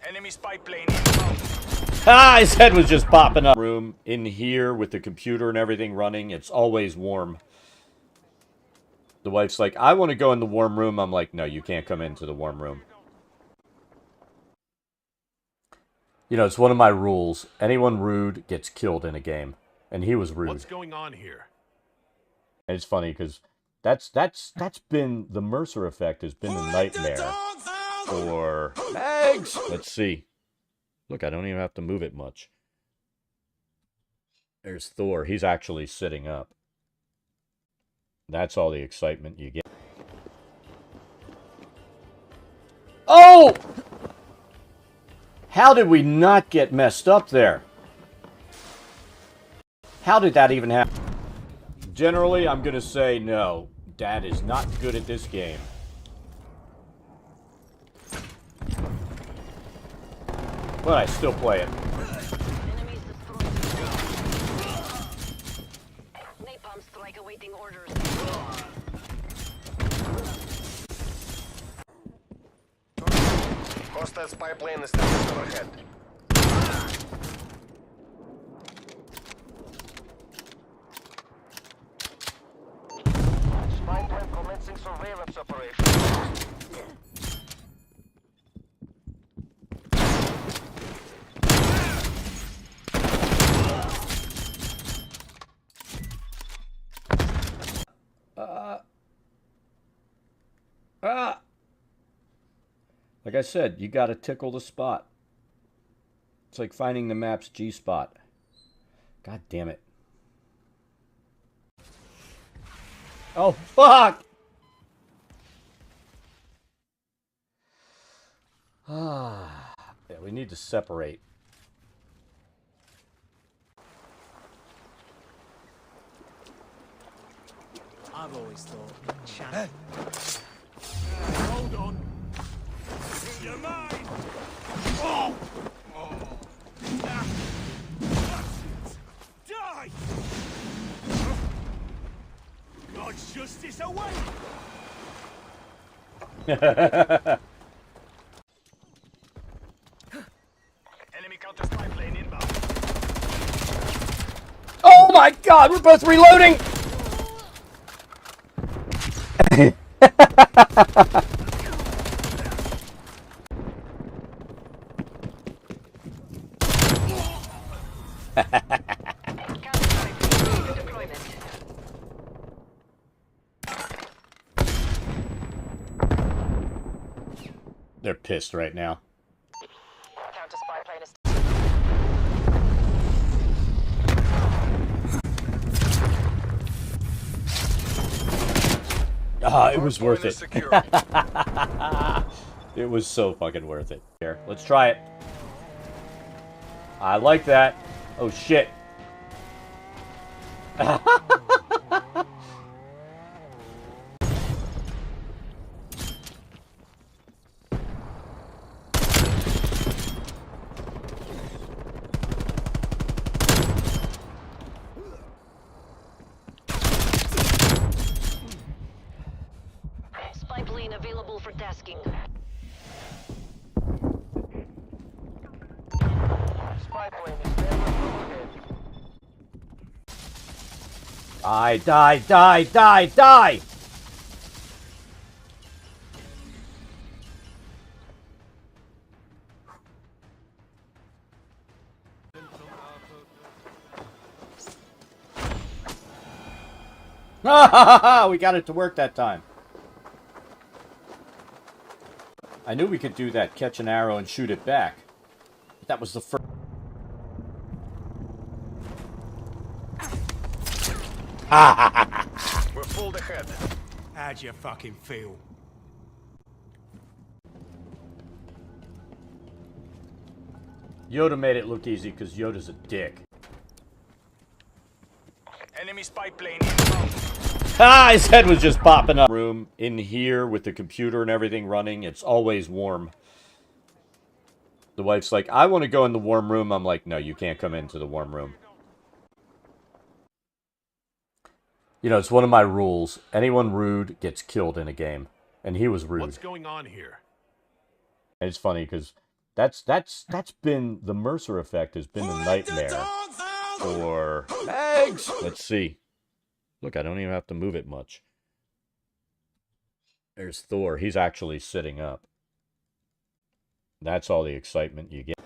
Enemy spy plane inbound. Ah, his head was just popping up. Room in here with the computer and everything running, it's always warm. The wife's like, I want to go in the warm room. I'm like, no, you can't come into the warm room. You know, it's one of my rules. Anyone rude gets killed in a game. And he was rude. What's going on here? And it's funny because that's been the Mercer effect has been a nightmare for Eggs. Let's see. Look, I don't even have to move it much. There's Thor. He's actually sitting up. That's all the excitement you get. Oh! How did we not get messed up there? How did that even happen? Generally, I'm going to say no. Dad is not good at this game. But I still play it. Napalm strike awaiting orders. Hostile spy plane is still overhead. Spy plane commencing surveillance operation. Like I said, you got to tickle the spot. It's like finding the map's G-spot. God damn it. Oh, fuck! Ah, yeah, we need to separate. I've always thought Chan. Hold on. You're mine! Oh! Ah. Die! God's justice away! Enemy counter spy plane inbound. Oh my god, we're both reloading! They're pissed right now. Counter spy plane is. Ah, it was worth it. It was so fucking worth it. Here, let's try it. I like that. Oh shit. Spy plane available for tasking. Spy plane is never overhead. Die, die, die, die, die! We got it to work that time. I knew we could do that, catch an arrow and shoot it back. That was the first. We're pulled ahead. How do you fucking feel? Yoda made it look easy because Yoda's a dick. Enemy spy plane. Ah, his head was just popping up. Room in here with the computer and everything running. It's always warm. The wife's like, I want to go in the warm room. I'm like, no, you can't come into the warm room. You know, it's one of my rules. Anyone rude gets killed in a game. And he was rude. What's going on here? And it's funny because that's been the Mercer effect has been the nightmare for eggs. Let's see. Look, I don't even have to move it much. There's Thor. He's actually sitting up. That's all the excitement you get.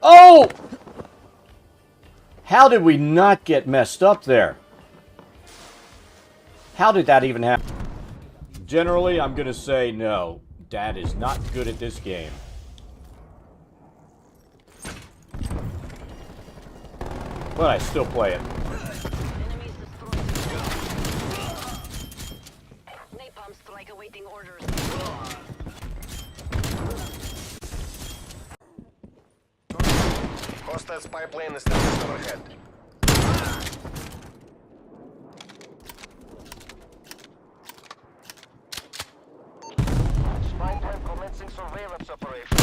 Oh! How did we not get messed up there? How did that even happen? Generally, I'm going to say no. Dad is not good at this game. But I still play it. Napalm strike awaiting orders. Hostile spy plane established overhead. Spy plane commencing surveillance operation.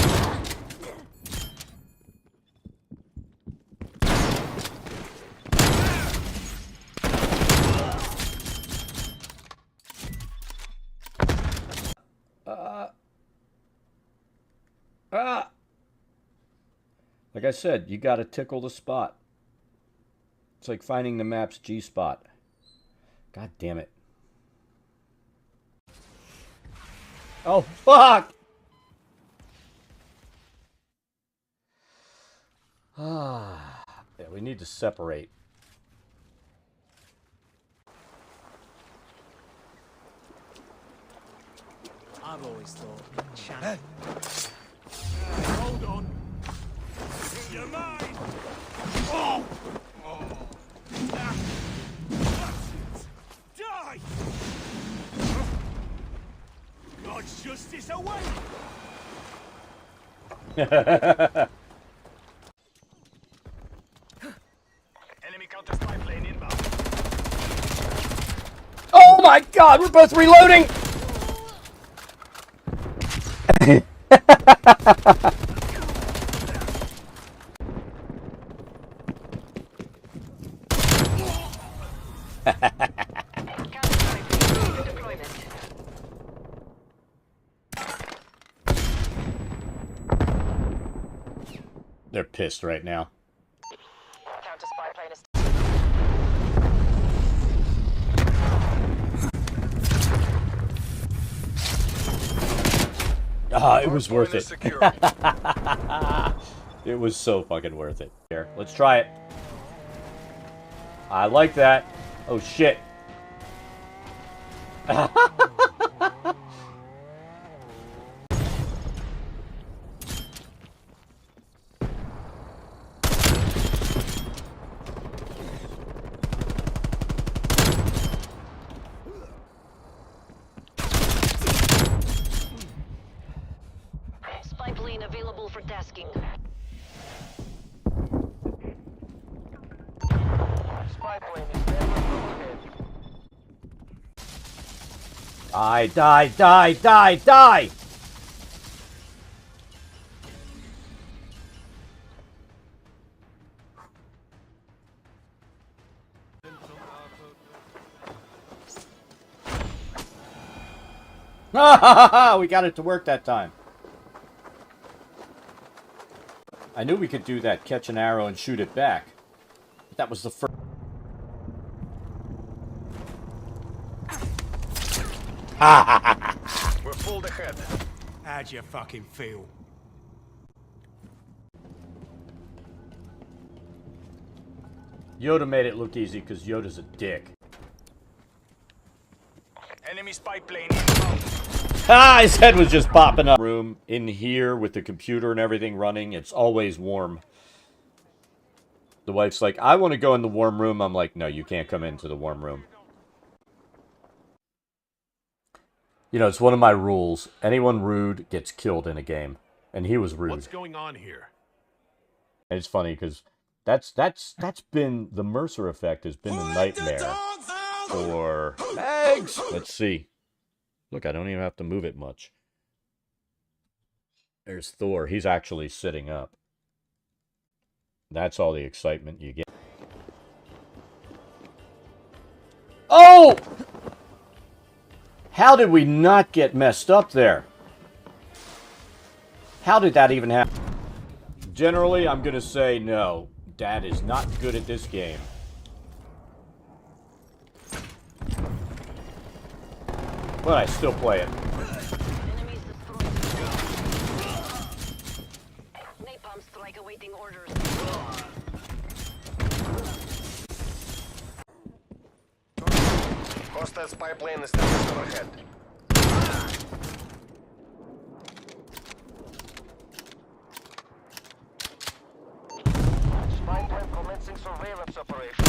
Like I said, you got to tickle the spot. It's like finding the map's G-spot. God damn it. Oh, fuck! Ah, yeah, we need to separate. I've always thought champion. Hold on. You're mine. Oh! Ah. Die! God's justice away! Enemy counter spy plane inbound. Oh my god, we're both reloading! They're pissed right now. Counter spy plane is. Ah, it was worth it. It was so fucking worth it. Here, let's try it. I like that. Oh shit. Spy plane available for tasking. Spy plane is never overhead. Die, die, die, die, die! We got it to work that time. I knew we could do that, catch an arrow and shoot it back. But that was the first. We're pulled ahead. How do you fucking feel? Yoda made it look easy because Yoda's a dick. Enemy spy plane inbound. His head was just popping up. Room in here with the computer and everything running. It's always warm. The wife's like, I want to go in the warm room. I'm like, no, you can't come into the warm room. You know, it's one of my rules. Anyone rude gets killed in a game. And he was rude. What's going on here? And it's funny because that's been the Mercer effect has been a nightmare for eggs. Let's see. Look, I don't even have to move it much. There's Thor. He's actually sitting up. That's all the excitement you get. Oh! How did we not get messed up there? How did that even happen? Generally, I'm going to say no. Dad is not good at this game. But I still play it. Napalm strike awaiting orders. Hostile spy plane established overhead. Spy plane commencing surveillance operation.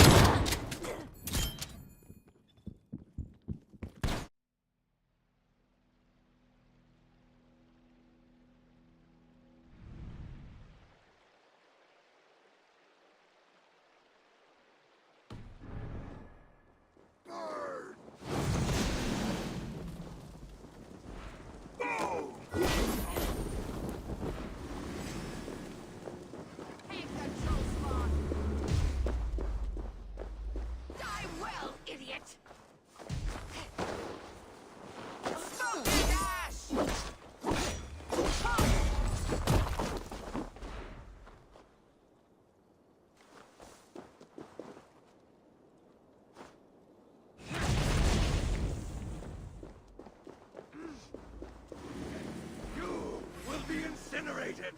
Die well, idiot! You will be incinerated!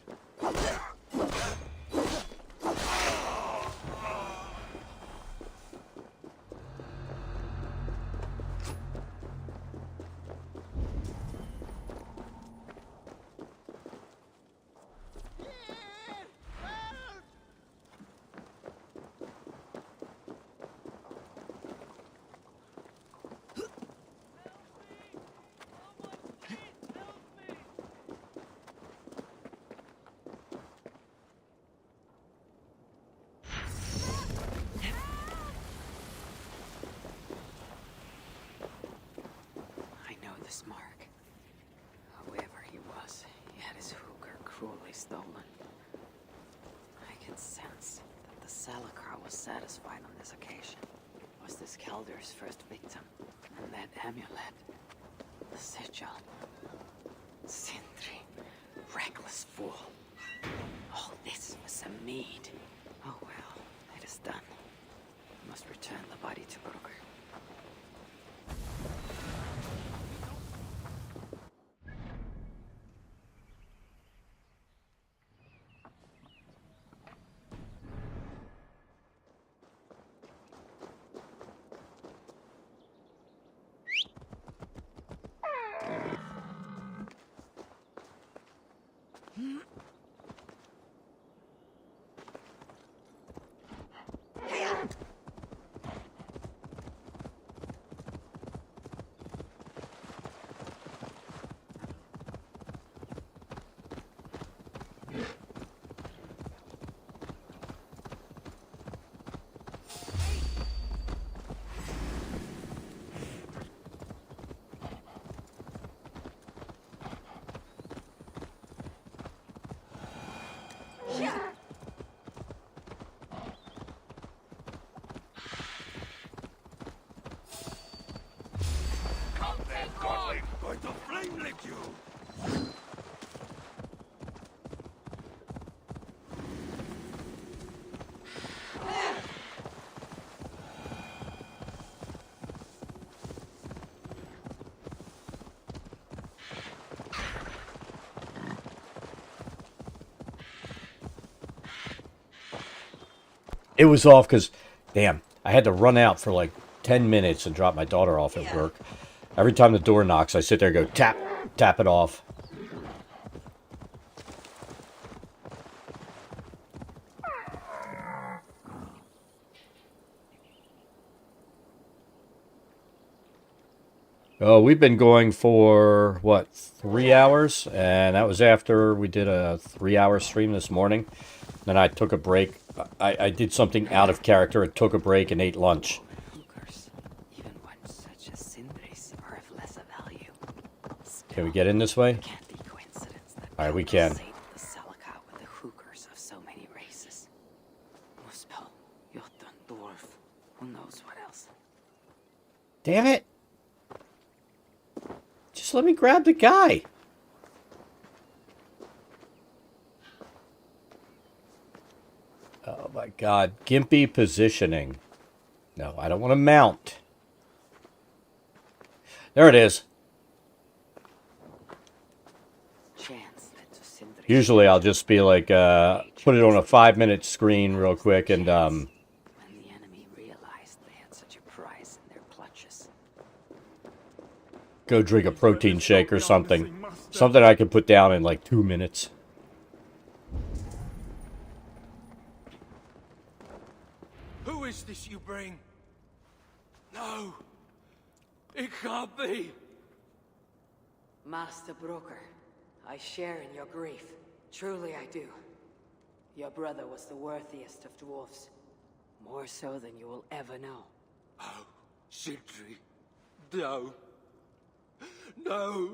I know this mark. Whoever he was, he had his hooker cruelly stolen. I can sense that the Salakar was satisfied on this occasion. Was this Kelder's first victim? And that amulet, the sigil. Sindri, reckless fool. All this was a mead. Oh well, it is done. I must return the body to Kruger. Going to flame lick you! It was off because, damn, I had to run out for like 10 minutes and drop my daughter off at work. Every time the door knocks, I sit there and go, tap, tap it off. Oh, we've been going for, what, 3 hours? And that was after we did a 3-hour stream this morning. Then I took a break. I did something out of character. I took a break and ate lunch. Even when such as Sindri's are of lesser value. Can we get in this way? Alright, we can. The Salaka with the hookers of so many races. Muspel, Jotun, Dwarf, who knows what else. Damn it! Just let me grab the guy. Oh my god. Gimpy positioning. No, I don't want to mount. There it is. Usually I'll just be like, put it on a 5-minute screen real quick and, When the enemy realized they had such a prize in their clutches. go drink a protein shake or something. Something I can put down in like 2 minutes. Who is this you bring? No, it can't be. Master Broker, I share in your grief. Truly I do. Your brother was the worthiest of dwarfs. More so than you will ever know. Oh, Sindri. No. No,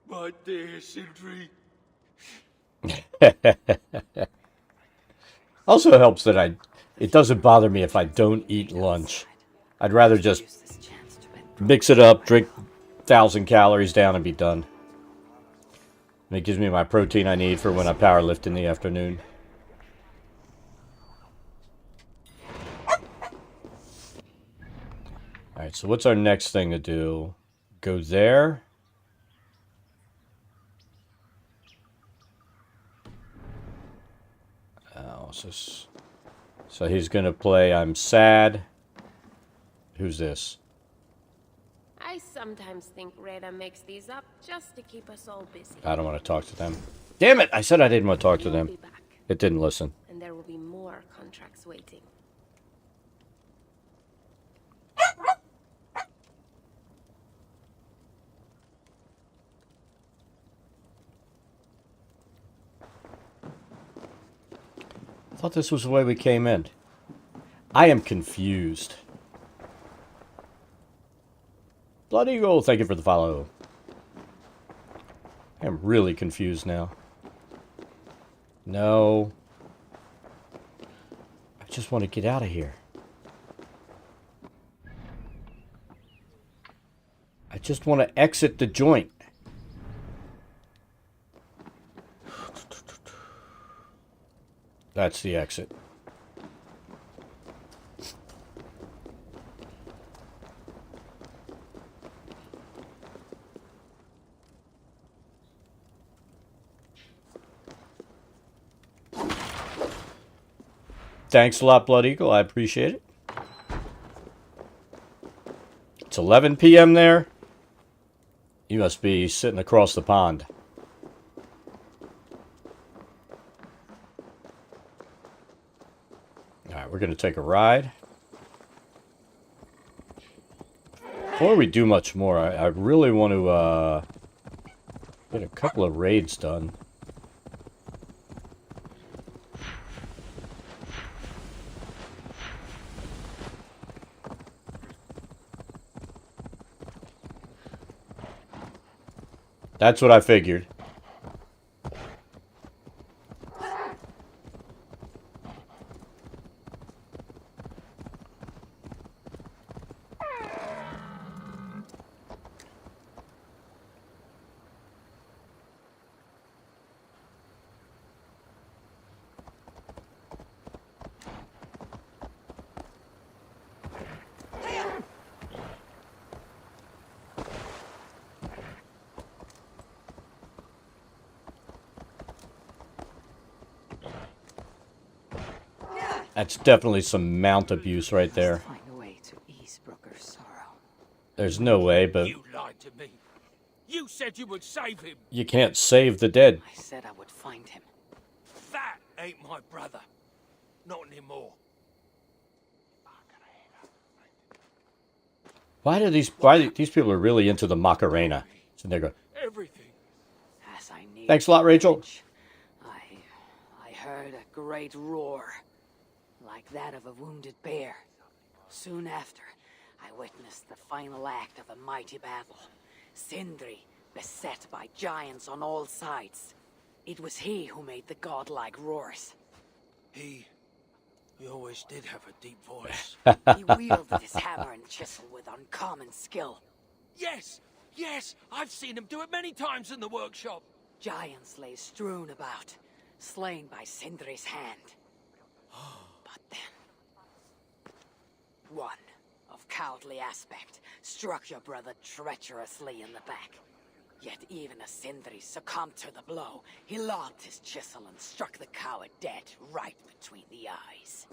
my dear Sindri. Also helps that it doesn't bother me if I don't eat lunch. I'd rather just mix it up, drink 1,000 calories down and be done. And it gives me my protein I need for when I power lift in the afternoon. Alright, so what's our next thing to do? Go there. Oh, so he's gonna play I'm Sad. Who's this? I sometimes think Reda makes these up just to keep us all busy. I don't want to talk to them. Damn it! I said I didn't want to talk to You'll them. be back. It didn't listen. And there will be more contracts waiting. I thought this was the way we came in. I am confused. Blood Eagle, thank you for the follow. I am really confused now. No. I just want to get out of here. I just want to exit the joint. That's the exit. Thanks a lot, Blood Eagle. I appreciate it. It's 11 p.m. there. You must be sitting across the pond. Alright, we're going to take a ride. Before we do much more, I really want to get a couple of raids done. That's what I figured. That's definitely some mount abuse right there. Find a way to ease Brooker's sorrow. There's no way, but You lied to me. You said you would save him. You can't save the dead. I said I would find him. That ain't my brother. Not anymore. Why these people are really into the Macarena? So they go, Everything. As I neared thanks a lot, Rachel. I heard a great roar, like that of a wounded bear. Soon after, I witnessed the final act of a mighty battle. Sindri, beset by giants on all sides. It was he who made the godlike roars. He always did have a deep voice. He wielded his hammer and chisel with uncommon skill. Yes, I've seen him do it many times in the workshop. Giants lay strewn about, slain by Sindri's hand. But then, one of cowardly aspect struck your brother treacherously in the back. Yet even as Sindri succumbed to the blow, he lobbed his chisel and struck the coward dead right between the eyes.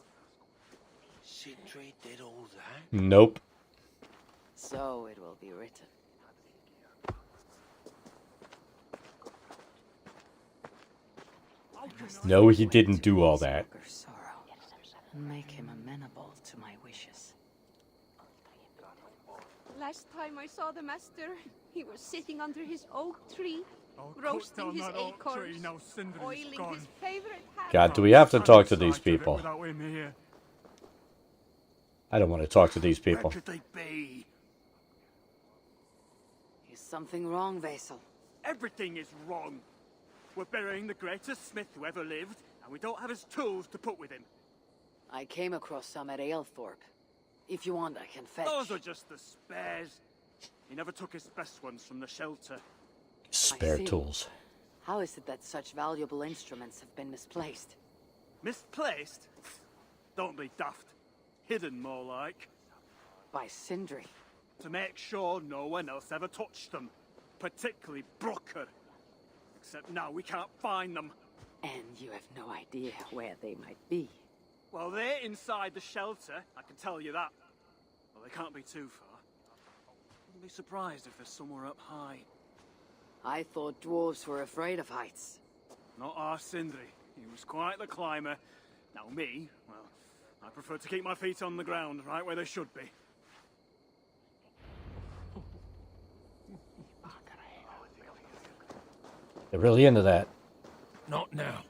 Sindri did all that? Nope. So it will be written. No, he didn't do all that. Sorrow, and make him amenable to my wishes. Last time I saw the master, he was sitting under his oak tree, I'll cut roasting down his that oak tree acorns, now Sindri's oiling gone. his favorite hat. God, do we have to talk to these Sight of it people? without him here. I don't want to talk to these people. Where could they be? Is something wrong, Vasil? Everything is wrong. We're burying the greatest smith who ever lived, and we don't have his tools to put with him. I came across some at Aylthorpe. If you want, I can fetch. Those are just the spares. He never took his best ones from the shelter. Spare I see. tools. How is it that such valuable instruments have been misplaced? Misplaced? Don't be daft. Hidden, more like. By Sindri. To make sure no one else ever touched them. Particularly Brooker. Except now we can't find them. And you have no idea where they might be. Well, they're inside the shelter, I can tell you that. Well, they can't be too far. Wouldn't be surprised if they're somewhere up high. I thought dwarves were afraid of heights. Not our Sindri. He was quite the climber. Now me, well, I prefer to keep my feet on the ground, right where they should be. They're really into that. Not now.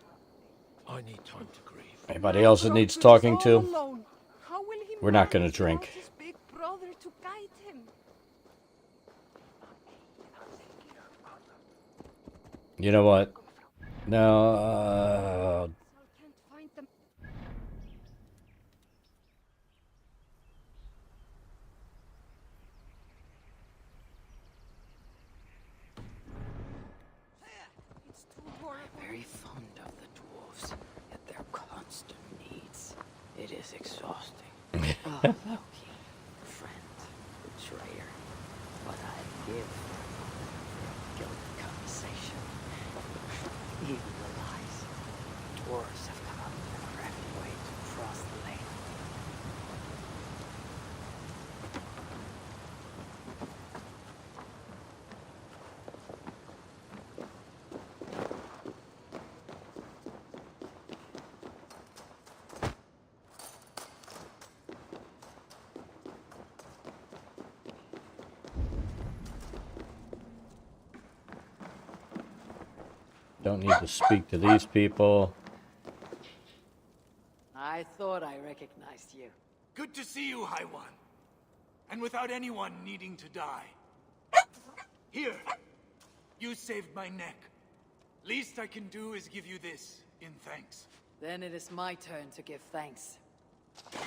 I need time to grieve. Anybody else that needs talking to? Alone. How will he We're not going to manage drink. without his big brother to guide him? You know what? No. Can't find them. It's too horrible. Very fond of the dwarves, yet their constant needs. It is exhausting. Oh, Loki, friend, betrayer, what I give for a guilty conversation. Even the lies. Dwarves have come up with a crafty way to cross the lane. Don't need to speak to these people. I thought I recognized you. Good to see you, High One. And without anyone needing to die. Here, you saved my neck. Least I can do is give you this in thanks. Then it is my turn to give thanks. How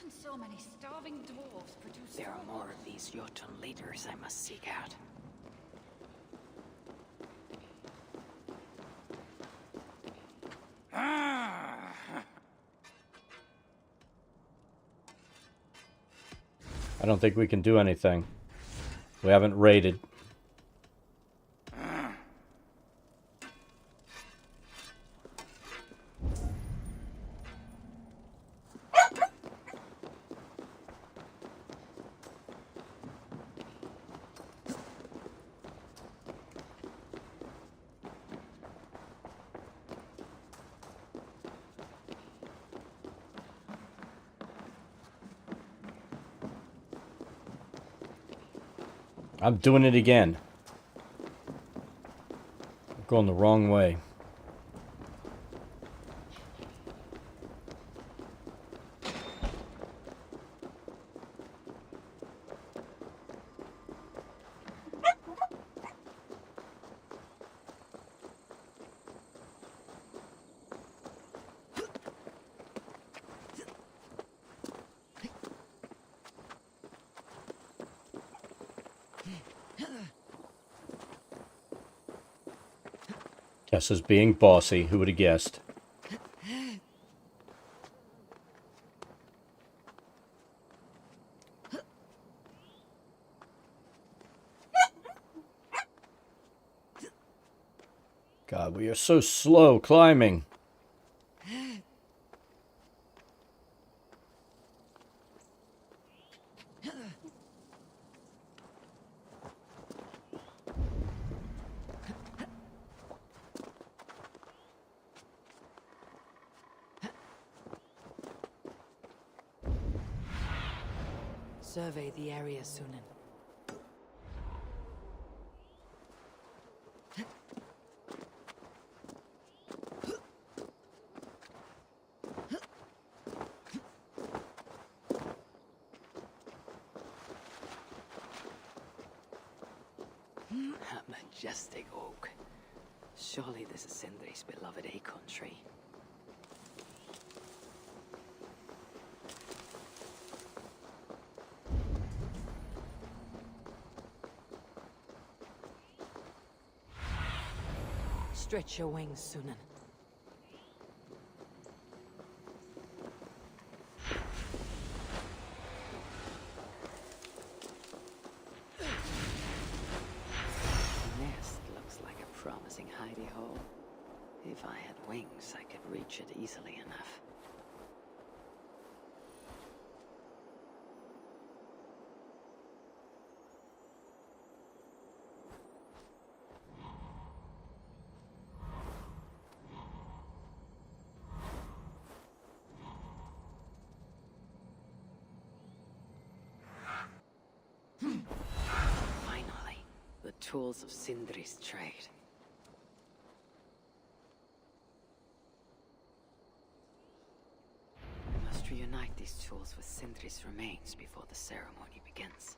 can so many starving dwarves produce There are so more much? of these Jotun leaders I must seek out. I don't think we can do anything. We haven't raided. I'm doing it again. I'm going the wrong way. Guess is being bossy. Who would have guessed? God, we are so slow climbing. Survey the area, Sunan. A majestic oak. Surely this is Sindri's beloved acorn tree. Stretch your wings, Sunan. The nest looks like a promising hidey hole. If I had wings, I could reach it easily enough. Finally, the tools of Sindri's trade. We must reunite these tools with Sindri's remains before the ceremony begins.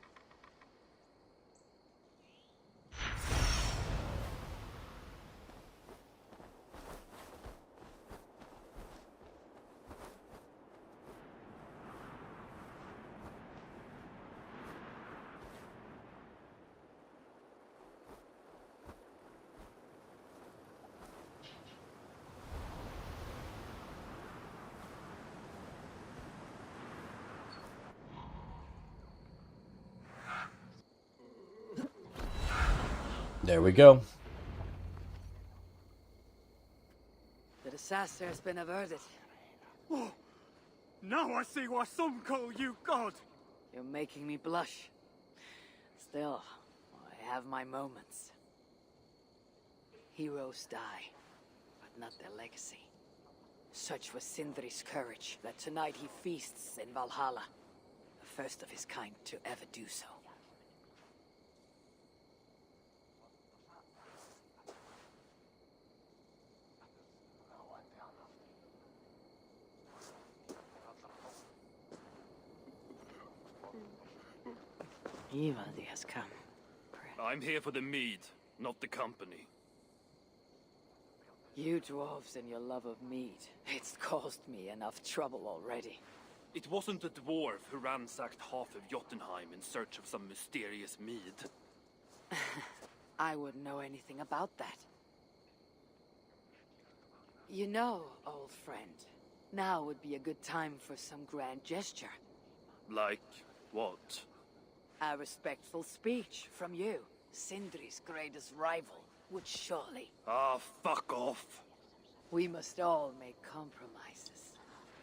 There we go. The disaster has been averted. Oh, now I see why some call you God. You're making me blush. Still, I have my moments. Heroes die, but not their legacy. Such was Sindri's courage that tonight he feasts in Valhalla. The first of his kind to ever do so. Ivaldi has come. I'm here for the mead, not the company. You dwarves and your love of mead. It's caused me enough trouble already. It wasn't a dwarf who ransacked half of Jotunheim in search of some mysterious mead. I wouldn't know anything about that. You know, old friend, now would be a good time for some grand gesture. Like what? A respectful speech from you, Sindri's greatest rival, would surely. Ah, fuck off. We must all make compromises.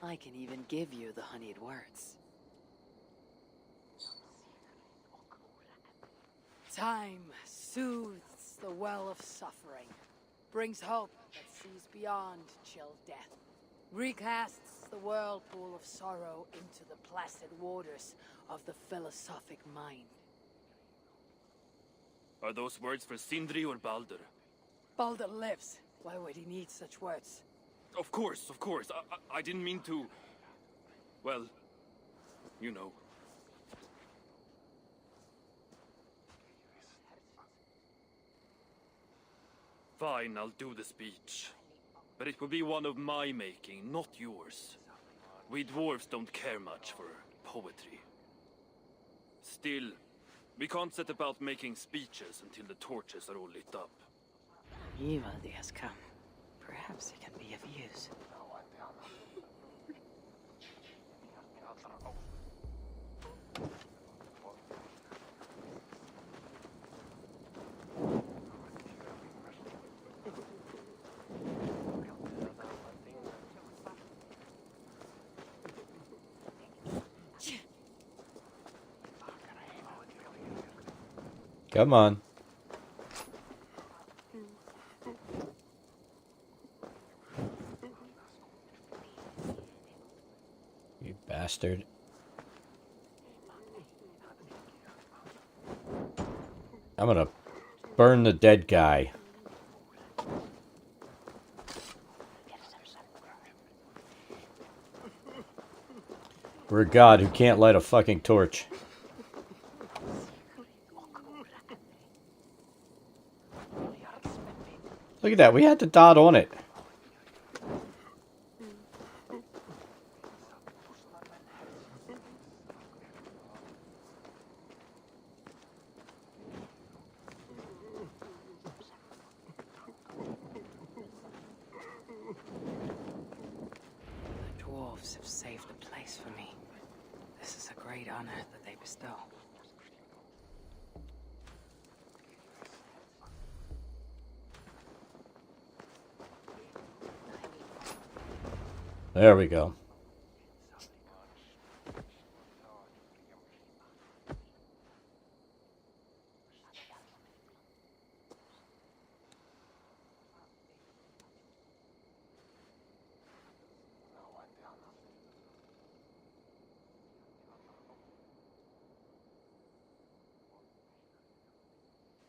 I can even give you the honeyed words. Time soothes the well of suffering, brings hope that sees beyond chill death, recasts the whirlpool of sorrow into the placid waters of the philosophic mind. Are those words for Sindri or Baldur? Baldur lives. Why would he need such words? Of course, of course. I didn't mean to... Well, you know. Fine, I'll do the speech. But it will be one of my making, not yours. We dwarves don't care much for poetry. Still, we can't set about making speeches until the torches are all lit up. Ivaldi has come. Perhaps he can be of use. Come on. You bastard. I'm gonna burn the dead guy. We're a god who can't light a fucking torch. Look at that, we had the dot on it. The dwarves have saved the place for me. This is a great honor that they bestow. There we go.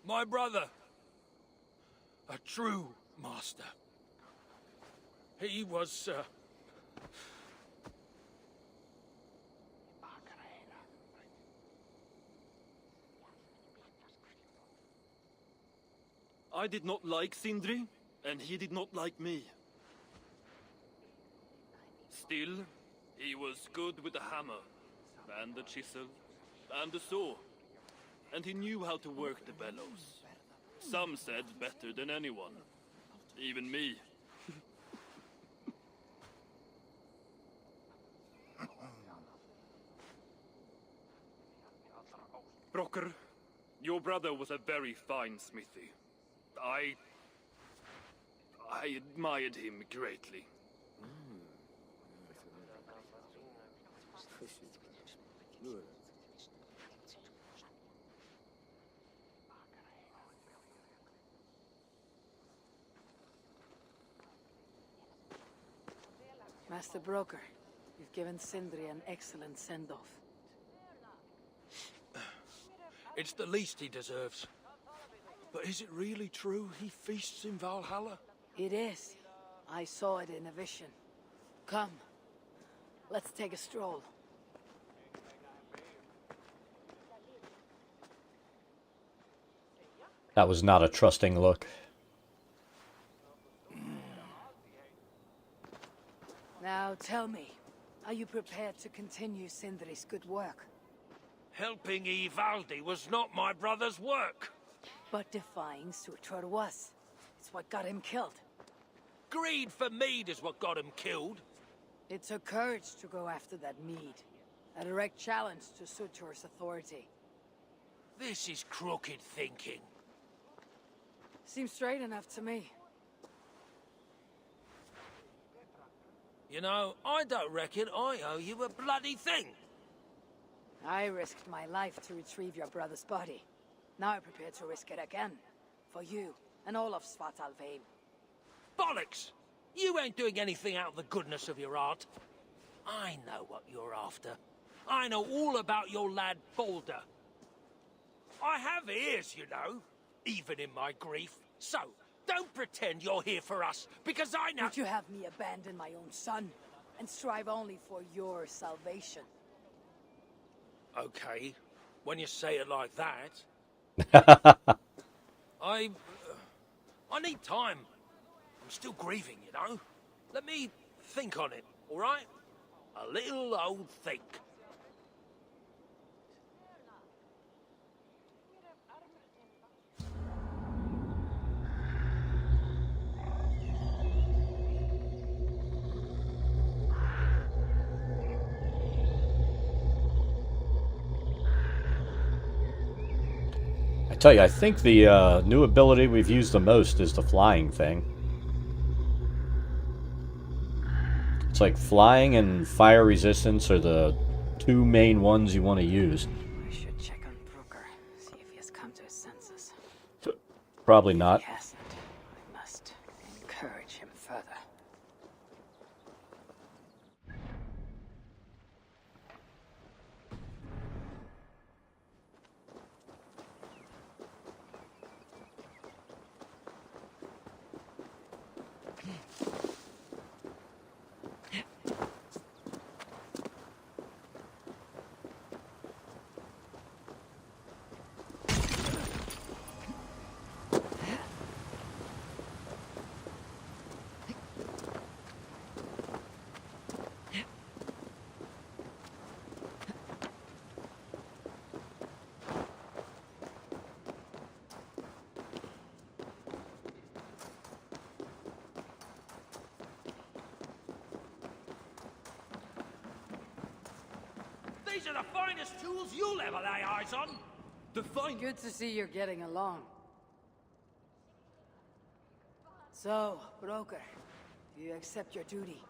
My brother. A true master. He was, I did not like Sindri, and he did not like me. Still, he was good with the hammer, and the chisel, and the saw. And he knew how to work the bellows. Some said better than anyone. Even me. Brocker, your brother was a very fine smithy. I admired him greatly. Master Broker, you've given Sindri an excellent send-off. It's the least he deserves. But is it really true he feasts in Valhalla? It is. I saw it in a vision. Come, let's take a stroll. That was not a trusting look. Now tell me, are you prepared to continue Sindri's good work? Helping Ivaldi was not my brother's work. But defying Surtur was. It's what got him killed. Greed for mead is what got him killed. It took courage to go after that mead. A direct challenge to Surtur's authority. This is crooked thinking. Seems straight enough to me. You know, I don't reckon I owe you a bloody thing. I risked my life to retrieve your brother's body. Now I'm prepared to risk it again. For you, and all of Svartalfheim. Bollocks! You ain't doing anything out of the goodness of your heart. I know what you're after. I know all about your lad Baldur. I have ears, you know. even in my grief. So, don't pretend you're here for us, because I know— Would you have me abandon my own son and strive only for your salvation? Okay, when you say it like that. I need time. I'm still grieving, you know? Let me think on it, all right? A little old think. I tell you, I think the new ability we've used the most is the flying thing. It's like flying and fire resistance are the two main ones you want to use. I should check on Brooker, see if he has come to his senses. Probably not. If he hasn't, I must encourage him further. These are the finest tools you'll ever lay eyes on. Good to see you're getting along. So, Broker, do you accept your duty?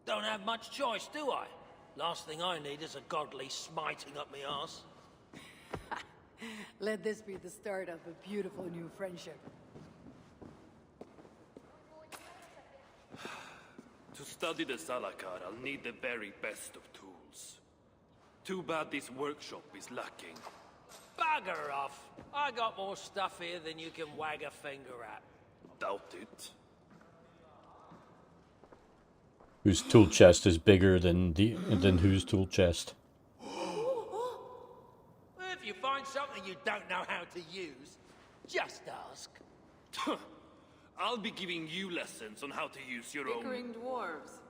Don't have much choice, do I? Last thing I need is a godly smiting up me arse. Let this be the start of a beautiful new friendship. To study the Salakar, I'll need the very best of tools. Too bad this workshop is lacking. Bugger off! I got more stuff here than you can wag a finger at. Doubt it. Whose tool chest is bigger than whose tool chest? If you find something you don't know how to use, just ask. I'll be giving you lessons on how to use your own... Bickering dwarves.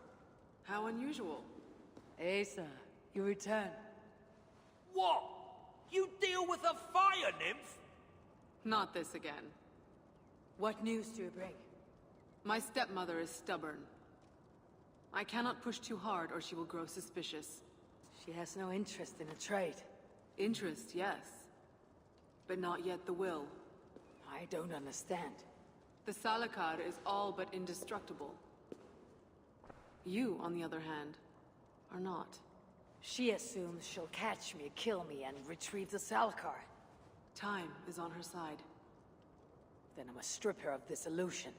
How unusual. Asa, you return. What? You deal with a fire nymph? Not this again. What news do you bring? My stepmother is stubborn. I cannot push too hard or she will grow suspicious. She has no interest in a trade. Interest, yes. But not yet the will. I don't understand. The Salakar is all but indestructible. You, on the other hand, are not. She assumes she'll catch me, kill me, and retrieve the Salakar. Time is on her side. Then I must strip her of this illusion.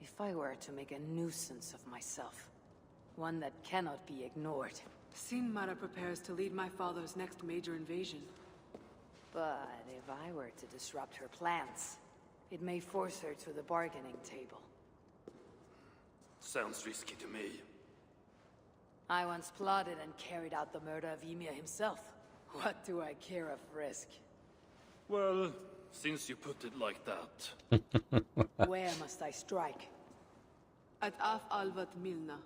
If I were to make a nuisance of myself, one that cannot be ignored. Sinmara prepares to lead my father's next major invasion. But if I were to disrupt her plans, it may force her to the bargaining table. Sounds risky to me. I once plotted and carried out the murder of Ymir himself. What do I care of risk? Well, since you put it like that... Where must I strike? At Af Alvat Milna,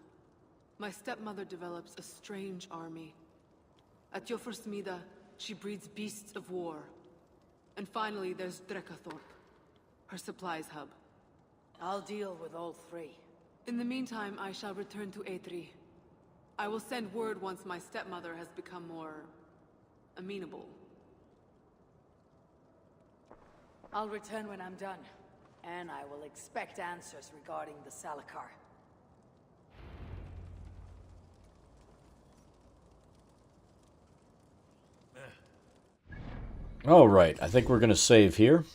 my stepmother develops a strange army. At Jofursmida, she breeds beasts of war. And finally, there's Drekathorp, her supplies hub. I'll deal with all three. In the meantime, I shall return to Aetri. I will send word once my stepmother has become more... amenable. I'll return when I'm done. And I will expect answers regarding the Salakar. All right, I think we're going to save here.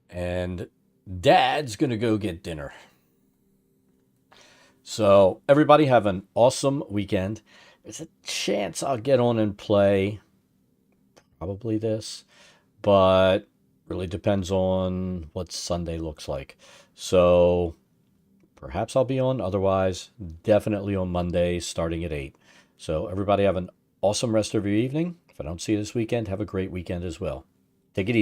And Dad's going to go get dinner. So everybody have an awesome weekend. There's a chance I'll get on and play probably this, but really depends on what Sunday looks like. So perhaps I'll be on, otherwise definitely on Monday starting at 8. So everybody have an awesome rest of your evening. If I don't see you this weekend, have a great weekend as well. Take it easy.